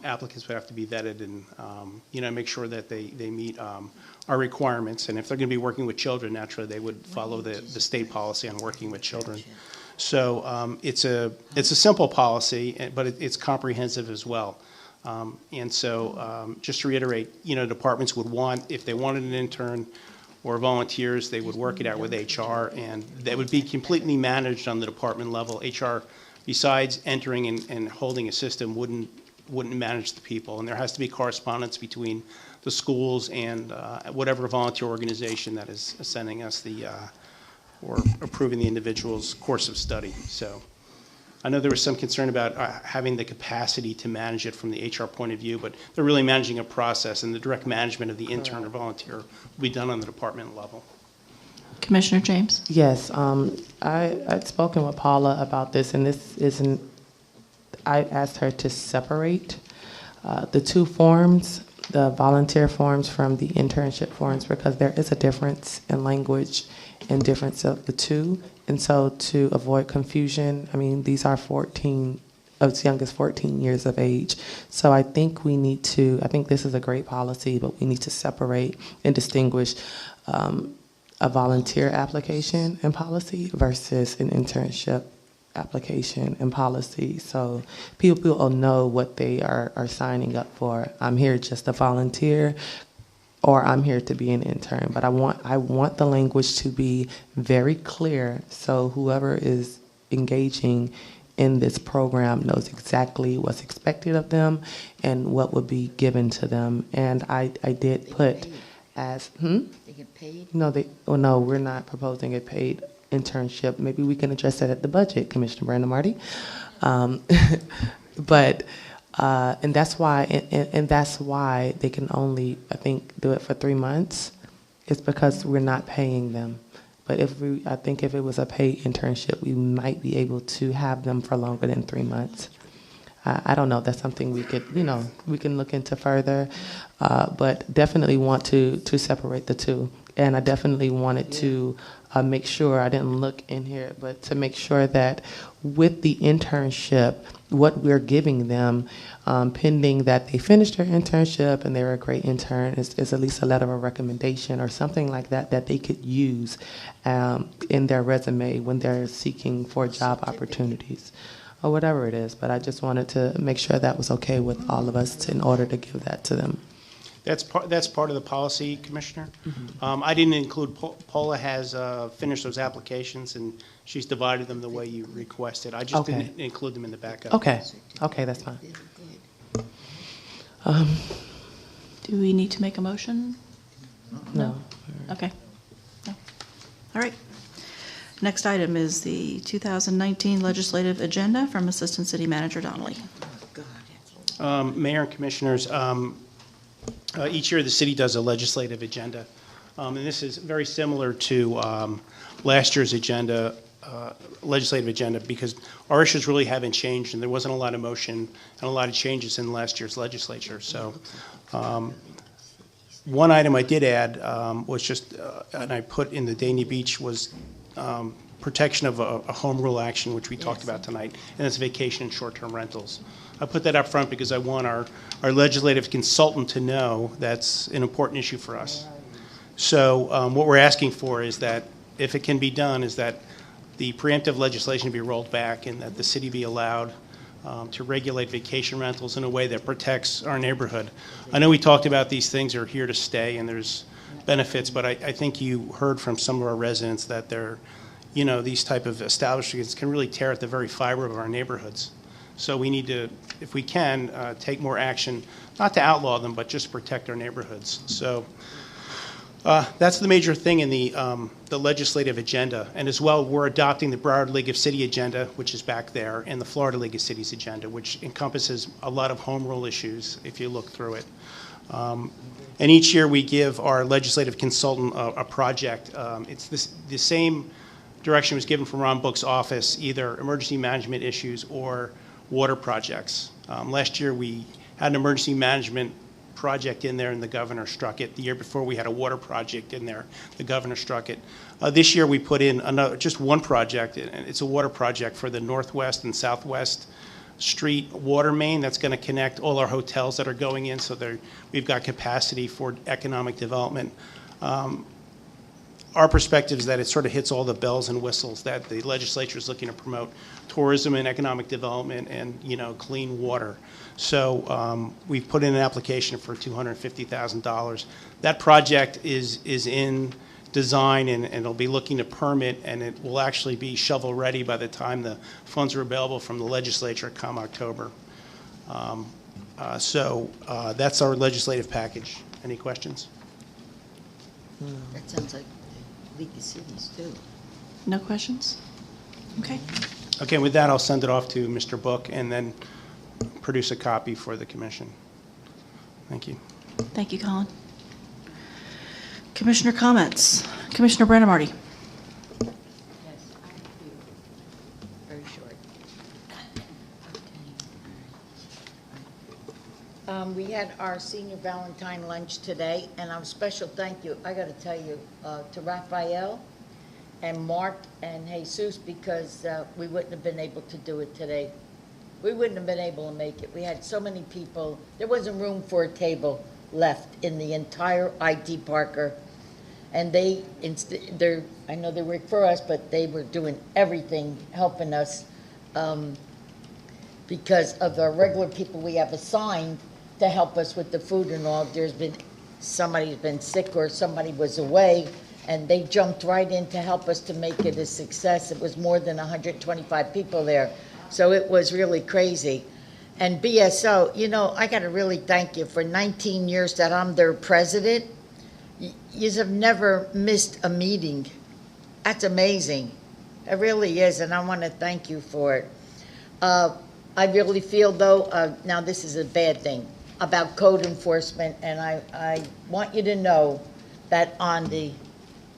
S6: applicants would have to be vetted and make sure that they meet our requirements. And if they're going to be working with children, naturally they would follow the state policy on working with children. So it's a simple policy, but it's comprehensive as well. And so just to reiterate, departments would want, if they wanted an intern or volunteers, they would work it out with HR, and that would be completely managed on the department level. HR, besides entering and holding a system, wouldn't manage the people, and there has to be correspondence between the schools and whatever volunteer organization that is sending us or approving the individual's course of study. So I know there was some concern about having the capacity to manage it from the HR point of view, but they're really managing a process, and the direct management of the intern or volunteer will be done on the department level.
S1: Commissioner James?
S4: Yes, I'd spoken with Paula about this, and this isn't, I asked her to separate the two forms, the volunteer forms from the internship forms, because there is a difference in language and difference of the two. And so to avoid confusion, I mean, these are 14, as young as 14 years of age. So I think I think this is a great policy, but we need to separate and distinguish a volunteer application and policy versus an internship application and policy, so people will know what they are signing up for. I'm here just to volunteer, or I'm here to be an intern. But I want the language to be very clear, so whoever is engaging in this program knows exactly what's expected of them and what would be given to them. And I did put as
S18: They get paid?
S4: no, we're not proposing a paid internship. Maybe we can address that at the budget, Commissioner Brandon Marty. But and that's why they can only, I think, do it for 3 months. It's because we're not paying them. But I think if it was a paid internship, we might be able to have them for longer than 3 months. I don't know. That's something we could, we can look into further. But definitely want to separate the two. And I definitely wanted to make sure, I didn't look in here, but to make sure that with the internship, what we're giving them, pending that they finished their internship and they're a great intern, is at least a letter of recommendation or something like that that they could use in their resume when they're seeking for job opportunities or whatever it is. But I just wanted to make sure that was okay with all of us in order to give that to them.
S6: That's part of the policy, Commissioner. I didn't include, Paula has finished those applications, and she's divided them the way you requested. I just didn't include them in the backup.
S4: Okay, that's fine.
S1: Do we need to make a motion?
S4: No.
S1: Okay. No. All right. Next item is the 2019 legislative agenda from Assistant City Manager Donnelly.
S6: Mayor and Commissioners, each year the city does a legislative agenda, and this is very similar to last year's agenda, legislative agenda, because our issues really haven't changed, and there wasn't a lot of motion and a lot of changes in last year's legislature. So one item I did add was just, and I put in the Dania Beach, was protection of a home rule action, which we talked about tonight, and that's vacation and short-term rentals. I put that up front because I want our legislative consultant to know that's an important issue for us. So what we're asking for is that, if it can be done, is that the preemptive legislation be rolled back and that the city be allowed to regulate vacation rentals in a way that protects our neighborhood. I know we talked about these things are here to stay and there's benefits, but I think you heard from some of our residents that they're, these type of establishments can really tear at the very fiber of our neighborhoods. So we need to, if we can, take more action, not to outlaw them, but just protect our neighborhoods. So that's the major thing in the legislative agenda. And as well, we're adopting the Brauer League of City agenda, which is back there, and the Florida League of Cities agenda, which encompasses a lot of home rule issues, if you look through it. And each year we give our legislative consultant a project. It's the same direction was given from Ron Book's office, either emergency management issues or water projects. Last year we had an emergency management project in there and the governor struck it. The year before we had a water project in there, the governor struck it. This year we put in just one project, and it's a water project for the Northwest and Southwest Street water main that's going to connect all our hotels that are going in, so we've got capacity for economic development. Our perspective is that it sort of hits all the bells and whistles that the legislature is looking to promote: tourism and economic development and clean water. So we've put in an application for $250,000. That project is in design and it'll be looking to permit, and it will actually be shovel ready by the time the funds are available from the legislature come October. So that's our legislative package. Any questions?
S18: That sounds like League of Cities, too.
S1: No questions? Okay.
S6: Okay, with that, I'll send it off to Mr. Book and then produce a copy for the commission. Thank you.
S1: Thank you, Colin. Commissioner comments. Commissioner Brandon Marty.
S18: Yes, I do. Very short. We had our senior Valentine lunch today, and a special thank you, I got to tell you, to Raphael and Mark and Jesus, because we wouldn't have been able to do it today. We wouldn't have been able to make it. We had so many people. There wasn't room for a table left in the entire IT Parker. And I know they work for us, but they were doing everything, helping us because of the regular people we have assigned to help us with the food and all. Somebody's been sick or somebody was away, and they jumped right in to help us to make it a success. It was more than 125 people there, so it was really crazy. And BSO, I got to really thank you for 19 years that I'm their president. You have never missed a meeting. That's amazing. It really is, and I want to thank you for it. I really feel, though, now this is a bad thing, about code enforcement, and I want you to know that on the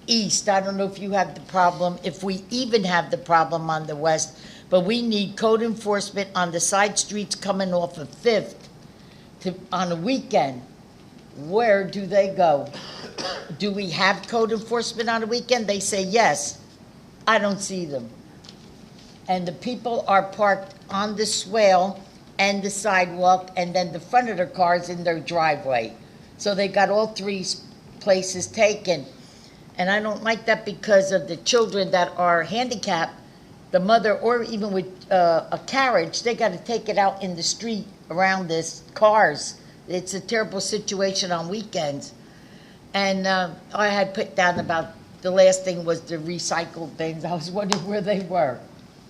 S18: east, I don't know if you have the problem, if we even have the problem on the west, but we need code enforcement on the side streets coming off of 5th on a weekend. Where do they go? Do we have code enforcement on a weekend? They say yes. I don't see them. And the people are parked on the swale and the sidewalk and then the front of their cars in their driveway. So they got all three places taken. And I don't like that because of the children that are handicapped, the mother, or even with a carriage, they got to take it out in the street around this cars. It's a terrible situation on weekends. And I had put down about, the last thing was the recycled bins. I was wondering where they were.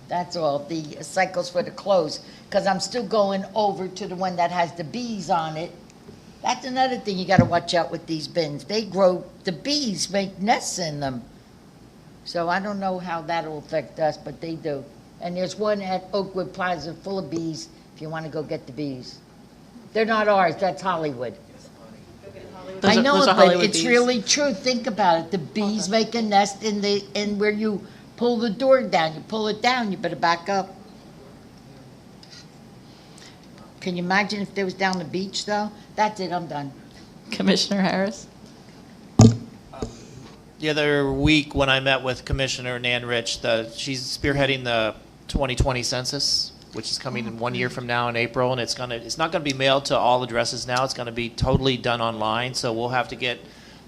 S18: That's all, the cycles for the clothes. Because I'm still going over to the one that has the bees on it. That's another thing you got to watch out with these bins. They grow, the bees make nests in them. So I don't know how that'll affect us, but they do. And there's one at Oakwood Plaza full of bees if you want to go get the bees. They're not ours, that's Hollywood. I know it, but it's really true. Think about it. The bees make a nest in where you pull the door down. You pull it down, you better back up. Can you imagine if they was down the beach, though? That's it, I'm done.
S1: Commissioner Harris?
S7: The other week when I met with Commissioner Nan Rich, she's spearheading the 2020 census, which is coming in 1 year from now in April, and it's not going to be mailed to all addresses now. It's going to be totally done online, so we'll have to get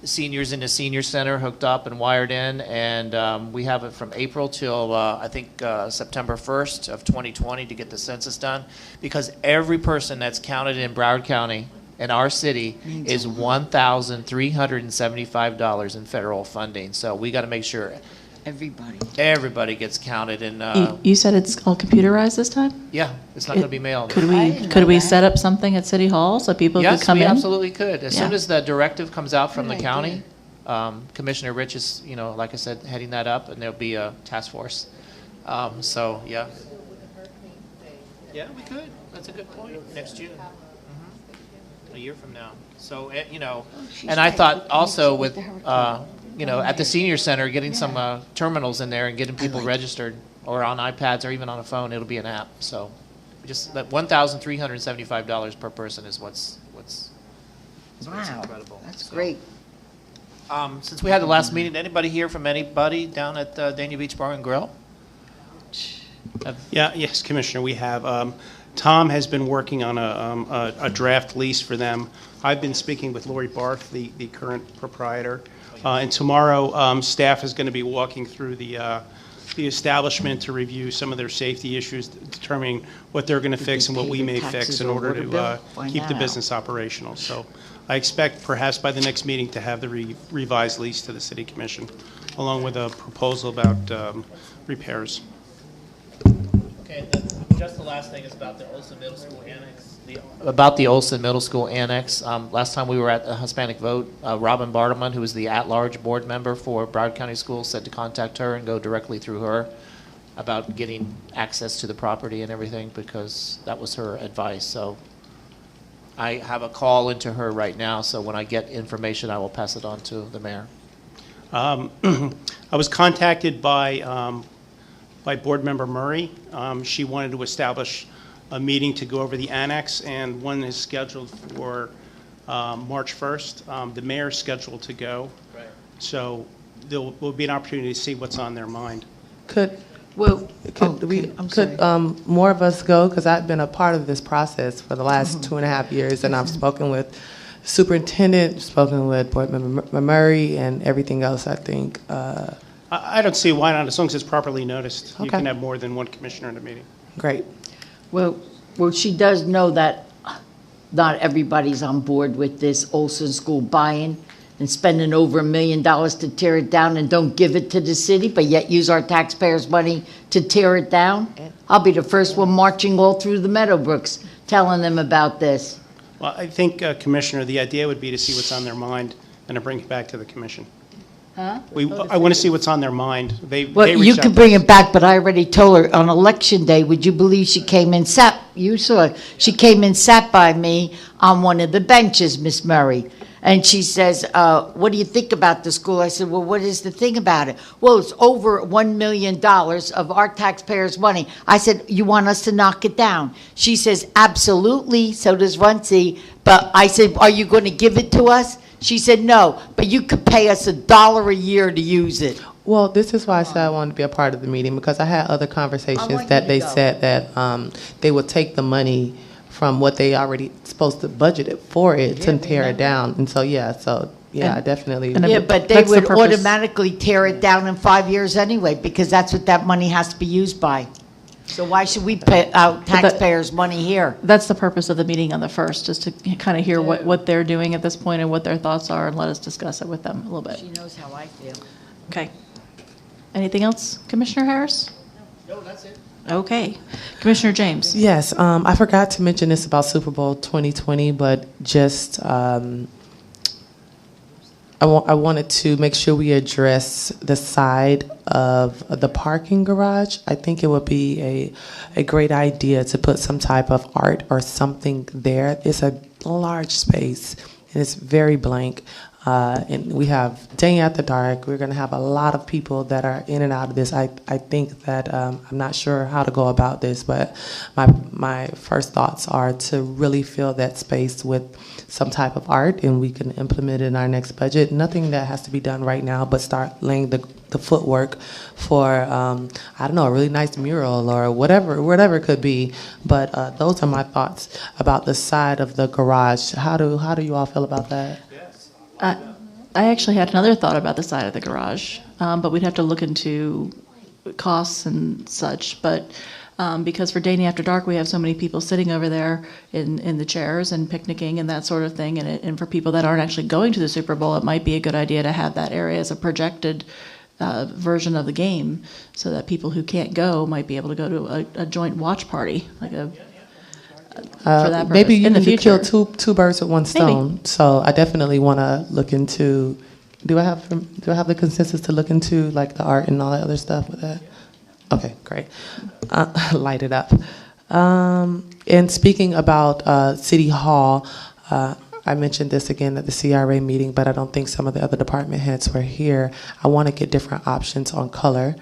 S7: the seniors in the senior center hooked up and wired in, and we have it from April till I think September 1st of 2020 to get the census done, because every person that's counted in Broward County in our city is $1,375 in federal funding. So we got to make sure everybody gets counted. And
S1: You said it's all computerized this time?
S7: yeah, it's not going to be mailed.
S1: Could we set up something at City Hall so people could come in?
S7: Yes, we absolutely could. As soon
S1: Yeah.
S7: as the directive comes out from the county, Commissioner Rich is, like I said, heading that up, and there'll be a task force. So yeah. Yeah, we could. That's a good point. Next June. A year from now. So, and I thought also with, at the senior center, getting some terminals in there and getting people registered, or on iPads or even on a phone, it'll be an app. So just that $1,375 per person is what's
S18: Wow,
S7: incredible.
S18: that's great.
S7: Since we had the last meeting, anybody hear from anybody down at Dania Beach Bar and Grill?
S6: Yes, Commissioner, we have. Tom has been working on a draft lease for them. I've been speaking with Lori Barth, the current proprietor. And tomorrow, staff is going to be walking through the establishment to review some of their safety issues, determining what they're going to fix and what we may fix in order to keep the business operational. So I expect perhaps by the next meeting to have the revised lease to the City Commission, along with a proposal about repairs.
S7: Okay, just the last thing is about the Olson Middle School Annex. About the Olson Middle School Annex, last time we were at the Hispanic Vote, Robin Bartleman, who is the at-large board member for Broward County Schools, said to contact her and go directly through her about getting access to the property and everything, because that was her advice. So I have a call into her right now, so when I get information, I will pass it on to the mayor.
S6: I was contacted by Board Member Murray. She wanted to establish a meeting to go over the annex, and one is scheduled for March 1st. The mayor's scheduled to go. Right. So there will be an opportunity to see what's on their mind.
S4: Could more of us go? Because I've been a part of this process for the last 2.5 years, and I've spoken with superintendent, spoken with Board Member Murray, and everything else, I think.
S6: I don't see why not, as long as it's properly noticed.
S4: Okay.
S6: You can have more than one commissioner in a meeting.
S4: Great.
S18: Well, she does know that not everybody's on board with this Olson School buy-in and spending over $1 million to tear it down and don't give it to the city, but yet use our taxpayers' money to tear it down. I'll be the first one marching all through the Meadowbrooks telling them about this.
S6: Well, I think, Commissioner, the idea would be to see what's on their mind and to bring it back to the commission.
S18: Huh?
S6: I want to see what's on their mind.
S18: Well,
S6: they
S18: you
S6: reached
S18: could
S6: out
S18: bring
S6: to
S18: it back, but I already told her on election day, would you believe she came and sat, you saw it, she came and sat by me on one of the benches, Miss Murray. And she says, what do you think about the school? I said, well, what is the thing about it? Well, it's over $1 million of our taxpayers' money. I said, you want us to knock it down? She says, absolutely, so does Runcie. But I said, are you going to give it to us? She said, no, but you could pay us $1 a year to use it.
S4: Well, this is why I said I wanted to be a part of the meeting, because I had other conversations that they said that they would take the money from what they already supposed to budget it for it to tear it down. And so, I definitely.
S18: Yeah, but they would automatically tear it down in 5 years anyway, because that's what that money has to be used by. So why should we pay out taxpayers' money here?
S1: That's the purpose of the meeting on the 1st, is to kind of hear what they're doing at this point and what their thoughts are, and let us discuss it with them a little bit.
S18: She knows how I feel.
S1: Okay. Anything else, Commissioner Harris?
S7: No, that's it.
S1: Okay. Commissioner James?
S4: Yes, I forgot to mention this about Super Bowl 2020, but just I wanted to make sure we address the side of the parking garage. I think it would be a great idea to put some type of art or something there. It's a large space, and it's very blank. And we have day after dark. We're going to have a lot of people that are in and out of this. I think that I'm not sure how to go about this, but my first thoughts are to really fill that space with some type of art, and we can implement it in our next budget. Nothing that has to be done right now, but start laying the footwork for I don't know, a really nice mural or whatever it could be. But those are my thoughts about the side of the garage. How do you all feel about that?
S1: I actually had another thought about the side of the garage, but we'd have to look into costs and such. But because for Danny After Dark, we have so many people sitting over there in the chairs and picnicking and that sort of thing, and for people that aren't actually going to the Super Bowl, it might be a good idea to have that area as a projected version of the game, so that people who can't go might be able to go to a joint watch party, like a. For that purpose.
S4: Maybe you
S1: in the
S4: can
S1: future.
S4: kill two birds with one stone.
S1: Maybe.
S4: So I definitely want to look into. Do I have the consensus to look into like the art and all that other stuff with that? Okay, great. Light it up. And speaking about City Hall, I mentioned this again at the CRA meeting, but I don't think some of the other department heads were here. I want to get different options on color.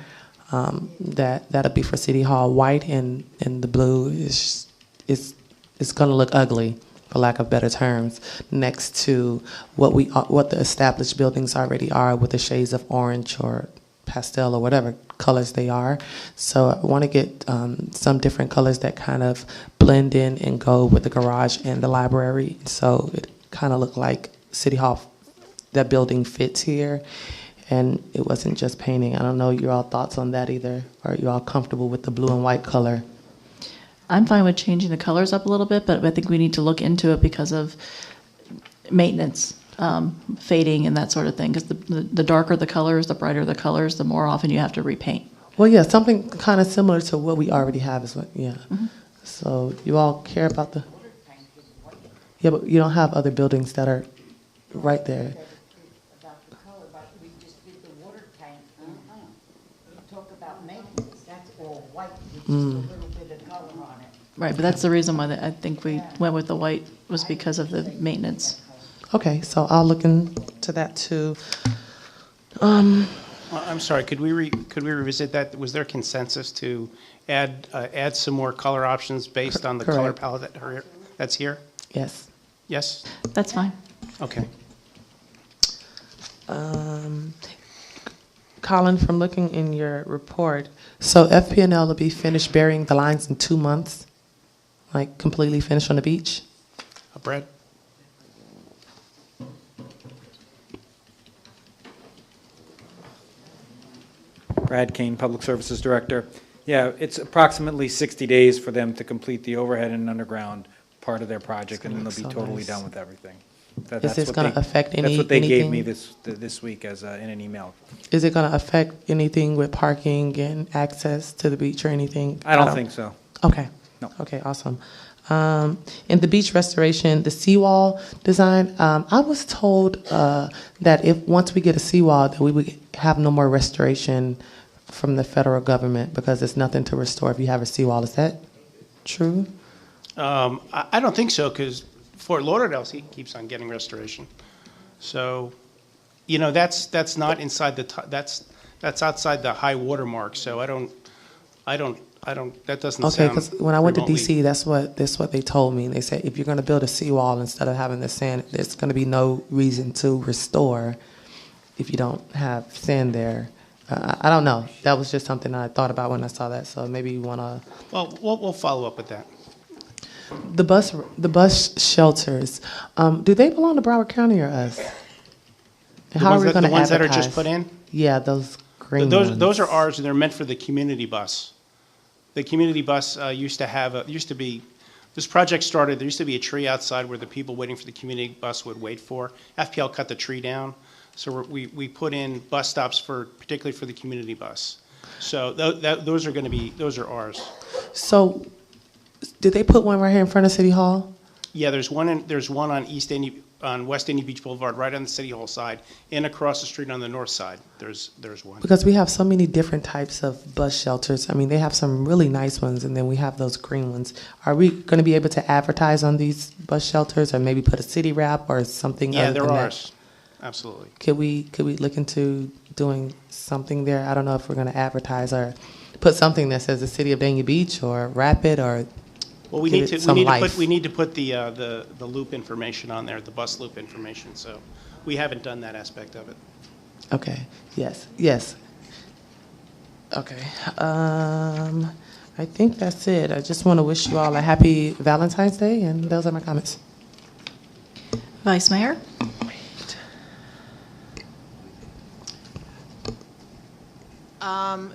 S4: That'll be for City Hall. White and the blue is going to look ugly, for lack of better terms, next to what the established buildings already are with the shades of orange or pastel or whatever colors they are. So I want to get some different colors that kind of blend in and go with the garage and the library. So it kind of looked like City Hall, that building fits here. And it wasn't just painting. I don't know your all thoughts on that either. Are you all comfortable with the blue and white color?
S1: I'm fine with changing the colors up a little bit, but I think we need to look into it because of maintenance, fading and that sort of thing. Because the darker the colors, the brighter the colors, the more often you have to repaint.
S4: Well, yeah, something kind of similar to what we already have is what, yeah. Mm-hmm. So you all care about the... Yeah, but you don't have other buildings that are right there.
S1: Right, but that's the reason why I think we went with the white was because of the maintenance.
S4: Okay, so I'll look into that too.
S6: I'm sorry. Could we revisit that? Was there consensus to add some more color options based on the color palette that's here?
S4: Yes.
S6: Yes.
S1: That's fine.
S6: Okay.
S4: Colin, from looking in your report, so FP&L will be finished burying the lines in 2 months, like completely finished on the beach?
S6: Brad?
S20: Brad Kane, Public Services Director. Yeah, it's approximately 60 days for them to complete the overhead and underground part of their project, and then they'll be totally done with everything.
S4: Is this going to affect anything?
S20: That's what they gave me this week as in an email.
S4: Is it going to affect anything with parking and access to the beach or anything?
S20: I don't think so.
S4: Okay.
S20: No.
S4: Okay, awesome. In the beach restoration, the seawall design, I was told that if once we get a seawall, that we would have no more restoration from the federal government because there's nothing to restore if you have a seawall. Is that true?
S6: I don't think so, because Fort Lauderdale keeps on getting restoration. So, you know, that's not inside that's outside the high water mark. So I don't. That doesn't
S4: Okay,
S6: sound.
S4: because when I went to
S6: remotely-
S4: DC, that's what they told me. They said if you're going to build a seawall instead of having the sand, there's going to be no reason to restore if you don't have sand there. I don't know. That was just something I thought about when I saw that. So maybe you want to.
S6: Well, we'll follow up with that.
S4: The bus shelters, do they belong to Broward County or us? And how are we going to
S6: The ones that are
S4: advertise?
S6: just put in?
S4: Yeah, those green ones.
S6: Those are ours, and they're meant for the community bus. The community bus used to be, this project started, there used to be a tree outside where the people waiting for the community bus would wait for. FPL cut the tree down, so we put in bus stops particularly for the community bus. So those are ours.
S4: So, did they put one right here in front of City Hall?
S6: Yeah, there's one on West Indian Beach Boulevard, right on the City Hall side, and across the street on the north side. There's one.
S4: Because we have so many different types of bus shelters. I mean, they have some really nice ones, and then we have those green ones. Are we going to be able to advertise on these bus shelters, or maybe put a city wrap or something?
S6: Yeah,
S4: other
S6: they're
S4: than that?
S6: ours. Absolutely.
S4: Could we look into doing something there? I don't know if we're going to advertise or put something that says the City of Dania Beach or wrap it or.
S6: Well, we need to put the loop information on there, the bus loop information. So we haven't done that aspect of it.
S4: Okay. Yes. Okay. I think that's it. I just want to wish you all a happy Valentine's Day, and those are my comments.
S1: Vice Mayor?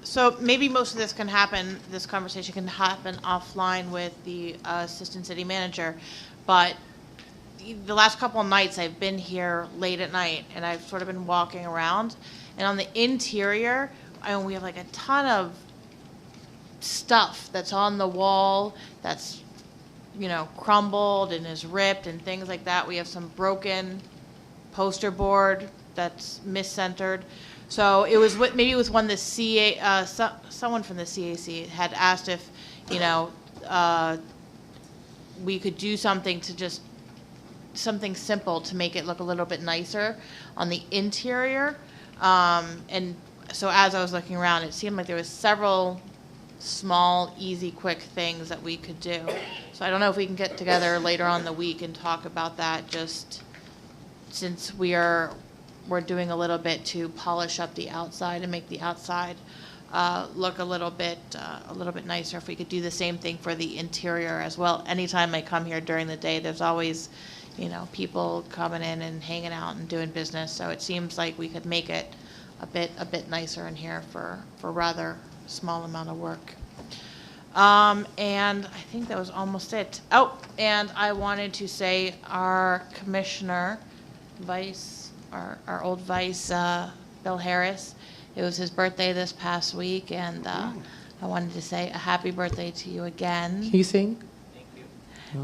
S9: So maybe most of this conversation can happen offline with the assistant city manager, but the last couple of nights I've been here late at night and I've sort of been walking around, and on the interior, we have like a ton of stuff that's on the wall that's, crumbled and is ripped and things like that. We have some broken poster board that's miscentered. So it was maybe it was when the someone from the CAC had asked if, we could do something simple to make it look a little bit nicer on the interior. And so as I was looking around, it seemed like there was several small, easy, quick things that we could do. So I don't know if we can get together later on in the week and talk about that, just since we're doing a little bit to polish up the outside and make the outside look a little bit nicer. If we could do the same thing for the interior as well. Anytime I come here during the day, there's always, people coming in and hanging out and doing business. So it seems like we could make it a bit nicer in here for rather small amount of work. And I think that was almost it. Oh, and I wanted to say our commissioner, our old vice, Bill Harris, it was his birthday this past week, and I wanted to say a happy birthday to you again.
S4: Can you sing?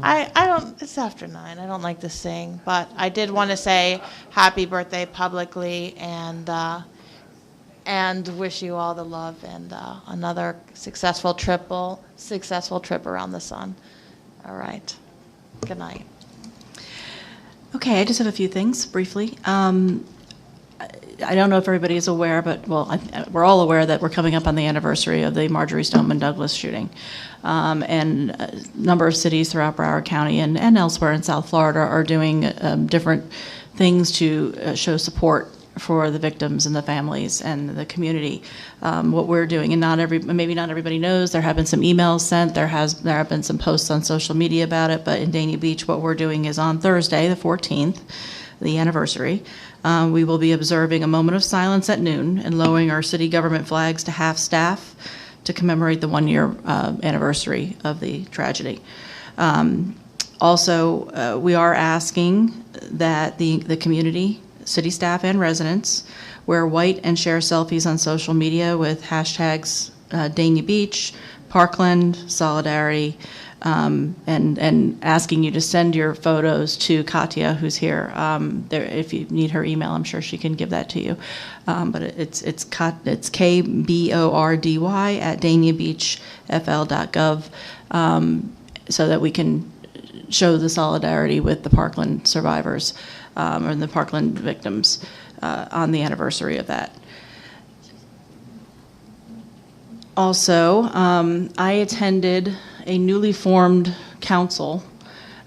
S9: I don't, it's after 9, I don't like to sing, but I did want to say happy birthday publicly and wish you all the love and another successful trip around the sun. All right. Good night.
S1: Okay, I just have a few things briefly. I don't know if everybody is aware, but we're all aware that we're coming up on the anniversary of the Marjorie Stoneman Douglas shooting. And a number of cities throughout Broward County and elsewhere in South Florida are doing different things to show support for the victims and the families and the community. What we're doing, and maybe not everybody knows, there have been some emails sent, there have been some posts on social media about it, but in Dania Beach, what we're doing is on Thursday, the 14th, the anniversary, we will be observing a moment of silence at noon and lowering our city government flags to half staff to commemorate the 1-year anniversary of the tragedy. Also, we are asking that the community, city staff and residents, wear white and share selfies on social media with hashtags Dania Beach, Parkland, Solidarity, and asking you to send your photos to Katya, who's here. If you need her email, I'm sure she can give that to you. But it's kbordy@daniabeachfl.gov, so that we can show the solidarity with the Parkland survivors or the Parkland victims on the anniversary of that. Also, I attended a newly formed council.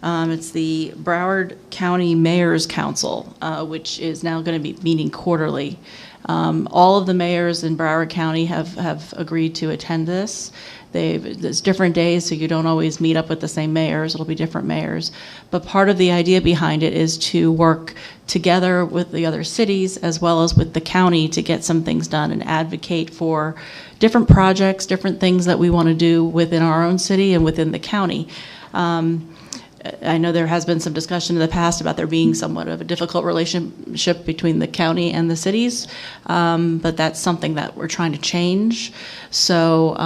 S1: It's the Broward County Mayor's Council, which is now going to be meeting quarterly. All of the mayors in Broward County have agreed to attend this. There's different days, so you don't always meet up with the same mayors. It'll be different mayors. But part of the idea behind it is to work together with the other cities as well as with the county to get some things done and advocate for different projects, different things that we want to do within our own city and within the county. I know there has been some discussion in the past about there being somewhat of a difficult relationship between the county and the cities, but that's something that we're trying to change. So,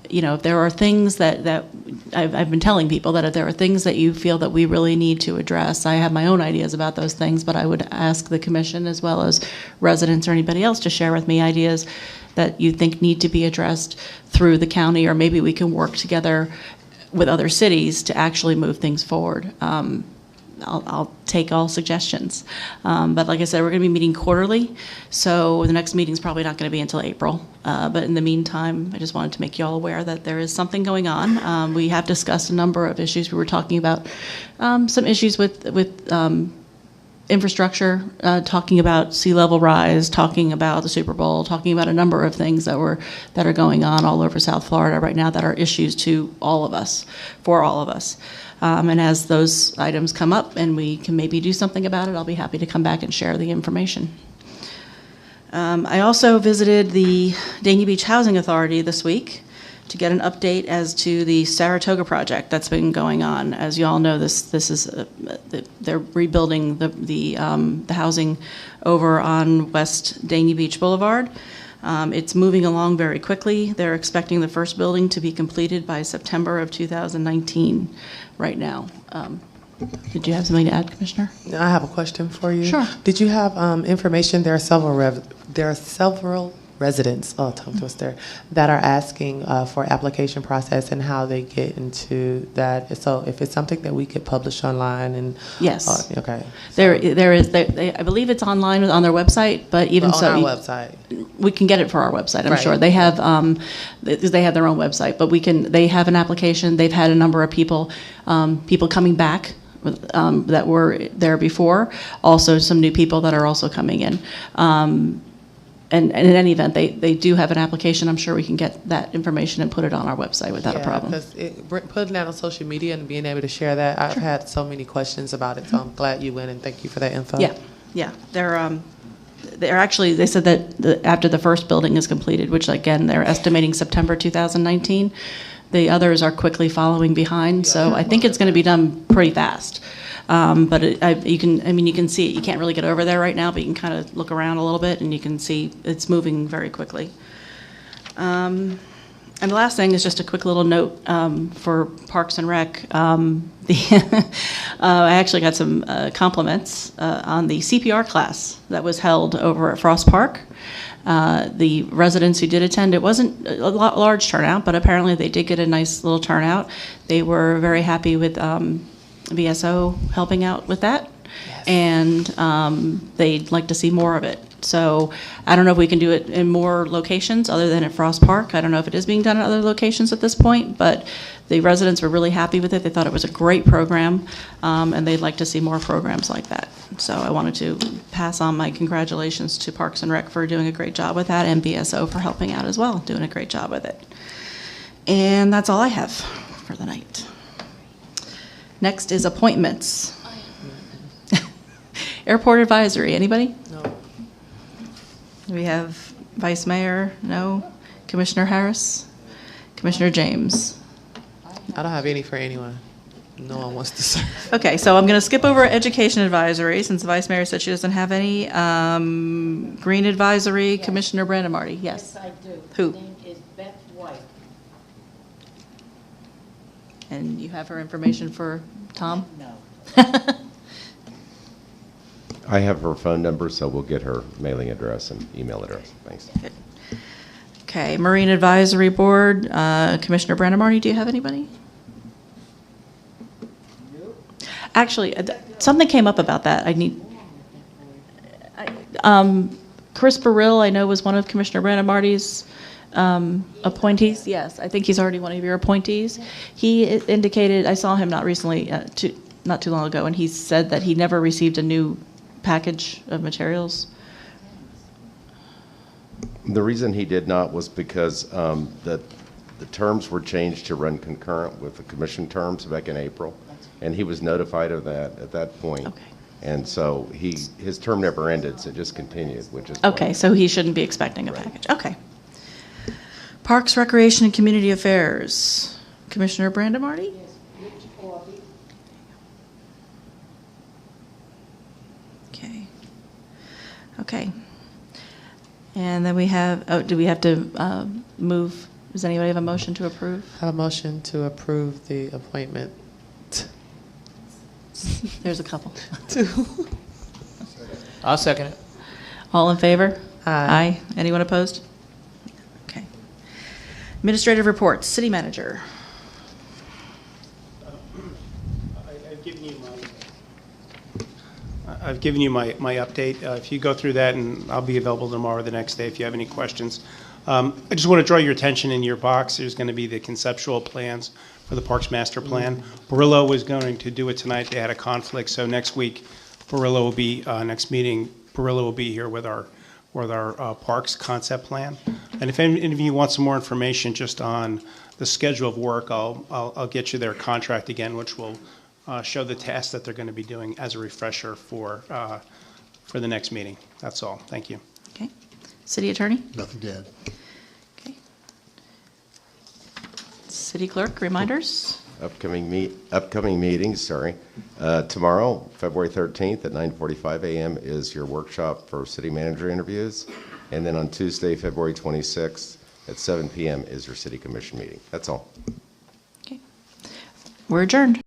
S1: if there are things that I've been telling people that if there are things that you feel that we really need to address, I have my own ideas about those things, but I would ask the commission as well as residents or anybody else to share with me ideas that you think need to be addressed through the county, or maybe we can work together with other cities to actually move things forward. I'll take all suggestions. But like I said, we're going to be meeting quarterly, so the next meeting is probably not going to be until April. But in the meantime, I just wanted to make you all aware that there is something going on. We have discussed a number of issues. We were talking about some issues with infrastructure, talking about sea level rise, talking about the Super Bowl, talking about a number of things that are going on all over South Florida right now that are issues to all of us, for all of us. And as those items come up and we can maybe do something about it, I'll be happy to come back and share the information. I also visited the Dania Beach Housing Authority this week to get an update as to the Saratoga project that's been going on. As you all know, this is they're rebuilding the housing over on West Dania Beach Boulevard. It's moving along very quickly. They're expecting the first building to be completed by September of 2019 right now. Did you have something to add, Commissioner?
S4: I have a question for you.
S1: Sure.
S4: Did you have information? There are several residents, tongue twister, that are asking for application process and how they get into that. So if it's something that we could publish online and
S1: yes,
S4: okay.
S1: There is. I believe it's online on their website, but even
S4: on
S1: so,
S4: our website,
S1: we can get it for our website. I'm
S4: right.
S1: sure they have. They have their own website, but they have an application. They've had a number of people coming back. That were there before. Also, some new people that are also coming in. And in any event, they do have an application. I'm sure we can get that information and put it on our website without a problem.
S4: Because putting that on social media and being able to share that, I've had so many questions about it. So I'm glad you went and thank you for that info.
S1: Yeah. They're actually. They said that after the first building is completed, which again they're estimating September 2019. The others are quickly following behind, so I think it's going to be done pretty fast. But you can see it. You can't really get over there right now, but you can kind of look around a little bit, and you can see it's moving very quickly. And the last thing is just a quick little note for Parks and Rec. I actually got some compliments on the CPR class that was held over at Frost Park. The residents who did attend, it wasn't a large turnout, but apparently they did get a nice little turnout. They were very happy with VSO helping out with that, and they'd like to see more of it. So I don't know if we can do it in more locations other than at Frost Park. I don't know if it is being done at other locations at this point, but the residents were really happy with it. They thought it was a great program, and they'd like to see more programs like that. So I wanted to pass on my congratulations to Parks and Rec for doing a great job with that, and BSO for helping out as well, doing a great job with it. And that's all I have for the night. Next is appointments. Airport advisory, anybody?
S4: No.
S1: We have Vice Mayor, no. Commissioner Harris, Commissioner James.
S4: I don't have any for anyone. No one wants to serve.
S1: Okay, so I'm going to skip over education advisory since the Vice Mayor said she doesn't have any. Green advisory, yes. Commissioner Brandon Marty, yes.
S18: Yes, I do.
S1: Who?
S18: Her name is Beth White.
S1: And you have her information for Tom?
S18: No.
S2: I have her phone number, so we'll get her mailing address and email address. Thanks.
S1: Okay, Marine Advisory Board, Commissioner Brandemarty, do you have anybody? Actually, something came up about that. Chris Burrill, I know, was one of Commissioner Brandemarty's appointees. Yes, I think he's already one of your appointees. He indicated, I saw him not recently, not too long ago, and he said that he never received a new package of materials.
S2: The reason he did not was because the terms were changed to run concurrent with the commission terms back in April, and he was notified of that at that point.
S1: Okay.
S2: And so his term never ended, so it just continued, which is
S1: Okay, so he shouldn't be expecting a package. Okay. Parks, Recreation, and Community Affairs, Commissioner Brandemarty? Okay. Okay. And then we have, do we have to move, does anybody have a motion to approve?
S4: I have a motion to approve the appointment.
S1: There's a couple.
S7: I'll second it.
S1: All in favor?
S4: Aye.
S1: Anyone opposed? Okay. Administrative reports, City Manager.
S6: I've given you my update. If you go through that, and I'll be available tomorrow or the next day if you have any questions. I just want to draw your attention in your box. There's going to be the conceptual plans for the Parks Master Plan. Barillo was going to do it tonight. They had a conflict, so next week, Barillo will be, next meeting, Barillo will be here with our Parks Concept Plan. And if any of you want some more information just on the schedule of work, I'll get you their contract again, which will show the tasks that they're going to be doing as a refresher for the next meeting. That's all. Thank you.
S1: Okay. City Attorney?
S15: Nothing to add.
S1: Okay. City Clerk, reminders?
S2: Upcoming meetings, tomorrow, February 13th at 9:45 a.m. is your workshop for city manager interviews. And then on Tuesday, February 26th at 7 p.m. is your city commission meeting. That's all.
S1: Okay. We're adjourned.